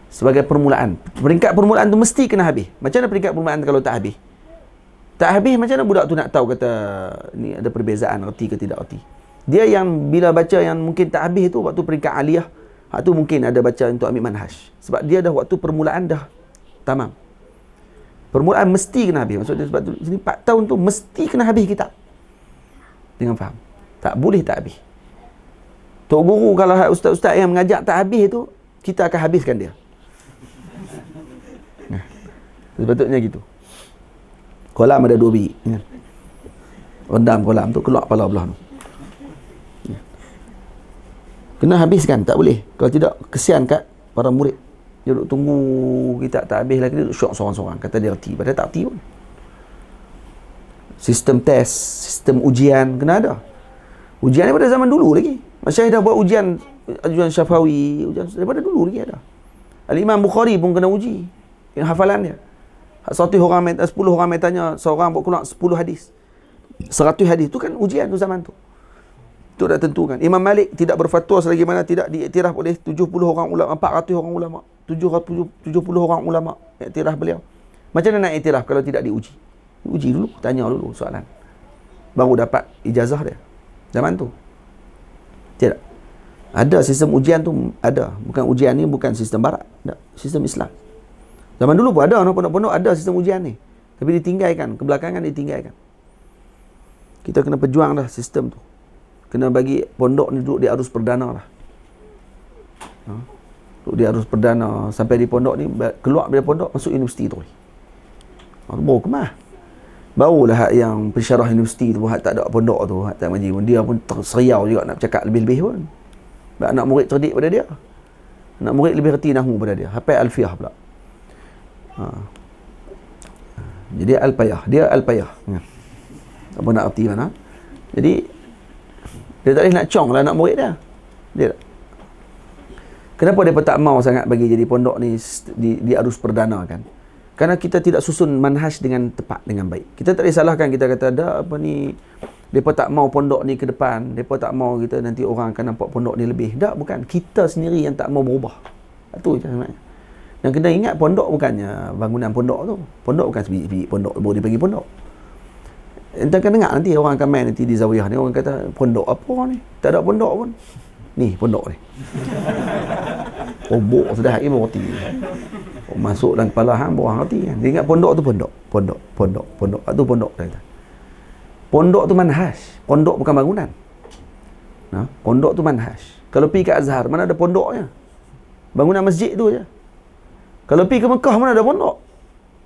Sebagai permulaan. Peringkat permulaan tu mesti kena habis. Macam mana peringkat permulaan kalau tak habis? Tak habis, macam mana budak tu nak tahu kata ni ada perbezaan reti ke tidak reti? Dia yang bila baca yang mungkin tak habis tu waktu peringkat aliyah, hak tu mungkin ada baca untuk ambil manhaj. Sebab dia dah waktu permulaan dah tamam. Permulaan mesti kena habis. Maksudnya sebab tu sini 4 tahun tu mesti kena habis kitab. Dengan faham. Tak boleh tak habis. Tok guru kalau ustaz-ustaz yang mengajar tak habis tu, kita akan habiskan dia. Sepatutnya gitu. Kolam ada 2 biji. Rendam kolam tu, keluar kepala belah tu. Kena habiskan, tak boleh. Kalau tidak, kesian kat para murid. Dia duduk tunggu kita tak habis lagi, dia duduk syok seorang-seorang. Kata dia reti, padahal tak reti pun. Sistem test, sistem ujian, kena ada. Ujian daripada zaman dulu lagi. Masyaikh dah buat ujian Syafawi, ujian daripada dulu lagi ada. Al-Imam Bukhari pun kena uji. Yang hafalan dia. 10 orang mai tanya, seorang buat keluar 10 hadis. 100 hadis. Tu kan ujian tu zaman tu. Itu dah tentukan. Imam Malik tidak berfatwa selagi mana tidak diiktiraf oleh 70 orang ulama, 400 orang ulama, 70 orang ulama iktiraf beliau. Macam mana nak iktiraf kalau tidak diuji? Uji dulu, tanya dulu soalan. Baru dapat ijazah dia. Zaman tu. Tidak. Ada sistem ujian tu, ada. Bukan ujian ni bukan sistem barat. Tak. Sistem Islam. Zaman dulu pun ada, pondok-pondok ada sistem ujian ni. Tapi ditinggalkan, kebelakangan ditinggalkan. Kita kena perjuang dah sistem tu. Kena bagi pondok ni duduk di arus perdana lah. Duduk di arus perdana. Sampai di pondok ni, keluar dari pondok, masuk universiti tu. Baru kemah. Barulah hak yang pensyarah universiti tu, hak tak ada pondok tu, hak tak ngaji pun. Dia pun terseriau juga nak bercakap lebih-lebih pun. Sebab anak murid cerdik pada dia. Anak murid lebih reti nahu pada dia. Hafal alfiah pula. Jadi al-payah. Dia al-payah. Apa nak erti mana? Jadi dia tak boleh nak cong lah anak murid dia. Dia tak. Kenapa dia tak mau sangat bagi jadi pondok ni di arus perdana kan? Kerana kita tidak susun manhaj dengan tepat, dengan baik. Kita tak boleh salahkan, kita kata dah apa ni, mereka tak mau pondok ni ke depan, mereka tak mau kita nanti orang akan nampak pondok ni lebih. Tak, bukan. Kita sendiri yang tak mau berubah. Itu je sebenarnya. Dan kena ingat pondok bukannya bangunan pondok tu. Pondok bukan sebiji pondok boleh bagi pondok. Entah akan dengar nanti orang akan main nanti di Zawiyah ni, orang kata pondok apa ni? Tak ada pondok pun. Ni pondok ni. Obok sudah ini berarti. Masuk dalam kepala hang orang reti kan. Dia ingat pondok tu pondok. Pondok. Itu pondok kata. Pondok tu manhaj. Pondok bukan bangunan. Pondok tu manhaj. Kalau pergi ke Azhar, mana ada pondoknya? Bangunan masjid tu je. Kalau pergi ke Mekah, mana ada pondok?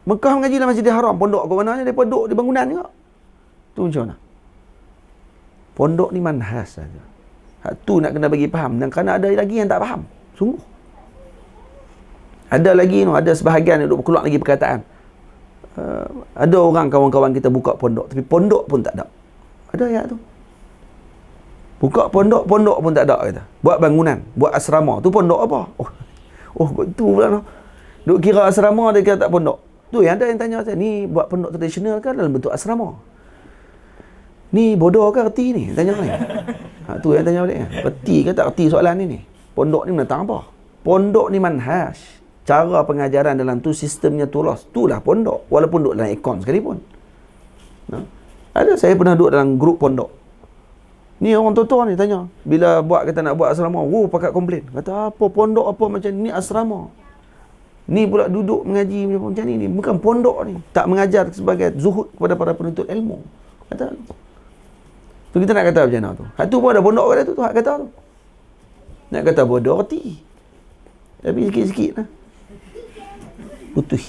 Mekah mengaji dalam Masjidil Haram, pondok ke mana? Dia pondok di bangunan juga. Tu macam mana? Pondok ni manhaj saja. Hak tu nak kena bagi faham. Dan kerana ada lagi yang tak faham. Sungguh. Ada lagi, ada sebahagian yang duk keluar lagi perkataan. Ada orang kawan-kawan kita buka pondok, tapi pondok pun tak ada. Ada ayat tu. Buka pondok pun tak ada kata. Buat bangunan, buat asrama. Tu pondok apa? Oh betul pula no. Duk kira asrama dia kira tak pondok. Tu yang ada yang tanya saya, ni buat pondok tradisional ke dalam bentuk asrama? Ni bodoh ke reti ni? Tanya ni. Tu yang tanya balik. Reti ke tak reti soalan ni? Pondok ni menentang apa? Pondok ni manhaj. Cara pengajaran dalam tu sistemnya tulas. Itulah pondok. Walaupun duduk dalam ekon sekalipun. Ada saya pernah duduk dalam grup pondok. Ni orang tua-tua ni tanya. Bila kata nak buat asrama. Pakat komplain. Kata apa pondok apa macam ni asrama. Ni pula duduk mengaji macam ni. Bukan pondok ni. Tak mengajar sebagai zuhud kepada para penuntut ilmu. Kata tu kita nak kata macam mana tu. Hak tu pun ada pondok kat tu. Hak kata tu. Nak kata bodoh reti. Tapi sikit-sikit lah. Putih.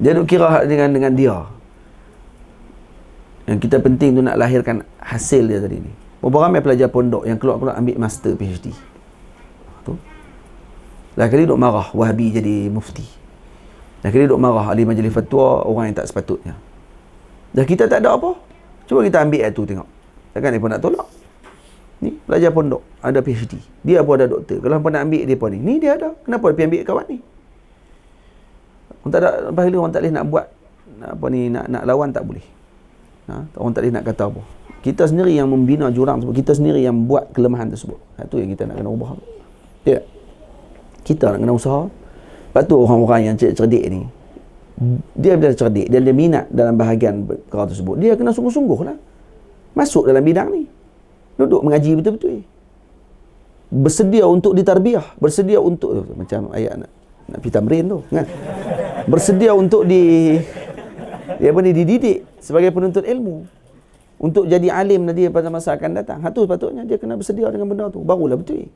Dia duk kira dengan dia. Yang kita penting tu nak lahirkan hasil dia tadi ni. Berapa ramai pelajar pondok yang keluar-keluar ambil master PhD. Tu. Lagi kali duk marah Wahabi jadi mufti. Lagi kali duk marah ahli majlis fatwa orang yang tak sepatutnya. Dah kita tak ada apa. Cuba kita ambil ayat tu tengok. Takkan dia pun nak tolak. Ni pelajar pondok ada PhD. Dia pun ada doktor. Kalau hampa nak ambil dia pun ni dia ada. Kenapa dia pergi ambil kawan ni? Orang tak ada bahaya, orang tak boleh nak buat nak lawan tak boleh. Orang tak boleh nak kata apa. Kita sendiri yang membina jurang tersebut. Kita sendiri yang buat kelemahan tersebut. Itu yang kita nak kena ubah. Ya. Kita nak kena usaha. Lepas tu orang-orang yang cerdik ni, dia bila cerdik, dia ada minat dalam bahagian perkara tersebut, dia kena sungguh-sungguh lah masuk dalam bidang ni, duduk mengaji betul-betul, bersedia untuk ditarbiah, bersedia untuk macam ayat nak pergi tamrin tu kan, bersedia untuk dididik sebagai penuntut ilmu, untuk jadi alim nanti pada masa akan datang. Tu sepatutnya dia kena bersedia dengan benda tu, barulah betul.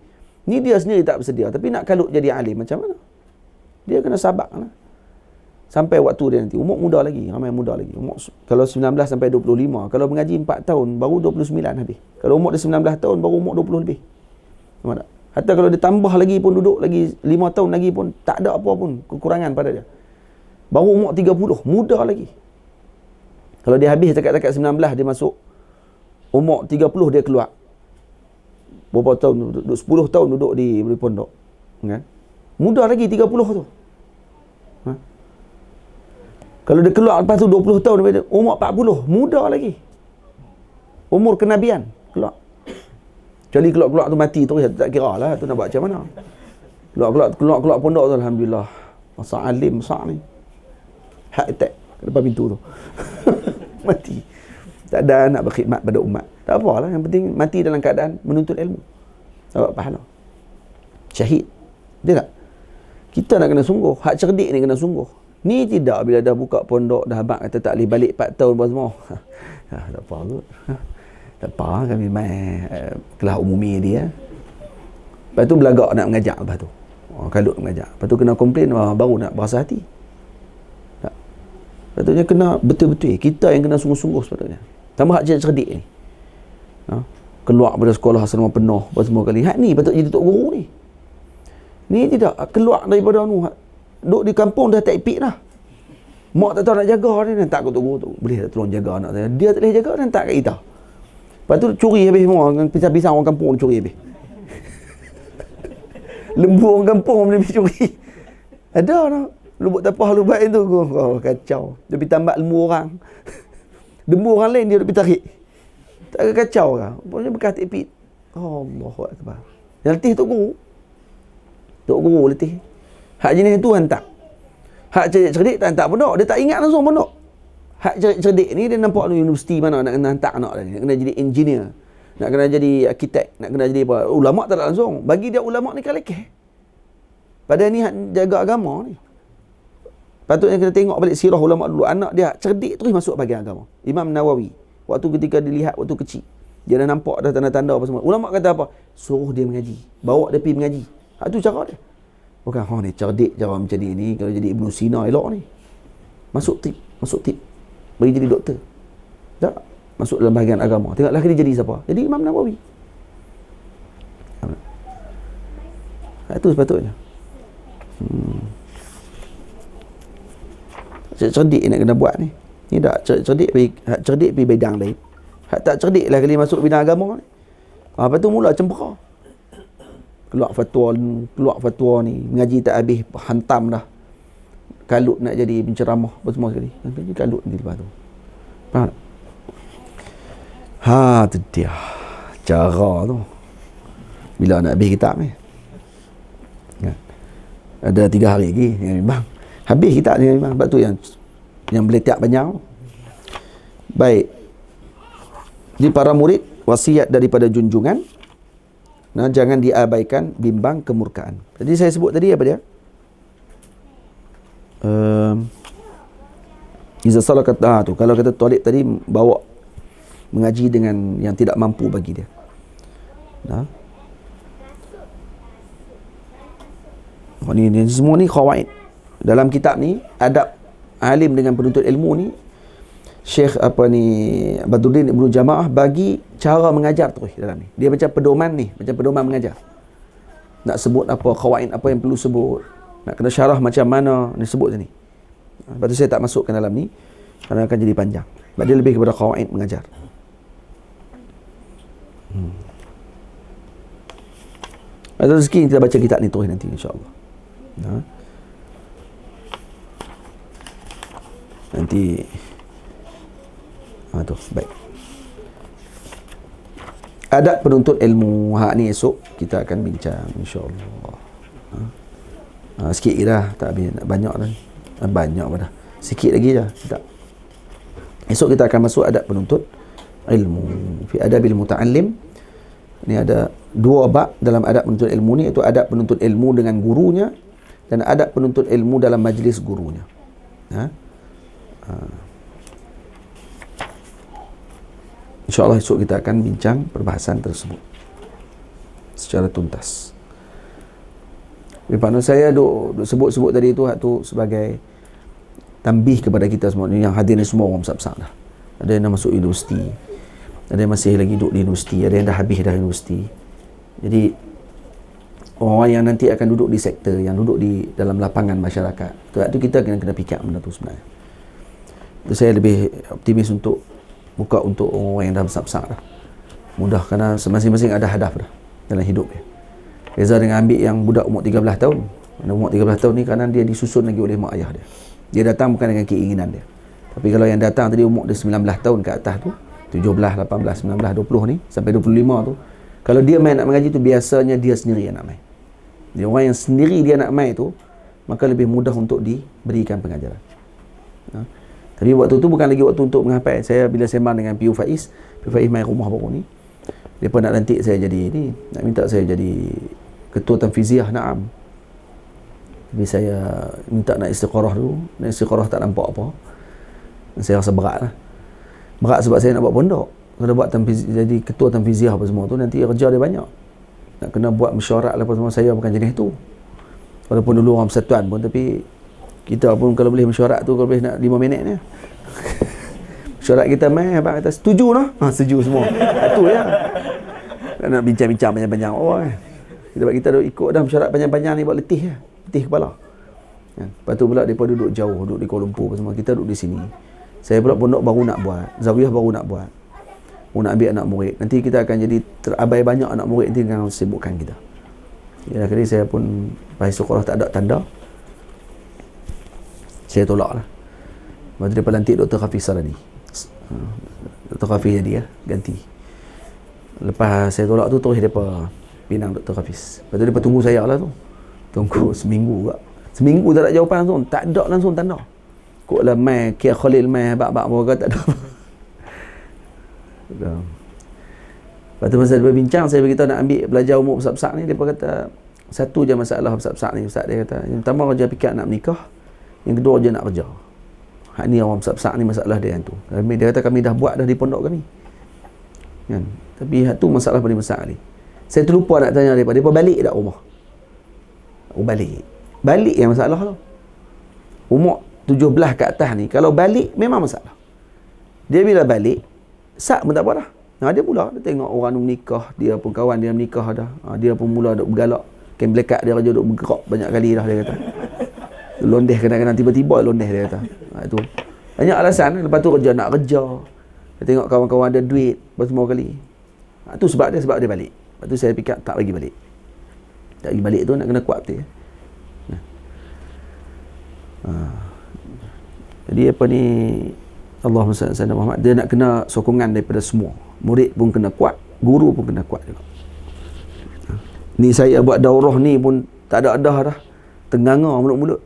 Ni dia sendiri tak bersedia, tapi nak kalut jadi alim macam mana? Dia kena sabar lah. Sampai waktu dia nanti, umur muda lagi, ramai muda lagi. Umur, kalau 19 sampai 25, kalau mengaji 4 tahun, baru 29 habis. Kalau umur dia 19 tahun, baru umur 20 lebih. Nampak tak? Hatta kalau dia tambah lagi pun, duduk lagi 5 tahun lagi pun, tak ada apa pun kekurangan pada dia. Baru umur 30, muda lagi. Kalau dia habis dekat-dekat 19, dia masuk umur 30, dia keluar. Berapa tahun duduk? 10 tahun duduk di pondok. Kan? Muda lagi 30 tu. Ha? Kalau dia keluar lepas tu 20 tahun, umur 40, muda lagi. Umur kenabian keluar. Kecuali keluar tu mati terus, tak kira lah tu nak buat macam mana. Keluar pondok tu, alhamdulillah. Masa alim besar ni. Heart attack depan pintu tu. Mati. Tak ada nak berkhidmat pada umat. Tak apalah, yang penting mati dalam keadaan menuntut ilmu. Dapat pahala. Syahid. Dia tak? Kita nak kena sungguh. Hak cerdik ni kena sungguh. Ni tidak bila dah buka pondok, dah abang kata tak boleh balik 4 tahun apa semua. Tak apa kot. Tak apa, kami main kelas umumi dia. Lepas tu belagak nak mengajar lepas tu. Kalut mengajar. Lepas tu kena komplain, baru nak berasa hati. Tak. Sepatutnya kena betul-betul. Kita yang kena sungguh-sungguh sepatutnya. Tambah hak cerdik ni. Keluar pada sekolah asrama penuh apa semua kali. Hak ni patut jadi tok guru ni. Ni tidak keluar daripada duduk di kampung dah tak ipik dah. Mak tak tahu nak jaga ni, hantar ke tok guru tu. Boleh tak tolong jaga anak saya? Dia tak boleh jaga, hantar kat kita. Lepas tu curi habis semua, pisang-pisang orang kampung curi habis. Lembu orang kampung boleh pergi curi. Ada tak? Lubuk tapah lubak tu, kacau. Dia pergi tambak lembu orang. Lembu orang lain dia pergi tarik. Tak kacau kan? Pokoknya bekas tak ipik. Allahu Akbar. Yang letih tok guru. Tok guru letih. Hak jenis tu hantar. Hak cerdik tak hantar pondok. Dia tak ingat langsung pondok. Hak cerdik ni dia nampak universiti mana nak kena hantar anak dia. Nak kena jadi engineer. Nak kena jadi arkitek. Nak kena jadi apa. Ulama tak ada langsung. Bagi dia ulama ni kalekeh. Padahal ni hak jaga agama ni. Patutnya kita tengok balik sirah ulama dulu. Anak dia cerdik terus masuk bahagian agama. Imam Nawawi. Waktu ketika dilihat waktu kecil. Dia dah nampak dah tanda-tanda apa semua. Ulama kata apa? Suruh dia mengaji. Bawa dia pergi mengaji. Hak tu cara dia. Bukan, ni cerdik cara macam ni. Kalau jadi Ibn Sina elok ni. Masuk tip. Bagi jadi doktor. Tak. Masuk dalam bahagian agama. Tengoklah dia jadi siapa? Jadi Imam Nawawi. Itu sepatutnya. Cerdik nak kena buat ni. Ni tak cerdik pergi bidang lain. Hak tak cerdik lah kali masuk bidang agama ni. Lepas tu mula cembera. Keluar fatwa ni. Mengaji tak habis, hantam dah. Kalut nak jadi penceramah apa semua sekali. Nanti kalut nanti lepas tu. Faham tak? Tu dia. Cara tu. Bila nak habis kitab ni. Ada 3 hari lagi. Memang. Habis kitab ni memang. Sebab tu yang meletak banyak. Baik. Di para murid, wasiat daripada junjungan. Nah, jangan diabaikan bimbang kemurkaan. Jadi saya sebut tadi apa dia? Iza salah kata tu. Kalau kata Talib tadi bawa mengaji dengan yang tidak mampu bagi dia. Nah. Ni semua ni khawaid. Dalam kitab ni adab alim dengan penuntut ilmu ni Syekh Badruddin Ibnu Jamaah bagi cara mengajar terus dalam ni. Dia macam pedoman ni, macam pedoman mengajar. Nak sebut apa khawaid apa yang perlu sebut, nak kena syarah macam mana, ni sebut sini. Lepas tu saya tak masukkan dalam ni kerana akan jadi panjang. Sebab dia lebih kepada khawaid mengajar. Ada rezeki kita baca kitab ni terus nanti insya-Allah. Nanti tu baik. Adab penuntut ilmu. Hak ni esok kita akan bincang insya-Allah. Sikit lagi dah, tak habis, nak banyak dah. Banyak apa dah. Sikit lagi dah. Tak. Esok kita akan masuk adab penuntut ilmu. Fi adabil muta'allim. Ini ada 2 bab dalam adab penuntut ilmu ni, iaitu adab penuntut ilmu dengan gurunya dan adab penuntut ilmu dalam majlis gurunya. InsyaAllah esok kita akan bincang perbahasan tersebut secara tuntas. Partner saya duk sebut-sebut tadi tu, hak tu sebagai tambih kepada kita semua ni, yang hadir ni semua orang besar-besar dah. Ada yang dah masuk universiti, ada yang masih lagi duduk di universiti, ada yang dah habis dah universiti. Jadi orang yang nanti akan duduk di sektor, yang duduk di dalam lapangan masyarakat, tu kita kena fikir benda tu sebenarnya. Itu saya lebih optimis untuk buka untuk orang yang dah besar-besar dah. Mudah, kerana masing-masing ada hadaf dah dalam hidup dia. Beza dengan ambil yang budak umur 13 tahun. Umur 13 tahun ni kerana dia disusun lagi oleh mak ayah dia. Dia datang bukan dengan keinginan dia. Tapi kalau yang datang tadi umur dia 19 tahun ke atas tu, 17, 18, 19, 20 ni sampai 25 tu, kalau dia main nak mengaji tu, biasanya dia sendiri yang nak main. Jadi orang yang sendiri dia nak main tu, maka lebih mudah untuk diberikan pengajaran. Tapi waktu tu bukan lagi waktu untuk menghafal. Saya bila sembang dengan Piu Faiz main rumah baru ni, depa nak lantik saya jadi ni, nak minta saya jadi ketua tanfiziah, naam. Tapi saya minta nak istiqarah dulu. Nak istiqarah tak nampak apa. Saya rasa berat lah. Berat sebab saya nak buat pondok. Kalau buat jadi ketua tanfiziah apa semua tu, nanti kerja dia banyak. Nak kena buat mesyuarat lah apa semua. Saya bukan jenis tu. Walaupun dulu orang persatuan pun, tapi kita pun kalau boleh mesyuarat tu, kalau boleh nak 5 minit ni. Mesyuarat kita main, abang kata setuju lah. Setuju semua. Itu ya. Nak bincang-bincang panjang-panjang. Sebab kita dah ikut dah mesyuarat panjang-panjang ni, buat letih lah. Letih kepala. Lepas tu pula mereka duduk jauh, duduk di Kuala Lumpur semua. Kita duduk di sini. Saya pula pondok baru nak buat, zawiyah baru nak buat. Nak ambil anak murid. Nanti kita akan jadi terabai banyak anak murid, nanti akan sibukkan kita. Ya, akhirnya saya pun bahasa sekolah tak ada tanda. Saya tolak lah. Lepas tu dia lantik Dr. Hafiz Sarani. Dr. Hafiz jadi ganti. Lepas saya tolak tu, terus mereka pinang Dr. Hafiz. Lepas tu mereka tunggu saya lah tu. Tunggu seminggu juga. Seminggu tak ada jawapan langsung. Tak ada langsung tanda. Kok lah main Kia Khalil main bak-bak mereka tak ada. Lepas tu masa dia berbincang, saya beritahu nak ambil belajar umur besar-besar ni, dia kata satu je masalah besar-besar ni Ustaz. Dia kata yang pertama kerja fikir nak menikah, yang kedua je nak kerja. Hak ni orang besar-besar ni masalah dia yang tu. Dia kata kami dah buat dah di pondok kami kan? Tapi hak tu masalah paling besar ni. Saya terlupa nak tanya dia balik tak rumah. Balik yang masalah tu. Umur 17 ke atas ni, kalau balik memang masalah. Dia bila balik, sak pun tak apa dah. Dia mula, dia tengok orang tu menikah, dia pun kawan dia menikah dah. Dia pun mula duk bergalak. Kem blekat dia kerja duk bergerak banyak kali dah, dia kata. Londeh kadang-kadang tiba-tiba londeh, dia kata. Itu banyak alasan. Lepas tu kerja nak kerja. Dia tengok kawan-kawan ada duit semua kali. Itu sebab dia balik. Lepas tu saya fikir tak bagi balik. Tak bagi balik tu nak kena kuat betul. Jadi apa ni, Allahumma salli ala Muhammad, dia nak kena sokongan daripada semua. Murid pun kena kuat, guru pun kena kuat juga. Ni saya buat daurah ni pun tak ada dah. Tenganga mulut-mulut.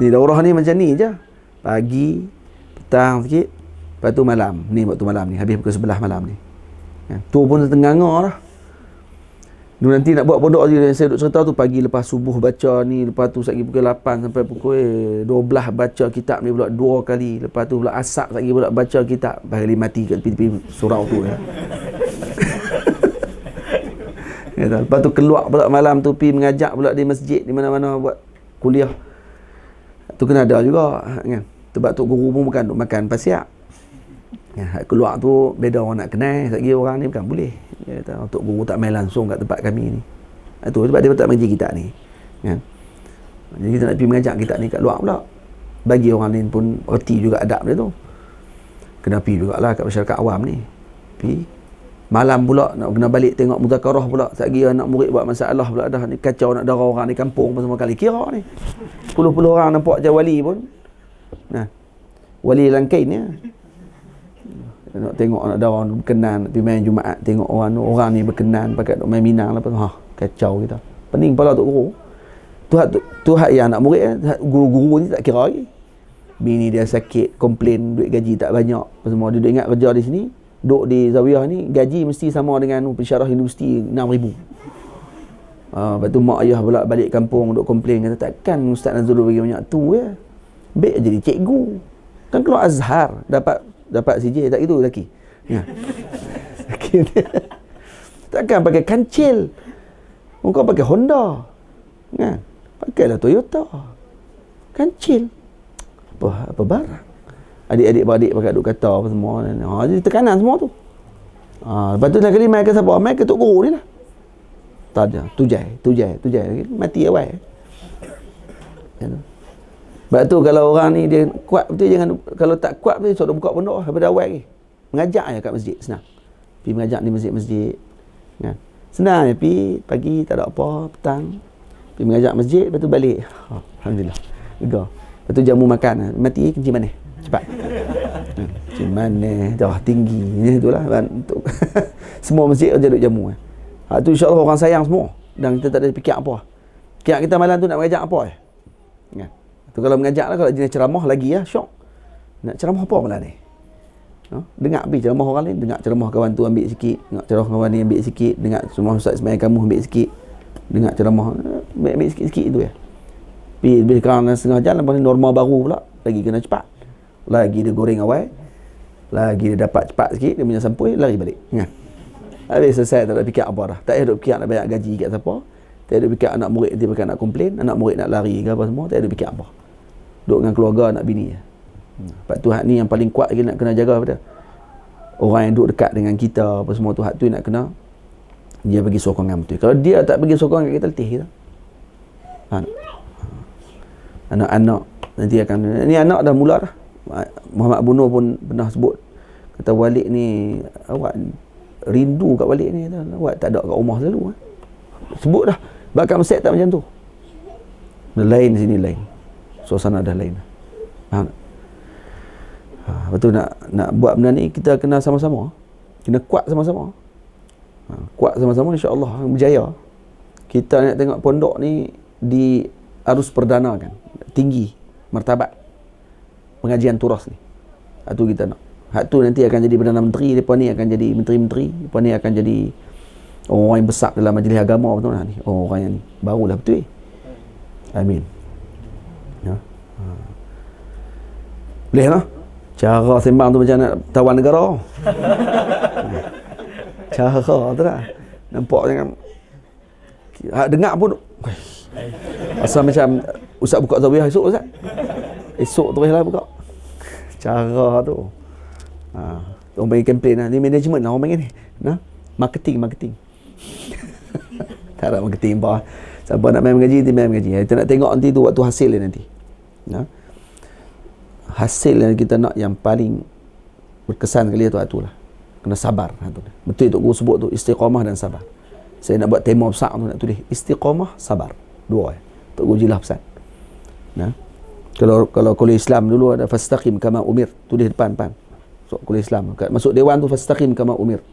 Ni daurah ni macam ni je. Pagi, petang sikit, lepas tu malam. Ni waktu malam ni, habis pukul 11 malam ni. Tu pun tenganga dah. Nanti nak buat pondok je, saya duk cerita tu, pagi lepas subuh baca ni, lepas tu lagi pukul 8 sampai pukul 12 baca kitab ni pula 2 kali, lepas tu pula asap lagi pula baca kitab, bagi mati kat tepi surau tu ya. Lepas tu keluar pula malam tu pergi mengajak pula di masjid, di mana-mana buat kuliah. Tu kena ada juga kan. Sebab tok guru pun bukan duk makan pasiak. Keluar tu beda orang nak kenal, lagi orang ni bukan boleh. Dia kata tok guru tak main langsung kat tempat kami ni. Itu sebab dia tak mengaji kita ni. Kan? Jadi kita nak pergi mengajak kita ni kat luar pula. Bagi orang lain pun reti juga adab dia tu. Kena pergi jugalah kat masyarakat awam ni. Pergi malam pula nak kena balik tengok muzakarah pula. Lagi anak murid buat masalah pula dah ni, kacau nak darah orang di kampung apa semua kali. Kira ni 10 orang nampak je wali pun. Wali langkain ni. Nak tengok anak darah berkenan, pergi main Jumaat tengok orang ni berkenan pakai duk main Minang apa tu. Kacau kita. Pening kepala tok guru. tu hak yang anak murid, guru-guru ni tak kira lagi. Bini dia sakit, komplain duit gaji tak banyak, semua dia ingat kerja di sini, duduk di Zawiyah ni gaji mesti sama dengan pensyarah universiti 6,000. Lepas tu mak ayah pula balik kampung duduk komplain, kata takkan Ustaz Nazrul bagi banyak tu ya. Baik jadi cikgu. Kan keluar Azhar dapat CJ, tak gitu lelaki. Ya. Sakit. Takkan pakai kancil. Kau pakai Honda. Kan? Pakailah Toyota. Kancil. Apa barang. Adik-adik-beradik pakai duk kata apa semua. Jadi tekanan semua tu. Lepas tu dah kali mai ke siapa? Mai ke Tok Guru ni lah. Tak ada. Tujai. Mati awal. Sebab tu kalau orang ni dia kuat betul, jangan, kalau tak kuat betul suruh buka pondok daripada awal lagi. Mengajak je kat masjid, senang. Pergi mengajak di masjid-masjid. Kan? Senang je pergi, pagi tak ada apa, petang. Pergi mengajak masjid, lepas tu balik. Alhamdulillah. Lega. Lepas tu jamu makan. Mati kencing manis. Cepat. Kencing manis, darah tinggi. Itulah. Untuk semua masjid kerja duk jamu. Tu insyaAllah orang sayang semua. Dan kita tak ada fikir apa. Fikir kita malam tu nak mengajak apa. Kan? Tu kalau mengajak lah, kalau jenis ceramah lagi ya, syok. Nak ceramah apa malam ni? Dengar habis ceramah orang lain, dengar ceramah kawan tu ambil sikit, dengar ceramah kawan ni ambil sikit, dengar semua ustaz sembahyang kamu ambil sikit, dengar ceramah ambil sikit-sikit itu ya. Lebih kurang setengah jam, lepas ni norma baru pula, lagi kena cepat. Lagi dia goreng awal, lagi dia dapat cepat sikit, dia punya sampul, lari balik. Kan? Habis selesai, tak ada fikir apa dah. Tak payah duk fikir nak bayar gaji kat siapa. Tak ada fikir anak murid nanti bakal nak komplain, anak murid nak lari ke apa semua, tak ada fikir apa. Duduk dengan keluarga, anak bini. Sebab tu hak ni yang paling kuat lagi nak kena jaga pada orang yang duduk dekat dengan kita apa semua tu, hak tu nak kena dia bagi sokongan betul. Kalau dia tak bagi sokongan kat kita, letih kita. Anak-anak nanti akan, ni anak dah mula dah. Muhammad Buno pun pernah sebut, kata Walid ni, awak rindu kat Walid ni, awak tak ada kat rumah selalu. Sebut dah. Bakal Mesir tak macam tu. Lain sini lain. Suasana dah lain. Lepas tu nak buat benda ni, kita kena sama-sama. Kena kuat sama-sama. Kuat sama-sama, insya-Allah berjaya. Kita nak tengok pondok ni di arus perdana kan. Tinggi martabat pengajian turas ni. Hak tu kita nak. Hak tu nanti akan jadi Perdana Menteri, depa ni akan jadi menteri-menteri, depa ni akan jadi orang yang besar dalam majlis agama betul lah ni. Orang yang ni barulah betul. Amin. Ya. Boleh lah. Cara sembang tu macam nak tawan negara. Cara tu lah. Nampak jangan dengar pun asal macam Ustaz buka Zawiyah esok Ustaz. Esok teruslah buka. Cara tu. Orang panggil campaign lah. Ni management lah orang panggil ni. Marketing. Tak ada marketing apa. Siapa nak main mengaji, nanti main mengaji. Kita nak tengok nanti tu waktu hasil dia nanti. Hasil yang kita nak yang paling berkesan kali tu lah. Kena sabar. Betul Tok Guru sebut tu, istiqamah dan sabar. Saya nak buat tema besar tu, nak tulis istiqamah, sabar. Dua. Tok Guru jilah pesan. Kalau kuliah Islam dulu ada fastaqim kama umir, tulis depan. So, kuliah Islam. Masuk dewan tu fastaqim kama umir.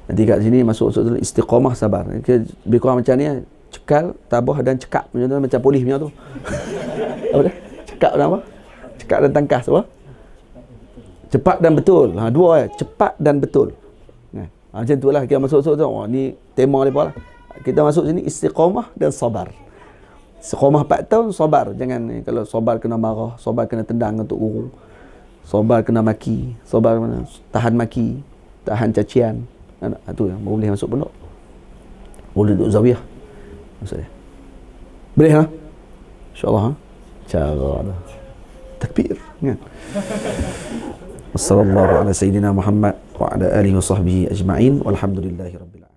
Nanti kat sini masuk istiqamah, sabar. Lebih kurang macam ni, cekal, tabah dan cekap. Macam polis punya tu. Apa dia? Cekap dan apa? Cekap dan tangkas apa? Cepat dan betul. Dua cepat dan betul. Macam tu lah kita masuk tu. Ni tema dia lah. Kita masuk sini istiqamah dan sabar. Istiqamah 4 tahun, sabar. Jangan kalau sabar kena marah, sabar kena tendang untuk guru. Sabar kena maki, sabar mana? Tahan maki, tahan cacian. Tu yang boleh masuk pondok. Boleh duduk zawiyah. Maksudnya. Boleh lah. InsyaAllah. Cara dah. Takbir. Kan? Wassalamualaikum warahmatullahi wabarakatuh. Muhammad wa ala alihi wa sahbihi ajma'in. Walhamdulillahi rabbil alamin.